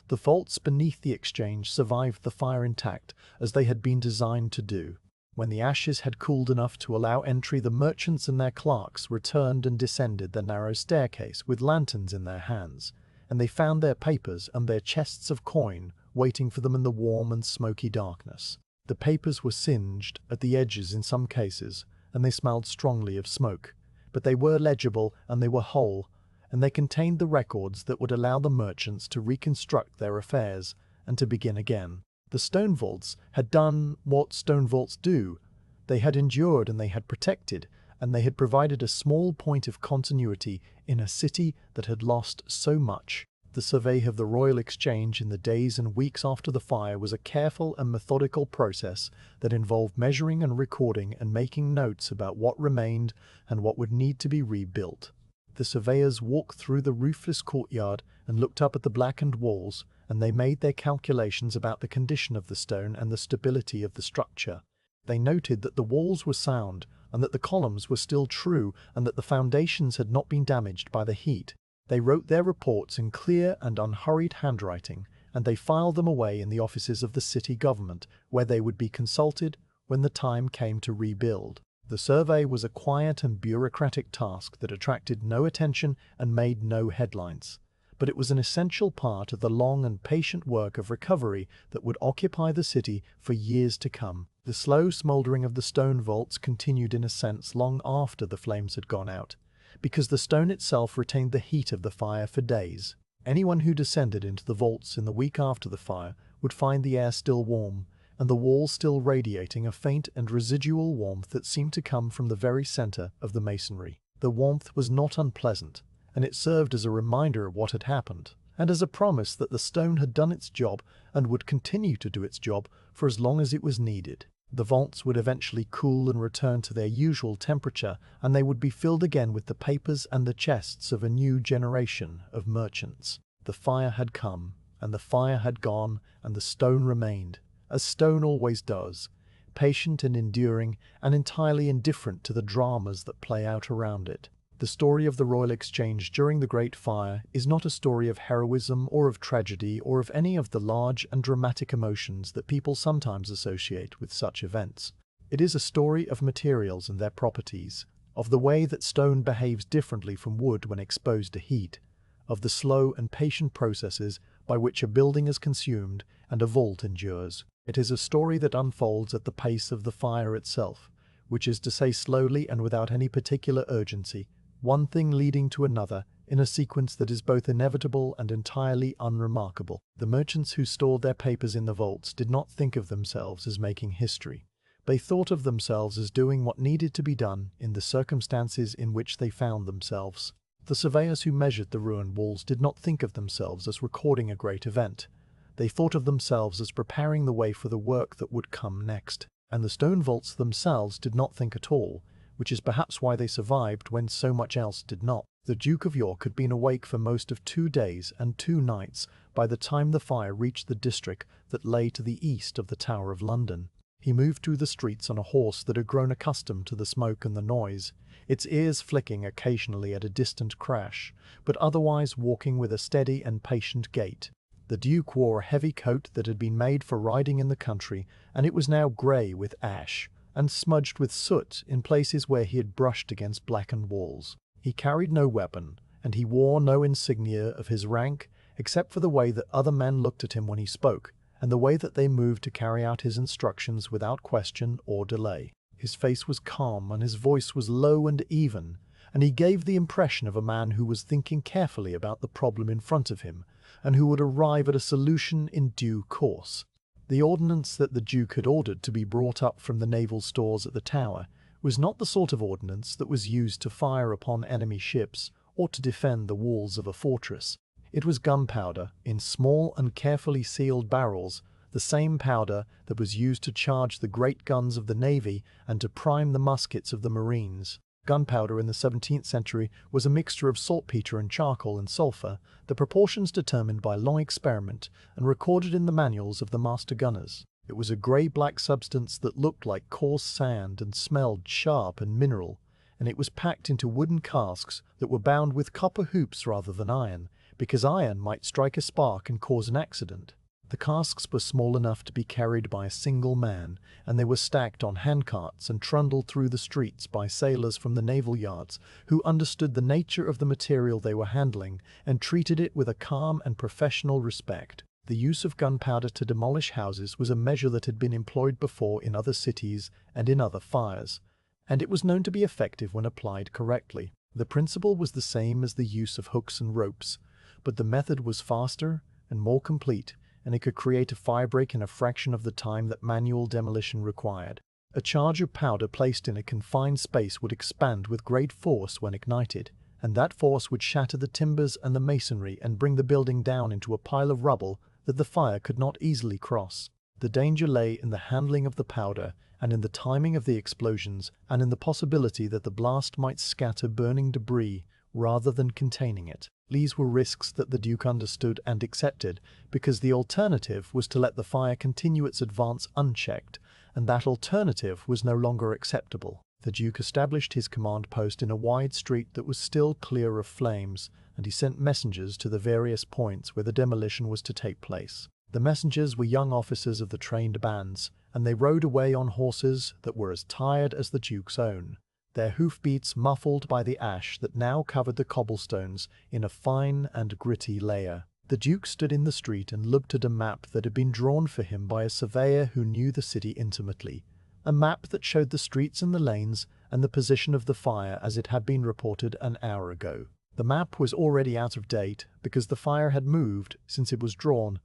The vaults beneath the exchange survived the fire intact, as they had been designed to do. When the ashes had cooled enough to allow entry, the merchants and their clerks returned and descended the narrow staircase with lanterns in their hands, and they found their papers and their chests of coin waiting for them in the warm and smoky darkness. The papers were singed at the edges in some cases, and they smelled strongly of smoke, but they were legible and they were whole, and they contained the records that would allow the merchants to reconstruct their affairs and to begin again. The stone vaults had done what stone vaults do. They had endured and they had protected, and they had provided a small point of continuity in a city that had lost so much. The survey of the Royal Exchange in the days and weeks after the fire was a careful and methodical process that involved measuring and recording and making notes about what remained and what would need to be rebuilt. The surveyors walked through the roofless courtyard and looked up at the blackened walls, and they made their calculations about the condition of the stone and the stability of the structure. They noted that the walls were sound, and that the columns were still true, and that the foundations had not been damaged by the heat. They wrote their reports in clear and unhurried handwriting, and they filed them away in the offices of the city government, where they would be consulted when the time came to rebuild. The survey was a quiet and bureaucratic task that attracted no attention and made no headlines, but it was an essential part of the long and patient work of recovery that would occupy the city for years to come. The slow smouldering of the stone vaults continued in a sense long after the flames had gone out, because the stone itself retained the heat of the fire for days. Anyone who descended into the vaults in the week after the fire would find the air still warm, and the walls still radiating a faint and residual warmth that seemed to come from the very center of the masonry. The warmth was not unpleasant, and it served as a reminder of what had happened, and as a promise that the stone had done its job and would continue to do its job for as long as it was needed. The vaults would eventually cool and return to their usual temperature, and they would be filled again with the papers and the chests of a new generation of merchants. The fire had come, and the fire had gone, and the stone remained, as stone always does, patient and enduring, and entirely indifferent to the dramas that play out around it. The The story of the Royal Exchange during the Great Fire is not a story of heroism or of tragedy or of any of the large and dramatic emotions that people sometimes associate with such events. It is a story of materials and their properties, of the way that stone behaves differently from wood when exposed to heat, of the slow and patient processes by which a building is consumed and a vault endures. It is a story that unfolds at the pace of the fire itself, which is to say slowly and without any particular urgency, one thing leading to another in a sequence that is both inevitable and entirely unremarkable. The merchants who stored their papers in the vaults did not think of themselves as making history. They thought of themselves as doing what needed to be done in the circumstances in which they found themselves. The surveyors who measured the ruined walls did not think of themselves as recording a great event. They thought of themselves as preparing the way for the work that would come next. And the stone vaults themselves did not think at all, which is perhaps why they survived when so much else did not. The Duke of York had been awake for most of 2 days and 2 nights by the time the fire reached the district that lay to the east of the Tower of London. He moved through the streets on a horse that had grown accustomed to the smoke and the noise, its ears flicking occasionally at a distant crash, but otherwise walking with a steady and patient gait. The Duke wore a heavy coat that had been made for riding in the country, and it was now grey with ash, and smudged with soot in places where he had brushed against blackened walls. He carried no weapon, and he wore no insignia of his rank, except for the way that other men looked at him when he spoke, and the way that they moved to carry out his instructions without question or delay. His face was calm, and his voice was low and even, and he gave the impression of a man who was thinking carefully about the problem in front of him, and who would arrive at a solution in due course. The ordnance that the Duke had ordered to be brought up from the naval stores at the Tower was not the sort of ordnance that was used to fire upon enemy ships or to defend the walls of a fortress. It was gunpowder in small and carefully sealed barrels, the same powder that was used to charge the great guns of the Navy and to prime the muskets of the Marines. Gunpowder in the 17th century was a mixture of saltpeter and charcoal and sulphur, the proportions determined by long experiment and recorded in the manuals of the master gunners. It was a grey-black substance that looked like coarse sand and smelled sharp and mineral, and it was packed into wooden casks that were bound with copper hoops rather than iron, because iron might strike a spark and cause an accident. The casks were small enough to be carried by a single man, and they were stacked on handcarts and trundled through the streets by sailors from the naval yards who understood the nature of the material they were handling and treated it with a calm and professional respect. The use of gunpowder to demolish houses was a measure that had been employed before in other cities and in other fires, and it was known to be effective when applied correctly. The principle was the same as the use of hooks and ropes, but the method was faster and more complete, and it could create a firebreak in a fraction of the time that manual demolition required. A charge of powder placed in a confined space would expand with great force when ignited, and that force would shatter the timbers and the masonry and bring the building down into a pile of rubble that the fire could not easily cross. The danger lay in the handling of the powder, and in the timing of the explosions, and in the possibility that the blast might scatter burning debris rather than containing it. These were risks that the Duke understood and accepted, because the alternative was to let the fire continue its advance unchecked, and that alternative was no longer acceptable. The Duke established his command post in a wide street that was still clear of flames, and he sent messengers to the various points where the demolition was to take place. The messengers were young officers of the trained bands, and they rode away on horses that were as tired as the Duke's own, their hoofbeats muffled by the ash that now covered the cobblestones in a fine and gritty layer. The Duke stood in the street and looked at a map that had been drawn for him by a surveyor who knew the city intimately, a map that showed the streets and the lanes and the position of the fire as it had been reported an hour ago. The map was already out of date because the fire had moved since it was drawn,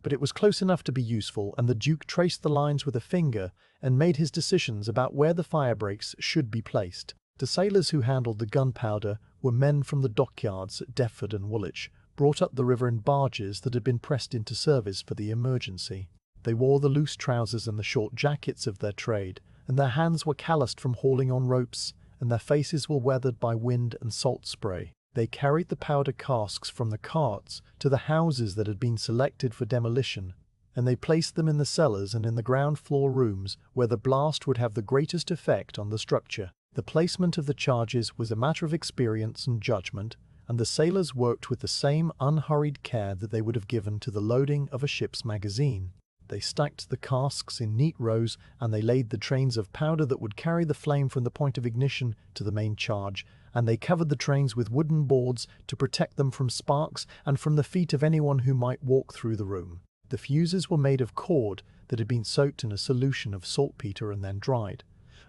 but it was close enough to be useful, and the Duke traced the lines with a finger and made his decisions about where the fire breaks should be placed. The sailors who handled the gunpowder were men from the dockyards at Deptford and Woolwich, brought up the river in barges that had been pressed into service for the emergency. They wore the loose trousers and the short jackets of their trade, and their hands were calloused from hauling on ropes, and their faces were weathered by wind and salt spray. They carried the powder casks from the carts to the houses that had been selected for demolition, and they placed them in the cellars and in the ground floor rooms where the blast would have the greatest effect on the structure. The placement of the charges was a matter of experience and judgment, and the sailors worked with the same unhurried care that they would have given to the loading of a ship's magazine. They stacked the casks in neat rows, and they laid the trains of powder that would carry the flame from the point of ignition to the main charge, and they covered the trains with wooden boards to protect them from sparks and from the feet of anyone who might walk through the room. The fuses were made of cord that had been soaked in a solution of saltpeter and then dried,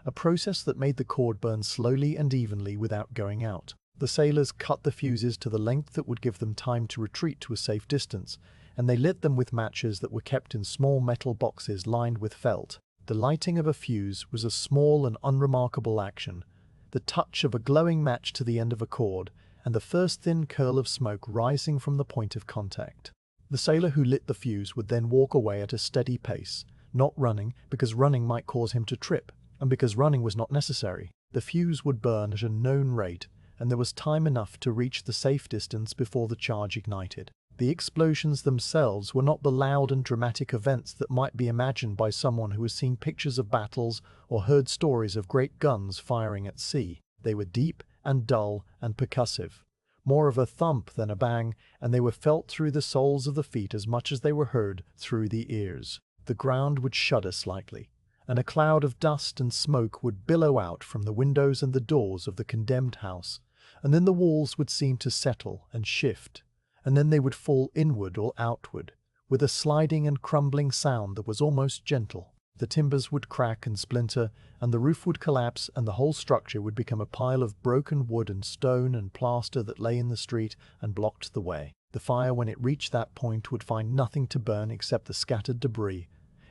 a process that made the cord burn slowly and evenly without going out. The sailors cut the fuses to the length that would give them time to retreat to a safe distance, and they lit them with matches that were kept in small metal boxes lined with felt. The lighting of a fuse was a small and unremarkable action, the touch of a glowing match to the end of a cord, and the first thin curl of smoke rising from the point of contact. The sailor who lit the fuse would then walk away at a steady pace, not running, because running might cause him to trip, and because running was not necessary. The fuse would burn at a known rate, and there was time enough to reach the safe distance before the charge ignited. The explosions themselves were not the loud and dramatic events that might be imagined by someone who has seen pictures of battles or heard stories of great guns firing at sea. They were deep and dull and percussive, more of a thump than a bang, and they were felt through the soles of the feet as much as they were heard through the ears. The ground would shudder slightly, and a cloud of dust and smoke would billow out from the windows and the doors of the condemned house, and then the walls would seem to settle and shift, and then they would fall inward or outward, with a sliding and crumbling sound that was almost gentle. The timbers would crack and splinter, and the roof would collapse, and the whole structure would become a pile of broken wood and stone and plaster that lay in the street and blocked the way. The fire, when it reached that point, would find nothing to burn except the scattered debris,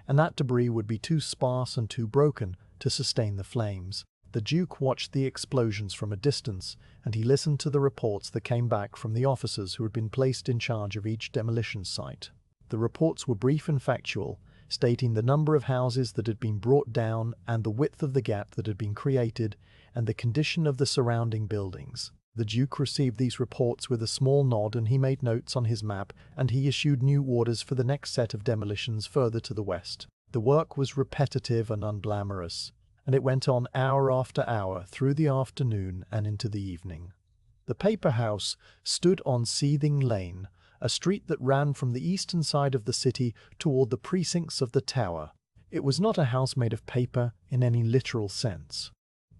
and that debris would be too sparse and too broken to sustain the flames. The Duke watched the explosions from a distance, and he listened to the reports that came back from the officers who had been placed in charge of each demolition site. The reports were brief and factual, stating the number of houses that had been brought down and the width of the gap that had been created, and the condition of the surrounding buildings. The Duke received these reports with a small nod, and he made notes on his map, and he issued new orders for the next set of demolitions further to the west. The work was repetitive and unglamorous, and it went on hour after hour through the afternoon and into the evening. The paper house stood on Seething Lane, a street that ran from the eastern side of the city toward the precincts of the Tower. It was not a house made of paper in any literal sense.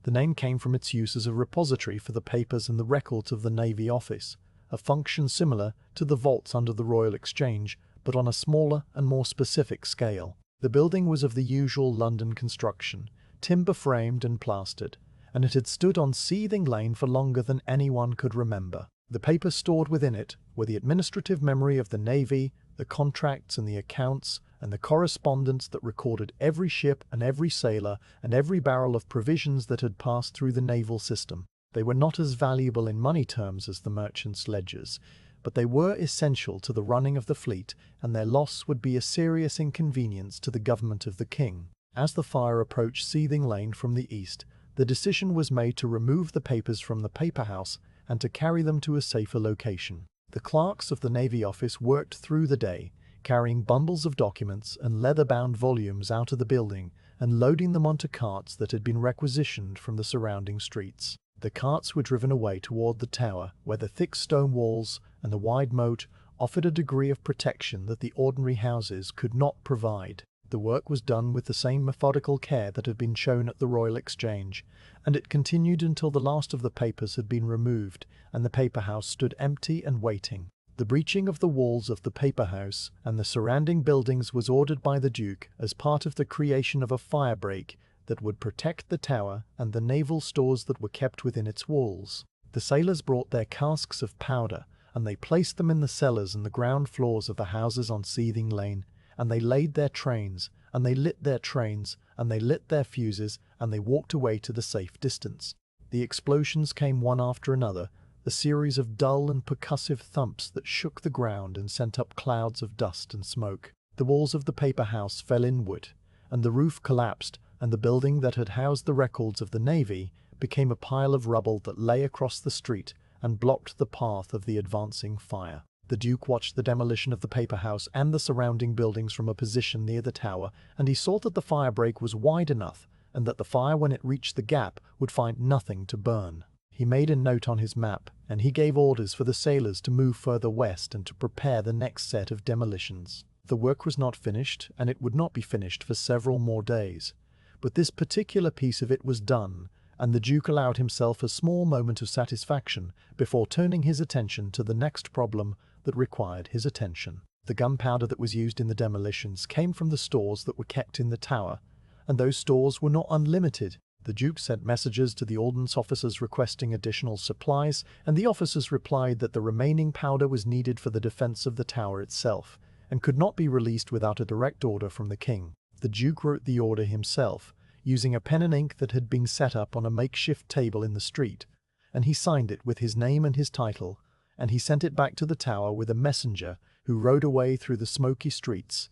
The name came from its use as a repository for the papers and the records of the Navy Office, a function similar to the vaults under the Royal Exchange, but on a smaller and more specific scale. The building was of the usual London construction, timber-framed and plastered, and it had stood on Seething Lane for longer than anyone could remember. The papers stored within it were the administrative memory of the Navy, the contracts and the accounts, and the correspondence that recorded every ship and every sailor and every barrel of provisions that had passed through the naval system. They were not as valuable in money terms as the merchants' ledgers, but they were essential to the running of the fleet, and their loss would be a serious inconvenience to the government of the king. As the fire approached Seething Lane from the east, the decision was made to remove the papers from the paper house and to carry them to a safer location. The clerks of the Navy Office worked through the day, carrying bundles of documents and leather-bound volumes out of the building and loading them onto carts that had been requisitioned from the surrounding streets. The carts were driven away toward the Tower, where the thick stone walls and the wide moat offered a degree of protection that the ordinary houses could not provide. The work was done with the same methodical care that had been shown at the Royal Exchange, and it continued until the last of the papers had been removed and the paper house stood empty and waiting. The breaching of the walls of the paper house and the surrounding buildings was ordered by the Duke as part of the creation of a fire break that would protect the Tower and the naval stores that were kept within its walls. The sailors brought their casks of powder, and they placed them in the cellars and the ground floors of the houses on Seething Lane, and they laid their trains, and they lit their trains, and they lit their fuses, and they walked away to the safe distance. The explosions came one after another, a series of dull and percussive thumps that shook the ground and sent up clouds of dust and smoke. The walls of the paper house fell inward, and the roof collapsed, and the building that had housed the records of the Navy became a pile of rubble that lay across the street and blocked the path of the advancing fire. The Duke watched the demolition of the paper house and the surrounding buildings from a position near the Tower, and he saw that the fire break was wide enough and that the fire, when it reached the gap, would find nothing to burn. He made a note on his map, and he gave orders for the sailors to move further west and to prepare the next set of demolitions. The work was not finished, and it would not be finished for several more days. But this particular piece of it was done, and the Duke allowed himself a small moment of satisfaction before turning his attention to the next problem that required his attention. The gunpowder that was used in the demolitions came from the stores that were kept in the tower, and those stores were not unlimited. The Duke sent messages to the ordnance officers requesting additional supplies, and the officers replied that the remaining powder was needed for the defense of the tower itself, and could not be released without a direct order from the king. The Duke wrote the order himself, using a pen and ink that had been set up on a makeshift table in the street, and he signed it with his name and his title, and he sent it back to the tower with a messenger who rode away through the smoky streets.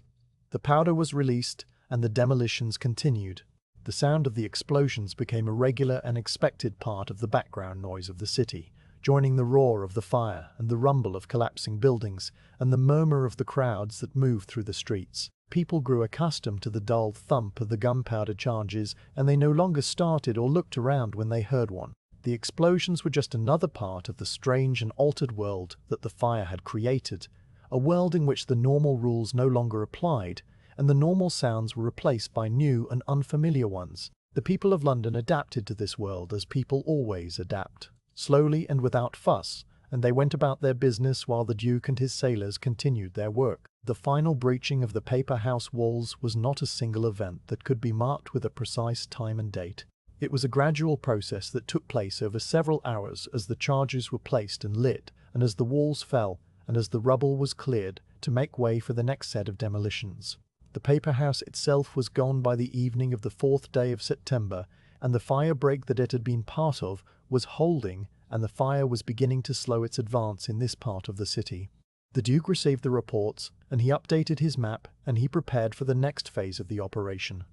The powder was released, and the demolitions continued. The sound of the explosions became a regular and expected part of the background noise of the city, joining the roar of the fire and the rumble of collapsing buildings and the murmur of the crowds that moved through the streets. People grew accustomed to the dull thump of the gunpowder charges, and they no longer started or looked around when they heard one. The explosions were just another part of the strange and altered world that the fire had created, a world in which the normal rules no longer applied, and the normal sounds were replaced by new and unfamiliar ones. The people of London adapted to this world as people always adapt, slowly and without fuss, and they went about their business while the Duke and his sailors continued their work. The final breaching of the paper house walls was not a single event that could be marked with a precise time and date. It was a gradual process that took place over several hours as the charges were placed and lit, and as the walls fell, and as the rubble was cleared to make way for the next set of demolitions. The paper house itself was gone by the evening of the 4th day of September, and the fire break that it had been part of was holding, and the fire was beginning to slow its advance in this part of the city. The Duke received the reports, and he updated his map, and he prepared for the next phase of the operation.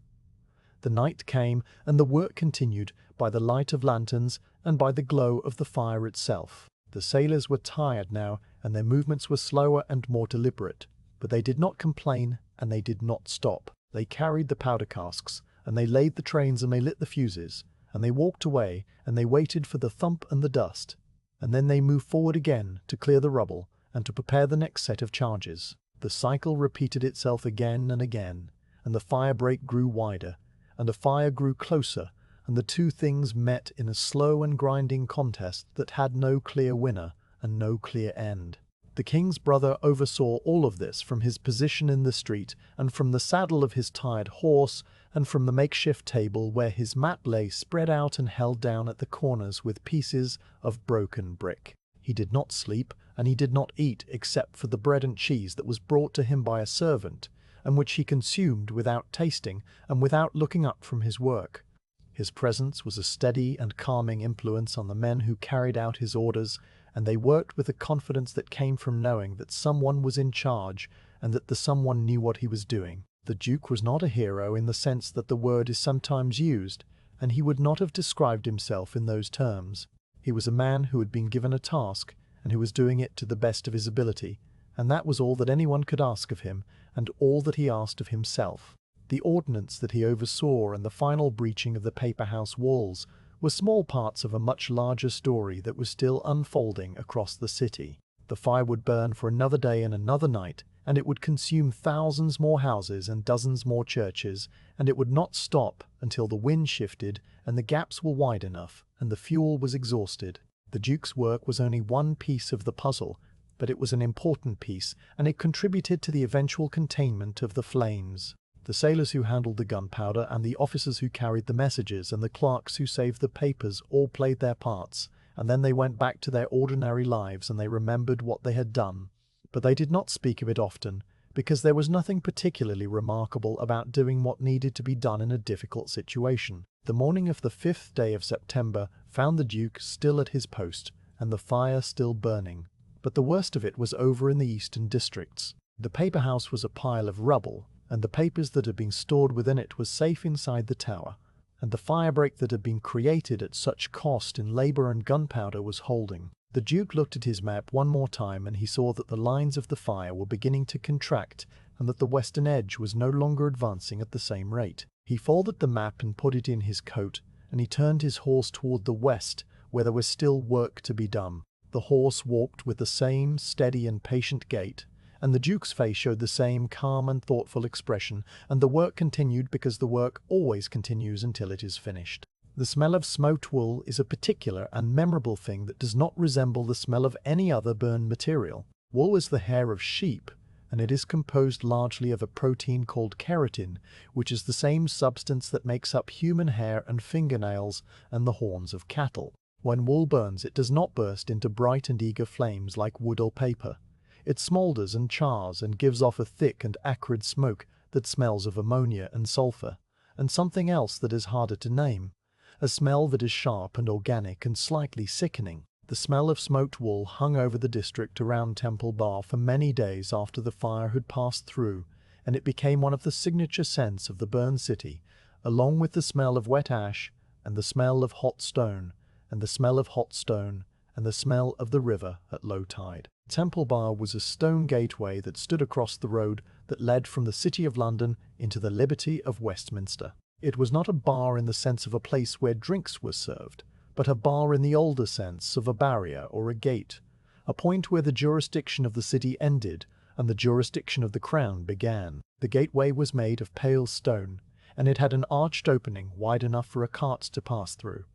The night came, and the work continued by the light of lanterns and by the glow of the fire itself. The sailors were tired now, and their movements were slower and more deliberate, but they did not complain, and they did not stop. They carried the powder casks, and they laid the trains, and they lit the fuses, and they walked away, and they waited for the thump and the dust, and then they moved forward again to clear the rubble and to prepare the next set of charges. The cycle repeated itself again and again, and the fire break grew wider, and the fire grew closer, and the two things met in a slow and grinding contest that had no clear winner and no clear end. The king's brother oversaw all of this from his position in the street, and from the saddle of his tired horse, and from the makeshift table where his map lay spread out and held down at the corners with pieces of broken brick. He did not sleep, and he did not eat except for the bread and cheese that was brought to him by a servant, and which he consumed without tasting and without looking up from his work. His presence was a steady and calming influence on the men who carried out his orders, and they worked with a confidence that came from knowing that someone was in charge and that the someone knew what he was doing. The Duke was not a hero in the sense that the word is sometimes used, and he would not have described himself in those terms. He was a man who had been given a task, and who was doing it to the best of his ability, and that was all that anyone could ask of him, and all that he asked of himself. The ordnance that he oversaw and the final breaching of the paper house walls were small parts of a much larger story that was still unfolding across the city. The fire would burn for another day and another night, and it would consume thousands more houses and dozens more churches, and it would not stop until the wind shifted and the gaps were wide enough and the fuel was exhausted. The Duke's work was only one piece of the puzzle, but it was an important piece, and it contributed to the eventual containment of the flames. The sailors who handled the gunpowder and the officers who carried the messages and the clerks who saved the papers all played their parts, and then they went back to their ordinary lives and they remembered what they had done. But they did not speak of it often, because there was nothing particularly remarkable about doing what needed to be done in a difficult situation. The morning of the 5th day of September found the Duke still at his post, and the fire still burning. But the worst of it was over in the eastern districts. The paper house was a pile of rubble, and the papers that had been stored within it was safe inside the tower, and the firebreak that had been created at such cost in labour and gunpowder was holding. The Duke looked at his map one more time, and he saw that the lines of the fire were beginning to contract, and that the western edge was no longer advancing at the same rate. He folded the map and put it in his coat, and he turned his horse toward the west, where there was still work to be done. The horse walked with the same steady and patient gait, and the Duke's face showed the same calm and thoughtful expression, and the work continued because the work always continues until it is finished. The smell of smoked wool is a particular and memorable thing that does not resemble the smell of any other burned material. Wool is the hair of sheep, and it is composed largely of a protein called keratin, which is the same substance that makes up human hair and fingernails and the horns of cattle. When wool burns, it does not burst into bright and eager flames like wood or paper. It smoulders and chars and gives off a thick and acrid smoke that smells of ammonia and sulfur, and something else that is harder to name, a smell that is sharp and organic and slightly sickening. The smell of smoked wool hung over the district around Temple Bar for many days after the fire had passed through, and it became one of the signature scents of the burned city, along with the smell of wet ash, and the smell of hot stone, and the smell of hot stone, and the smell of the river at low tide. Temple Bar was a stone gateway that stood across the road that led from the City of London into the Liberty of Westminster. It was not a bar in the sense of a place where drinks were served, but a bar in the older sense of a barrier or a gate, a point where the jurisdiction of the city ended and the jurisdiction of the crown began. The gateway was made of pale stone, and it had an arched opening wide enough for a cart to pass through,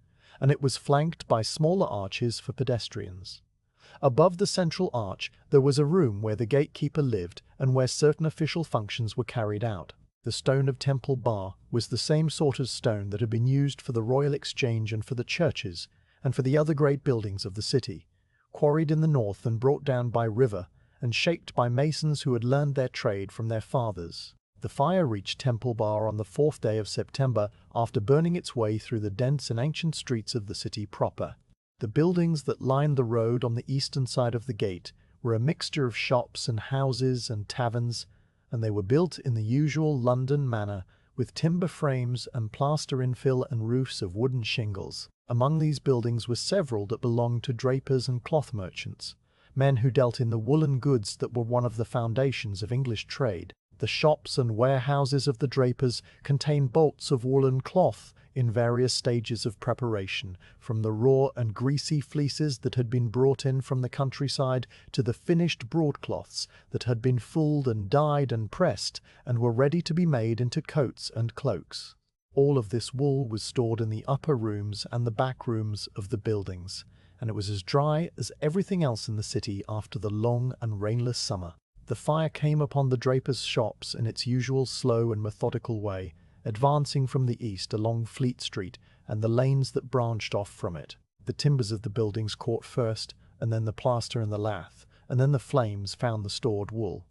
and it was flanked by smaller arches for pedestrians. Above the central arch there was a room where the gatekeeper lived and where certain official functions were carried out. The stone of Temple Bar was the same sort of stone that had been used for the Royal Exchange and for the churches, and for the other great buildings of the city, quarried in the north and brought down by river, and shaped by masons who had learned their trade from their fathers. The fire reached Temple Bar on the 4th day of September after burning its way through the dense and ancient streets of the city proper. The buildings that lined the road on the eastern side of the gate were a mixture of shops and houses and taverns, and they were built in the usual London manner, with timber frames and plaster infill and roofs of wooden shingles. Among these buildings were several that belonged to drapers and cloth merchants, men who dealt in the woolen goods that were one of the foundations of English trade. The shops and warehouses of the drapers contained bolts of woolen cloth in various stages of preparation, from the raw and greasy fleeces that had been brought in from the countryside to the finished broadcloths that had been fulled and dyed and pressed and were ready to be made into coats and cloaks. All of this wool was stored in the upper rooms and the back rooms of the buildings, and it was as dry as everything else in the city after the long and rainless summer. The fire came upon the drapers' shops in its usual slow and methodical way, advancing from the east along Fleet Street and the lanes that branched off from it. The timbers of the buildings caught first, and then the plaster and the lath, and then the flames found the stored wool.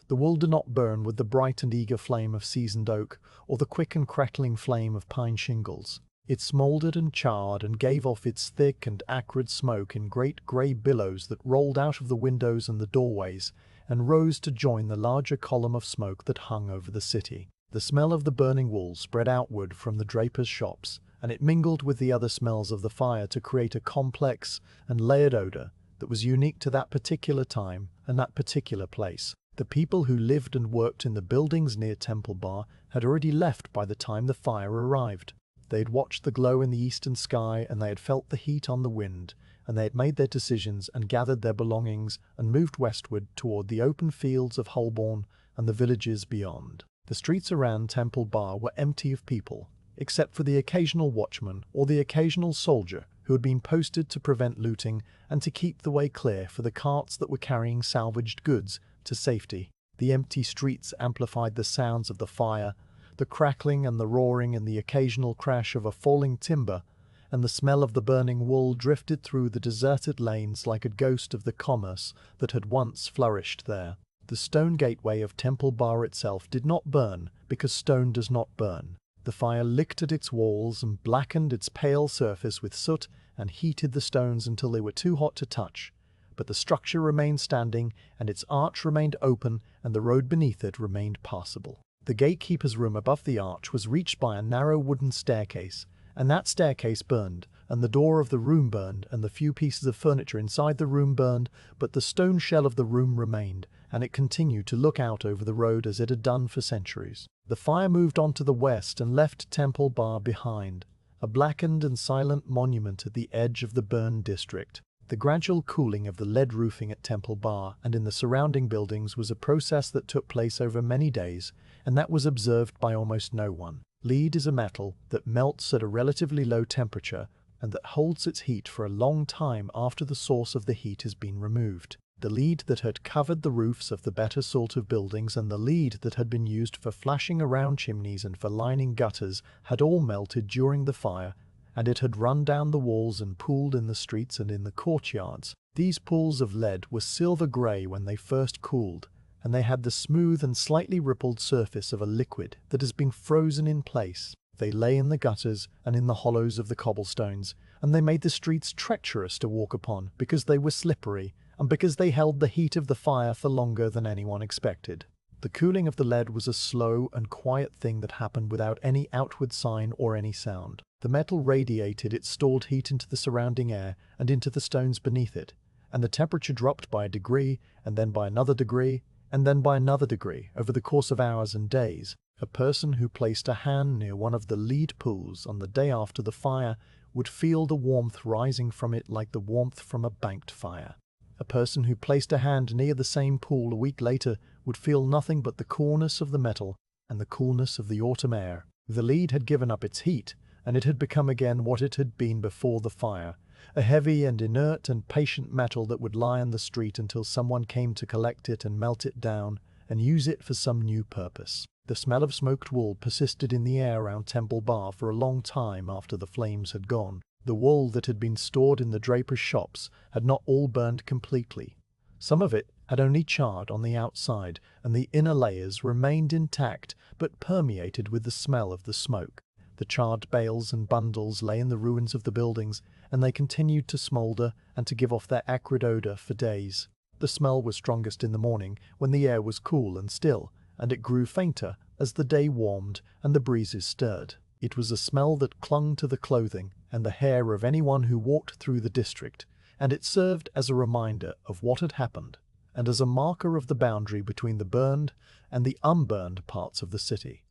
The wool did not burn with the bright and eager flame of seasoned oak or the quick and crackling flame of pine shingles. It smouldered and charred and gave off its thick and acrid smoke in great grey billows that rolled out of the windows and the doorways and rose to join the larger column of smoke that hung over the city. The smell of the burning wool spread outward from the drapers' shops, and it mingled with the other smells of the fire to create a complex and layered odor that was unique to that particular time and that particular place. The people who lived and worked in the buildings near Temple Bar had already left by the time the fire arrived. They had watched the glow in the eastern sky, and they had felt the heat on the wind, and they had made their decisions and gathered their belongings and moved westward toward the open fields of Holborn and the villages beyond. The streets around Temple Bar were empty of people, except for the occasional watchman or the occasional soldier who had been posted to prevent looting and to keep the way clear for the carts that were carrying salvaged goods to safety. The empty streets amplified the sounds of the fire, the crackling and the roaring and the occasional crash of a falling timber, and the smell of the burning wool drifted through the deserted lanes like a ghost of the commerce that had once flourished there. The stone gateway of Temple Bar itself did not burn because stone does not burn. The fire licked at its walls and blackened its pale surface with soot and heated the stones until they were too hot to touch, but the structure remained standing and its arch remained open and the road beneath it remained passable. The gatekeeper's room above the arch was reached by a narrow wooden staircase, and that staircase burned and the door of the room burned, and the few pieces of furniture inside the room burned, but the stone shell of the room remained, and it continued to look out over the road as it had done for centuries. The fire moved on to the west and left Temple Bar behind, a blackened and silent monument at the edge of the burned district. The gradual cooling of the lead roofing at Temple Bar and in the surrounding buildings was a process that took place over many days, and that was observed by almost no one. Lead is a metal that melts at a relatively low temperature and that holds its heat for a long time after the source of the heat has been removed. The lead that had covered the roofs of the better sort of buildings and the lead that had been used for flashing around chimneys and for lining gutters had all melted during the fire, and it had run down the walls and pooled in the streets and in the courtyards. These pools of lead were silver-grey when they first cooled, and they had the smooth and slightly rippled surface of a liquid that has been frozen in place. They lay in the gutters and in the hollows of the cobblestones, and they made the streets treacherous to walk upon because they were slippery and because they held the heat of the fire for longer than anyone expected. The cooling of the lead was a slow and quiet thing that happened without any outward sign or any sound. The metal radiated its stored heat into the surrounding air and into the stones beneath it, and the temperature dropped by a degree, and then by another degree, and then by another degree over the course of hours and days. A person who placed a hand near one of the lead pools on the day after the fire would feel the warmth rising from it like the warmth from a banked fire. A person who placed a hand near the same pool a week later would feel nothing but the coolness of the metal and the coolness of the autumn air. The lead had given up its heat, and it had become again what it had been before the fire, a heavy and inert and patient metal that would lie on the street until someone came to collect it and melt it down and use it for some new purpose. The smell of smoked wool persisted in the air around Temple Bar for a long time after the flames had gone. The wool that had been stored in the drapers' shops had not all burned completely. Some of it had only charred on the outside, and the inner layers remained intact but permeated with the smell of the smoke. The charred bales and bundles lay in the ruins of the buildings, and they continued to smoulder and to give off their acrid odor for days. The smell was strongest in the morning, when the air was cool and still, and it grew fainter as the day warmed and the breezes stirred. It was a smell that clung to the clothing and the hair of anyone who walked through the district, and it served as a reminder of what had happened, and as a marker of the boundary between the burned and the unburned parts of the city.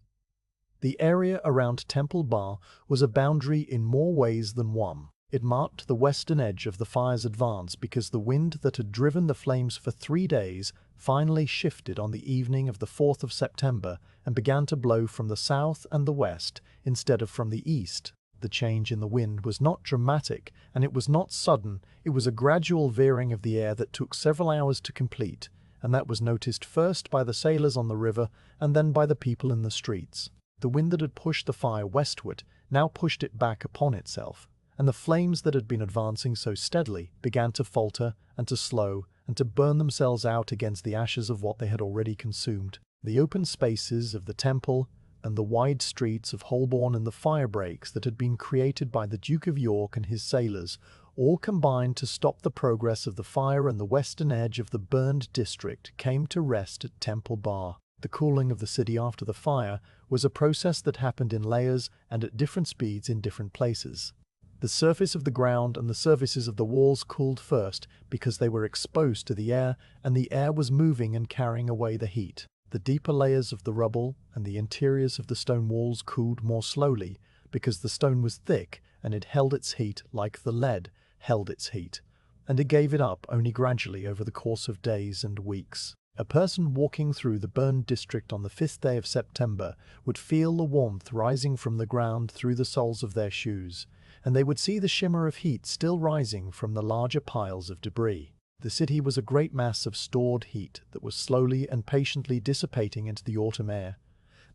The area around Temple Bar was a boundary in more ways than one. It marked the western edge of the fire's advance because the wind that had driven the flames for 3 days finally shifted on the evening of the 4th of September and began to blow from the south and the west instead of from the east. The change in the wind was not dramatic, and it was not sudden. It was a gradual veering of the air that took several hours to complete, and that was noticed first by the sailors on the river and then by the people in the streets. The wind that had pushed the fire westward now pushed it back upon itself, and the flames that had been advancing so steadily began to falter and to slow and to burn themselves out against the ashes of what they had already consumed. The open spaces of the temple and the wide streets of Holborn and the fire breaks that had been created by the Duke of York and his sailors all combined to stop the progress of the fire, and the western edge of the burned district came to rest at Temple Bar. The cooling of the city after the fire was a process that happened in layers and at different speeds in different places. The surface of the ground and the surfaces of the walls cooled first because they were exposed to the air, and the air was moving and carrying away the heat. The deeper layers of the rubble and the interiors of the stone walls cooled more slowly because the stone was thick and it held its heat like the lead held its heat, and it gave it up only gradually over the course of days and weeks. A person walking through the burned district on the 5th day of September would feel the warmth rising from the ground through the soles of their shoes, and they would see the shimmer of heat still rising from the larger piles of debris. The city was a great mass of stored heat that was slowly and patiently dissipating into the autumn air.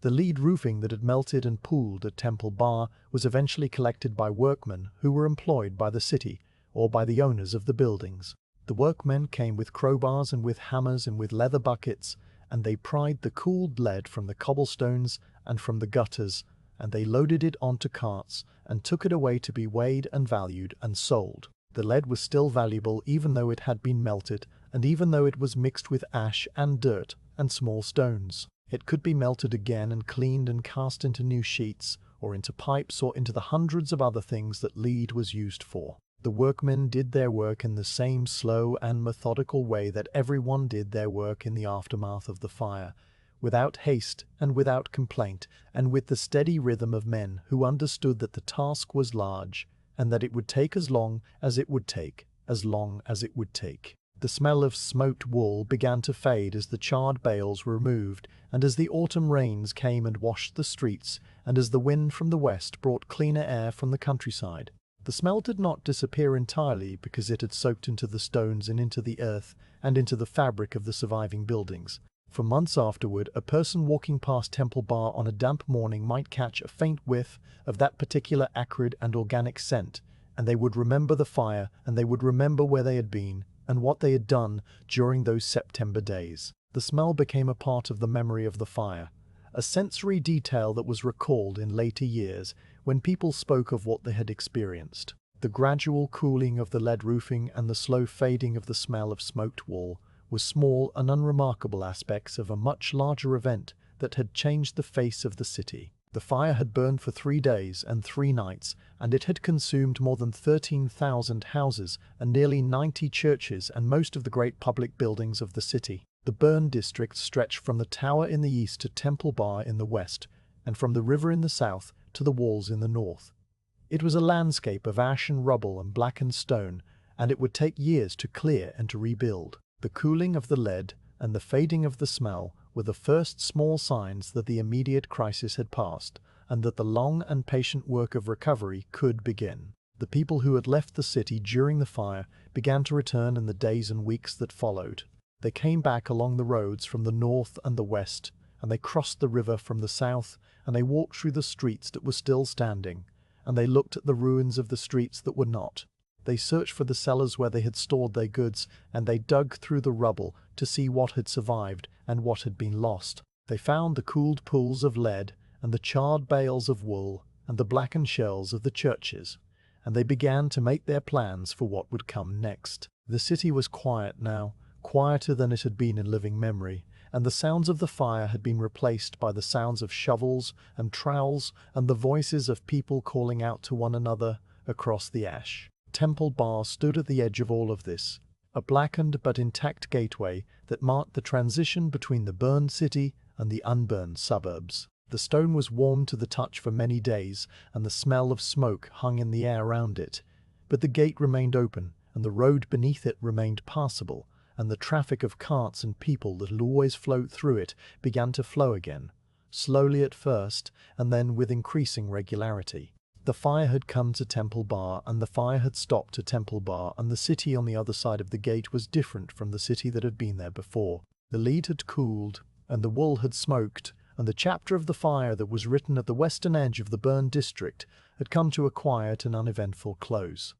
The lead roofing that had melted and pooled at Temple Bar was eventually collected by workmen who were employed by the city or by the owners of the buildings. The workmen came with crowbars and with hammers and with leather buckets, and they pried the cooled lead from the cobblestones and from the gutters, and they loaded it onto carts and took it away to be weighed and valued and sold. The lead was still valuable even though it had been melted, and even though it was mixed with ash and dirt and small stones. It could be melted again and cleaned and cast into new sheets, or into pipes, or into the hundreds of other things that lead was used for. The workmen did their work in the same slow and methodical way that everyone did their work in the aftermath of the fire, without haste and without complaint, and with the steady rhythm of men who understood that the task was large, and that it would take as long as it would take, as long as it would take. The smell of smoked wool began to fade as the charred bales were removed, and as the autumn rains came and washed the streets, and as the wind from the west brought cleaner air from the countryside. The smell did not disappear entirely because it had soaked into the stones and into the earth and into the fabric of the surviving buildings. For months afterward, a person walking past Temple Bar on a damp morning might catch a faint whiff of that particular acrid and organic scent, and they would remember the fire, and they would remember where they had been and what they had done during those September days. The smell became a part of the memory of the fire, a sensory detail that was recalled in later years when people spoke of what they had experienced. The gradual cooling of the lead roofing and the slow fading of the smell of smoked wool were small and unremarkable aspects of a much larger event that had changed the face of the city. The fire had burned for 3 days and 3 nights, and it had consumed more than 13,000 houses and nearly 90 churches and most of the great public buildings of the city. The burned district stretched from the tower in the east to Temple Bar in the west, and from the river in the south to the walls in the north. It was a landscape of ash and rubble and blackened stone, and it would take years to clear and to rebuild. The cooling of the lead and the fading of the smell were the first small signs that the immediate crisis had passed, and that the long and patient work of recovery could begin. The people who had left the city during the fire began to return in the days and weeks that followed. They came back along the roads from the north and the west, and they crossed the river from the south, and they walked through the streets that were still standing, and they looked at the ruins of the streets that were not. They searched for the cellars where they had stored their goods, and they dug through the rubble to see what had survived and what had been lost. They found the cooled pools of lead and the charred bales of wool and the blackened shells of the churches, and they began to make their plans for what would come next. The city was quiet now, quieter than it had been in living memory, and the sounds of the fire had been replaced by the sounds of shovels and trowels and the voices of people calling out to one another across the ash. Temple Bar stood at the edge of all of this, a blackened but intact gateway that marked the transition between the burned city and the unburned suburbs. The stone was warm to the touch for many days, and the smell of smoke hung in the air around it, but the gate remained open, and the road beneath it remained passable, and the traffic of carts and people that had always flowed through it began to flow again, slowly at first, and then with increasing regularity. The fire had come to Temple Bar, and the fire had stopped at Temple Bar, and the city on the other side of the gate was different from the city that had been there before. The lead had cooled, and the wool had smoked, and the chapter of the fire that was written at the western edge of the burned district had come to a quiet and uneventful close.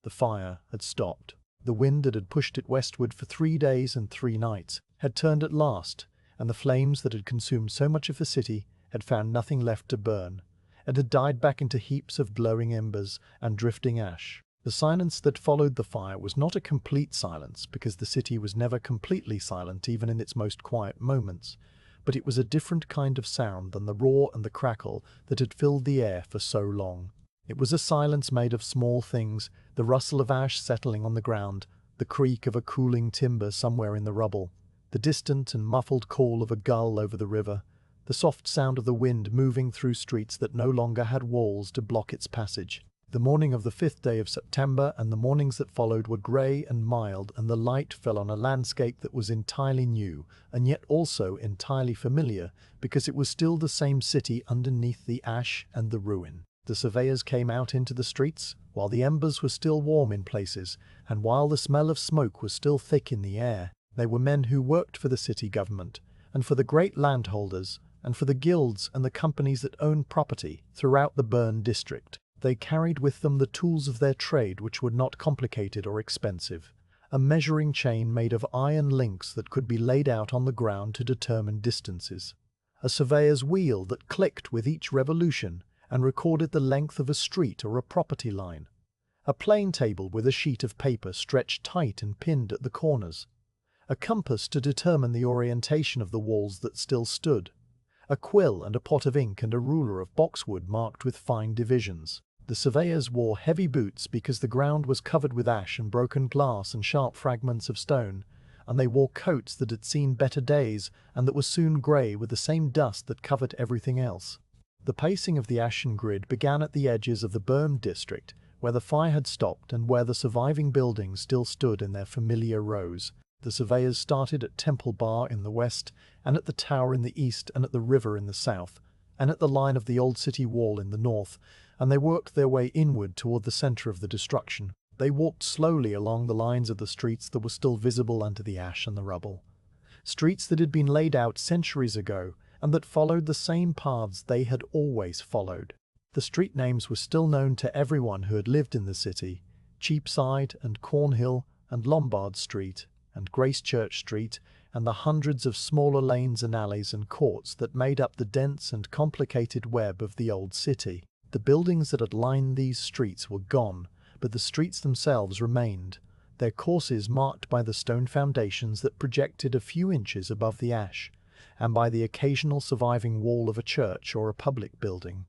The fire had stopped. The wind that had pushed it westward for 3 days and 3 nights had turned at last, and the flames that had consumed so much of the city had found nothing left to burn, and had died back into heaps of glowing embers and drifting ash. The silence that followed the fire was not a complete silence, because the city was never completely silent even in its most quiet moments, but it was a different kind of sound than the roar and the crackle that had filled the air for so long. It was a silence made of small things, the rustle of ash settling on the ground, the creak of a cooling timber somewhere in the rubble, the distant and muffled call of a gull over the river, the soft sound of the wind moving through streets that no longer had walls to block its passage. The morning of the 5th day of September and the mornings that followed were grey and mild, and the light fell on a landscape that was entirely new, and yet also entirely familiar, because it was still the same city underneath the ash and the ruin. The surveyors came out into the streets, while the embers were still warm in places, and while the smell of smoke was still thick in the air. They were men who worked for the city government, and for the great landholders, and for the guilds and the companies that owned property throughout the burned district. They carried with them the tools of their trade, which were not complicated or expensive, a measuring chain made of iron links that could be laid out on the ground to determine distances, a surveyor's wheel that clicked with each revolution and recorded the length of a street or a property line, a plane table with a sheet of paper stretched tight and pinned at the corners, a compass to determine the orientation of the walls that still stood, a quill and a pot of ink and a ruler of boxwood marked with fine divisions. The surveyors wore heavy boots because the ground was covered with ash and broken glass and sharp fragments of stone, and they wore coats that had seen better days and that were soon grey with the same dust that covered everything else. The pacing of the ashen grid began at the edges of the burned district, where the fire had stopped and where the surviving buildings still stood in their familiar rows. The surveyors started at Temple Bar in the west, and at the tower in the east, and at the river in the south, and at the line of the old city wall in the north, and they worked their way inward toward the center of the destruction. They walked slowly along the lines of the streets that were still visible under the ash and the rubble. Streets that had been laid out centuries ago, and that followed the same paths they had always followed. The street names were still known to everyone who had lived in the city: Cheapside and Cornhill and Lombard Street and Gracechurch Street, and the hundreds of smaller lanes and alleys and courts that made up the dense and complicated web of the old city. The buildings that had lined these streets were gone, but the streets themselves remained, their courses marked by the stone foundations that projected a few inches above the ash, and by the occasional surviving wall of a church or a public building.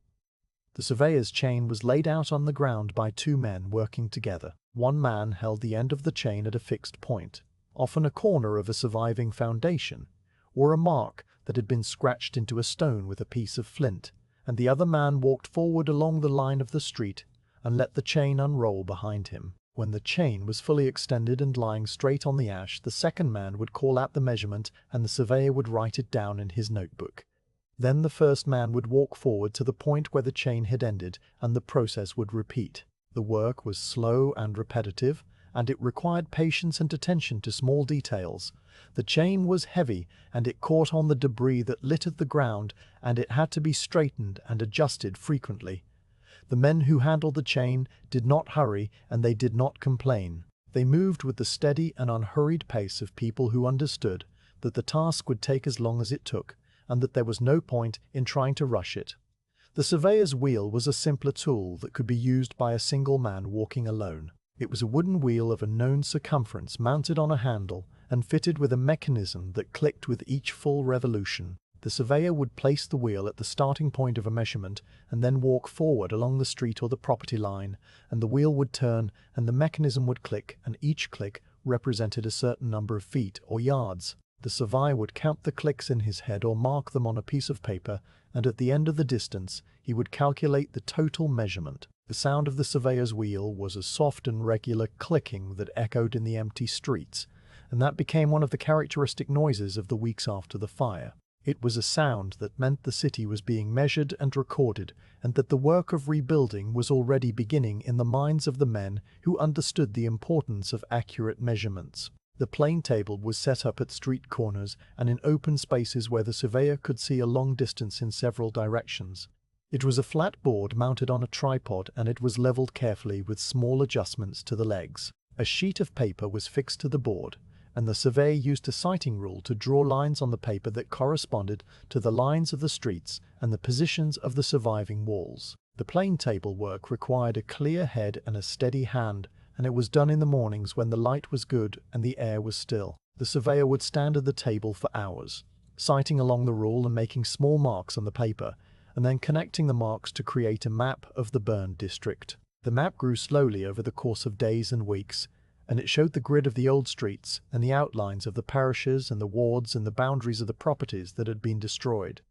The surveyor's chain was laid out on the ground by two men working together. One man held the end of the chain at a fixed point, often a corner of a surviving foundation, or a mark that had been scratched into a stone with a piece of flint, and the other man walked forward along the line of the street and let the chain unroll behind him. When the chain was fully extended and lying straight on the ash, the second man would call out the measurement and the surveyor would write it down in his notebook. Then the first man would walk forward to the point where the chain had ended, and the process would repeat. The work was slow and repetitive, and it required patience and attention to small details. The chain was heavy, and it caught on the debris that littered the ground, and it had to be straightened and adjusted frequently. The men who handled the chain did not hurry, and they did not complain. They moved with the steady and unhurried pace of people who understood that the task would take as long as it took, and that there was no point in trying to rush it. The surveyor's wheel was a simpler tool that could be used by a single man walking alone. It was a wooden wheel of a known circumference mounted on a handle and fitted with a mechanism that clicked with each full revolution. The surveyor would place the wheel at the starting point of a measurement and then walk forward along the street or the property line, and the wheel would turn and the mechanism would click, and each click represented a certain number of feet or yards. The surveyor would count the clicks in his head or mark them on a piece of paper, and at the end of the distance he would calculate the total measurement. The sound of the surveyor's wheel was a soft and regular clicking that echoed in the empty streets, and that became one of the characteristic noises of the weeks after the fire. It was a sound that meant the city was being measured and recorded, and that the work of rebuilding was already beginning in the minds of the men who understood the importance of accurate measurements. The plane table was set up at street corners and in open spaces where the surveyor could see a long distance in several directions. It was a flat board mounted on a tripod, and it was leveled carefully with small adjustments to the legs. A sheet of paper was fixed to the board, and the surveyor used a sighting rule to draw lines on the paper that corresponded to the lines of the streets and the positions of the surviving walls. The plane table work required a clear head and a steady hand, and it was done in the mornings when the light was good and the air was still. The surveyor would stand at the table for hours, sighting along the rule and making small marks on the paper, and then connecting the marks to create a map of the burned district. The map grew slowly over the course of days and weeks, and it showed the grid of the old streets and the outlines of the parishes and the wards and the boundaries of the properties that had been destroyed.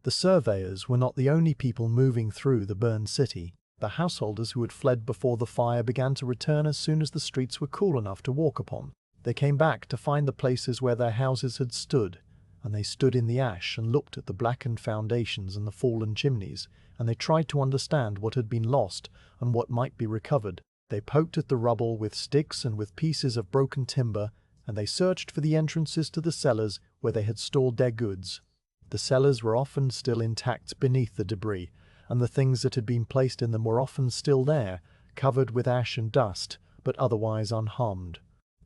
The surveyors were not the only people moving through the burned city. The householders who had fled before the fire began to return as soon as the streets were cool enough to walk upon. They came back to find the places where their houses had stood, and they stood in the ash and looked at the blackened foundations and the fallen chimneys, and they tried to understand what had been lost and what might be recovered. They poked at the rubble with sticks and with pieces of broken timber, and they searched for the entrances to the cellars where they had stored their goods. The cellars were often still intact beneath the debris, and the things that had been placed in them were often still there, covered with ash and dust, but otherwise unharmed.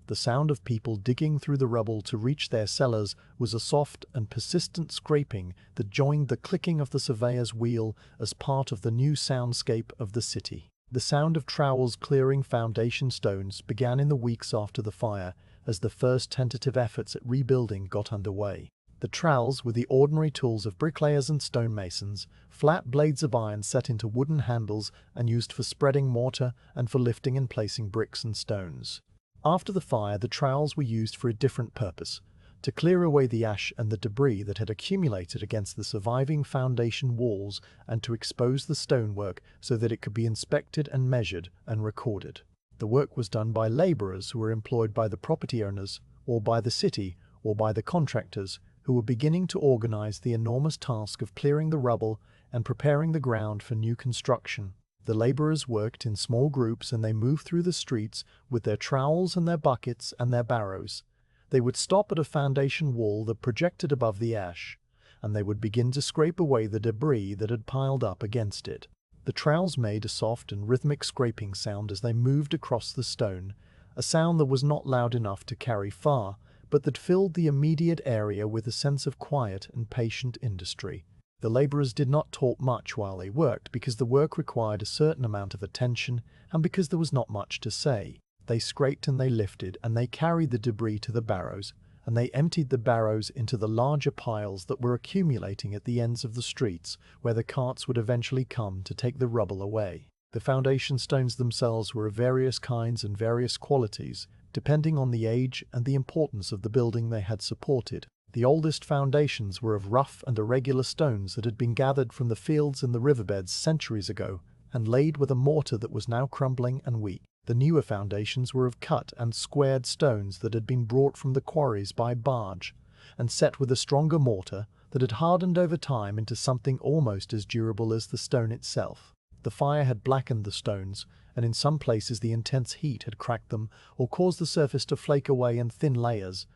The sound of people digging through the rubble to reach their cellars was a soft and persistent scraping that joined the clicking of the surveyor's wheel as part of the new soundscape of the city. The sound of trowels clearing foundation stones began in the weeks after the fire, as the first tentative efforts at rebuilding got underway. The trowels were the ordinary tools of bricklayers and stonemasons, flat blades of iron set into wooden handles and used for spreading mortar and for lifting and placing bricks and stones. After the fire, the trowels were used for a different purpose: to clear away the ash and the debris that had accumulated against the surviving foundation walls and to expose the stonework so that it could be inspected and measured and recorded. The work was done by laborers who were employed by the property owners, or by the city, or by the contractors, who were beginning to organize the enormous task of clearing the rubble and preparing the ground for new construction. The laborers worked in small groups and they moved through the streets with their trowels and their buckets and their barrows. They would stop at a foundation wall that projected above the ash, and they would begin to scrape away the debris that had piled up against it. The trowels made a soft and rhythmic scraping sound as they moved across the stone, a sound that was not loud enough to carry far, but that filled the immediate area with a sense of quiet and patient industry. The laborers did not talk much while they worked because the work required a certain amount of attention and because there was not much to say. They scraped and they lifted and they carried the debris to the barrows, and they emptied the barrows into the larger piles that were accumulating at the ends of the streets where the carts would eventually come to take the rubble away. The foundation stones themselves were of various kinds and various qualities, depending on the age and the importance of the building they had supported. The oldest foundations were of rough and irregular stones that had been gathered from the fields and the riverbeds centuries ago and laid with a mortar that was now crumbling and weak. The newer foundations were of cut and squared stones that had been brought from the quarries by barge and set with a stronger mortar that had hardened over time into something almost as durable as the stone itself. The fire had blackened the stones, and in some places the intense heat had cracked them or caused the surface to flake away in thin layers,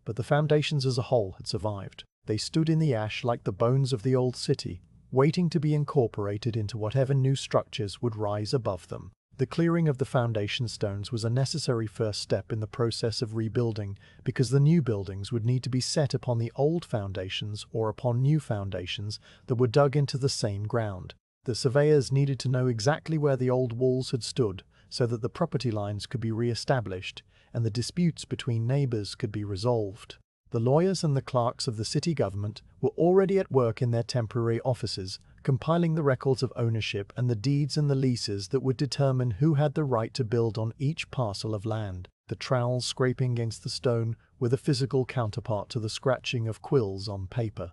but the foundations as a whole had survived. They stood in the ash like the bones of the old city, waiting to be incorporated into whatever new structures would rise above them. The clearing of the foundation stones was a necessary first step in the process of rebuilding, because the new buildings would need to be set upon the old foundations or upon new foundations that were dug into the same ground. The surveyors needed to know exactly where the old walls had stood so that the property lines could be re-established and the disputes between neighbors could be resolved. The lawyers and the clerks of the city government were already at work in their temporary offices, compiling the records of ownership and the deeds and the leases that would determine who had the right to build on each parcel of land. The trowels scraping against the stone were the physical counterpart to the scratching of quills on paper,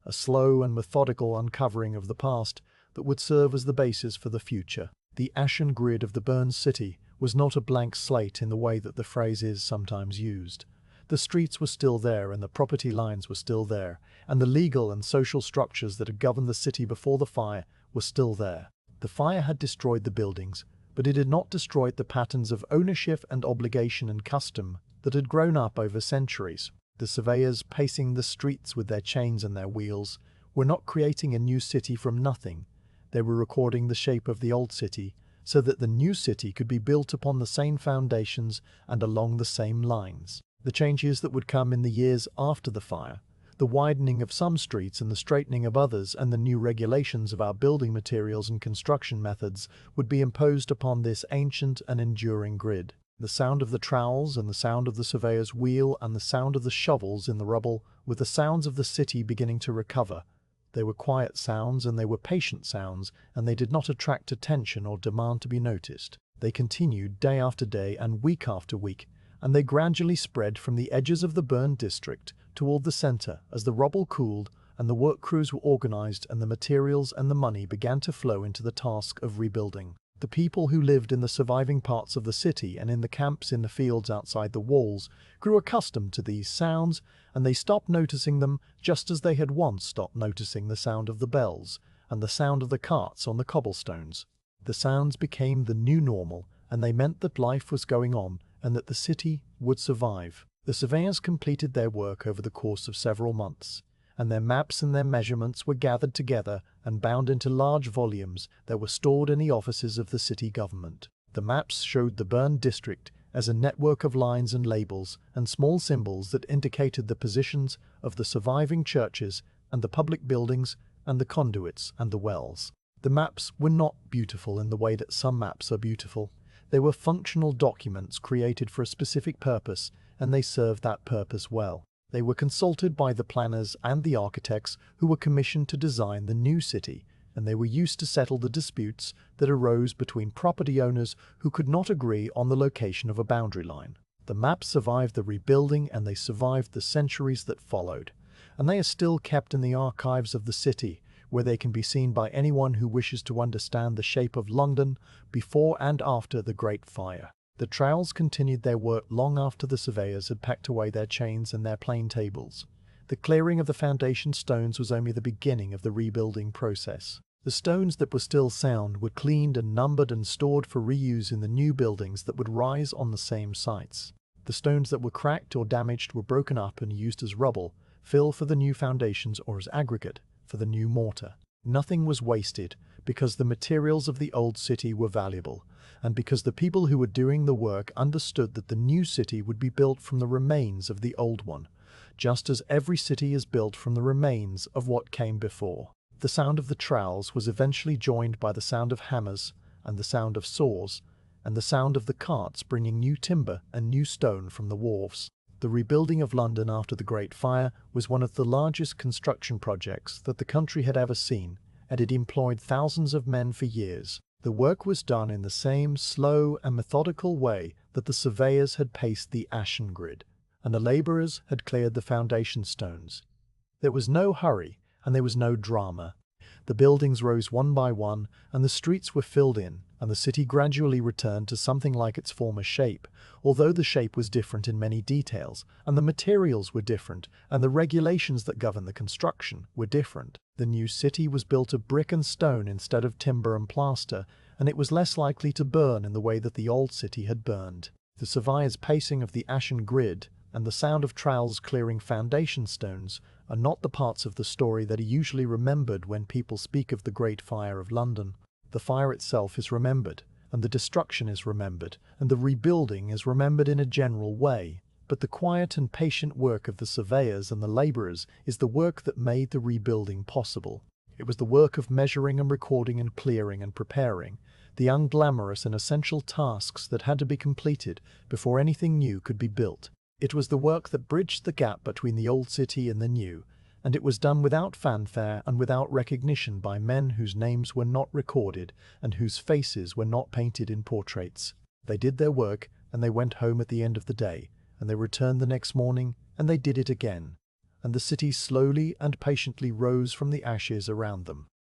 a slow and methodical uncovering of the past that would serve as the basis for the future. The ashen grid of the burned city was not a blank slate in the way that the phrase is sometimes used. The streets were still there and the property lines were still there, and the legal and social structures that had governed the city before the fire were still there. The fire had destroyed the buildings, but it had not destroyed the patterns of ownership and obligation and custom that had grown up over centuries. The surveyors pacing the streets with their chains and their wheels were not creating a new city from nothing. They were recording the shape of the old city so that the new city could be built upon the same foundations and along the same lines. The changes that would come in the years after the fire, the widening of some streets and the straightening of others, and the new regulations about building materials and construction methods would be imposed upon this ancient and enduring grid. The sound of the trowels and the sound of the surveyor's wheel and the sound of the shovels in the rubble were the sounds of the city beginning to recover. They were quiet sounds and they were patient sounds, and they did not attract attention or demand to be noticed. They continued day after day and week after week, and they gradually spread from the edges of the burned district toward the center as the rubble cooled and the work crews were organized and the materials and the money began to flow into the task of rebuilding. The people who lived in the surviving parts of the city and in the camps in the fields outside the walls grew accustomed to these sounds, and they stopped noticing them just as they had once stopped noticing the sound of the bells and the sound of the carts on the cobblestones. The sounds became the new normal, and they meant that life was going on and that the city would survive. The surveyors completed their work over the course of several months, and their maps and their measurements were gathered together and bound into large volumes that were stored in the offices of the city government. The maps showed the burned district as a network of lines and labels and small symbols that indicated the positions of the surviving churches and the public buildings and the conduits and the wells. The maps were not beautiful in the way that some maps are beautiful. They were functional documents created for a specific purpose, and they served that purpose well. They were consulted by the planners and the architects who were commissioned to design the new city, and they were used to settle the disputes that arose between property owners who could not agree on the location of a boundary line. The maps survived the rebuilding and they survived the centuries that followed, and they are still kept in the archives of the city, where they can be seen by anyone who wishes to understand the shape of London before and after the Great Fire. The trowels continued their work long after the surveyors had packed away their chains and their plane tables. The clearing of the foundation stones was only the beginning of the rebuilding process. The stones that were still sound were cleaned and numbered and stored for reuse in the new buildings that would rise on the same sites. The stones that were cracked or damaged were broken up and used as rubble, fill for the new foundations, or as aggregate for the new mortar. Nothing was wasted because the materials of the old city were valuable, and because the people who were doing the work understood that the new city would be built from the remains of the old one, just as every city is built from the remains of what came before. The sound of the trowels was eventually joined by the sound of hammers and the sound of saws and the sound of the carts bringing new timber and new stone from the wharves. The rebuilding of London after the Great Fire was one of the largest construction projects that the country had ever seen, and it employed thousands of men for years. The work was done in the same slow and methodical way that the surveyors had paced the ashen grid, and the labourers had cleared the foundation stones. There was no hurry, and there was no drama. The buildings rose one by one, and the streets were filled in, and the city gradually returned to something like its former shape, although the shape was different in many details, and the materials were different, and the regulations that govern the construction were different. The new city was built of brick and stone instead of timber and plaster, and it was less likely to burn in the way that the old city had burned. The surveyor's pacing of the ashen grid and the sound of trowels clearing foundation stones are not the parts of the story that are usually remembered when people speak of the Great Fire of London. The fire itself is remembered, and the destruction is remembered, and the rebuilding is remembered in a general way. But the quiet and patient work of the surveyors and the labourers is the work that made the rebuilding possible. It was the work of measuring and recording and clearing and preparing, the unglamorous and essential tasks that had to be completed before anything new could be built. It was the work that bridged the gap between the old city and the new, and it was done without fanfare and without recognition by men whose names were not recorded and whose faces were not painted in portraits. They did their work, and they went home at the end of the day, and they returned the next morning, and they did it again, and the city slowly and patiently rose from the ashes around them.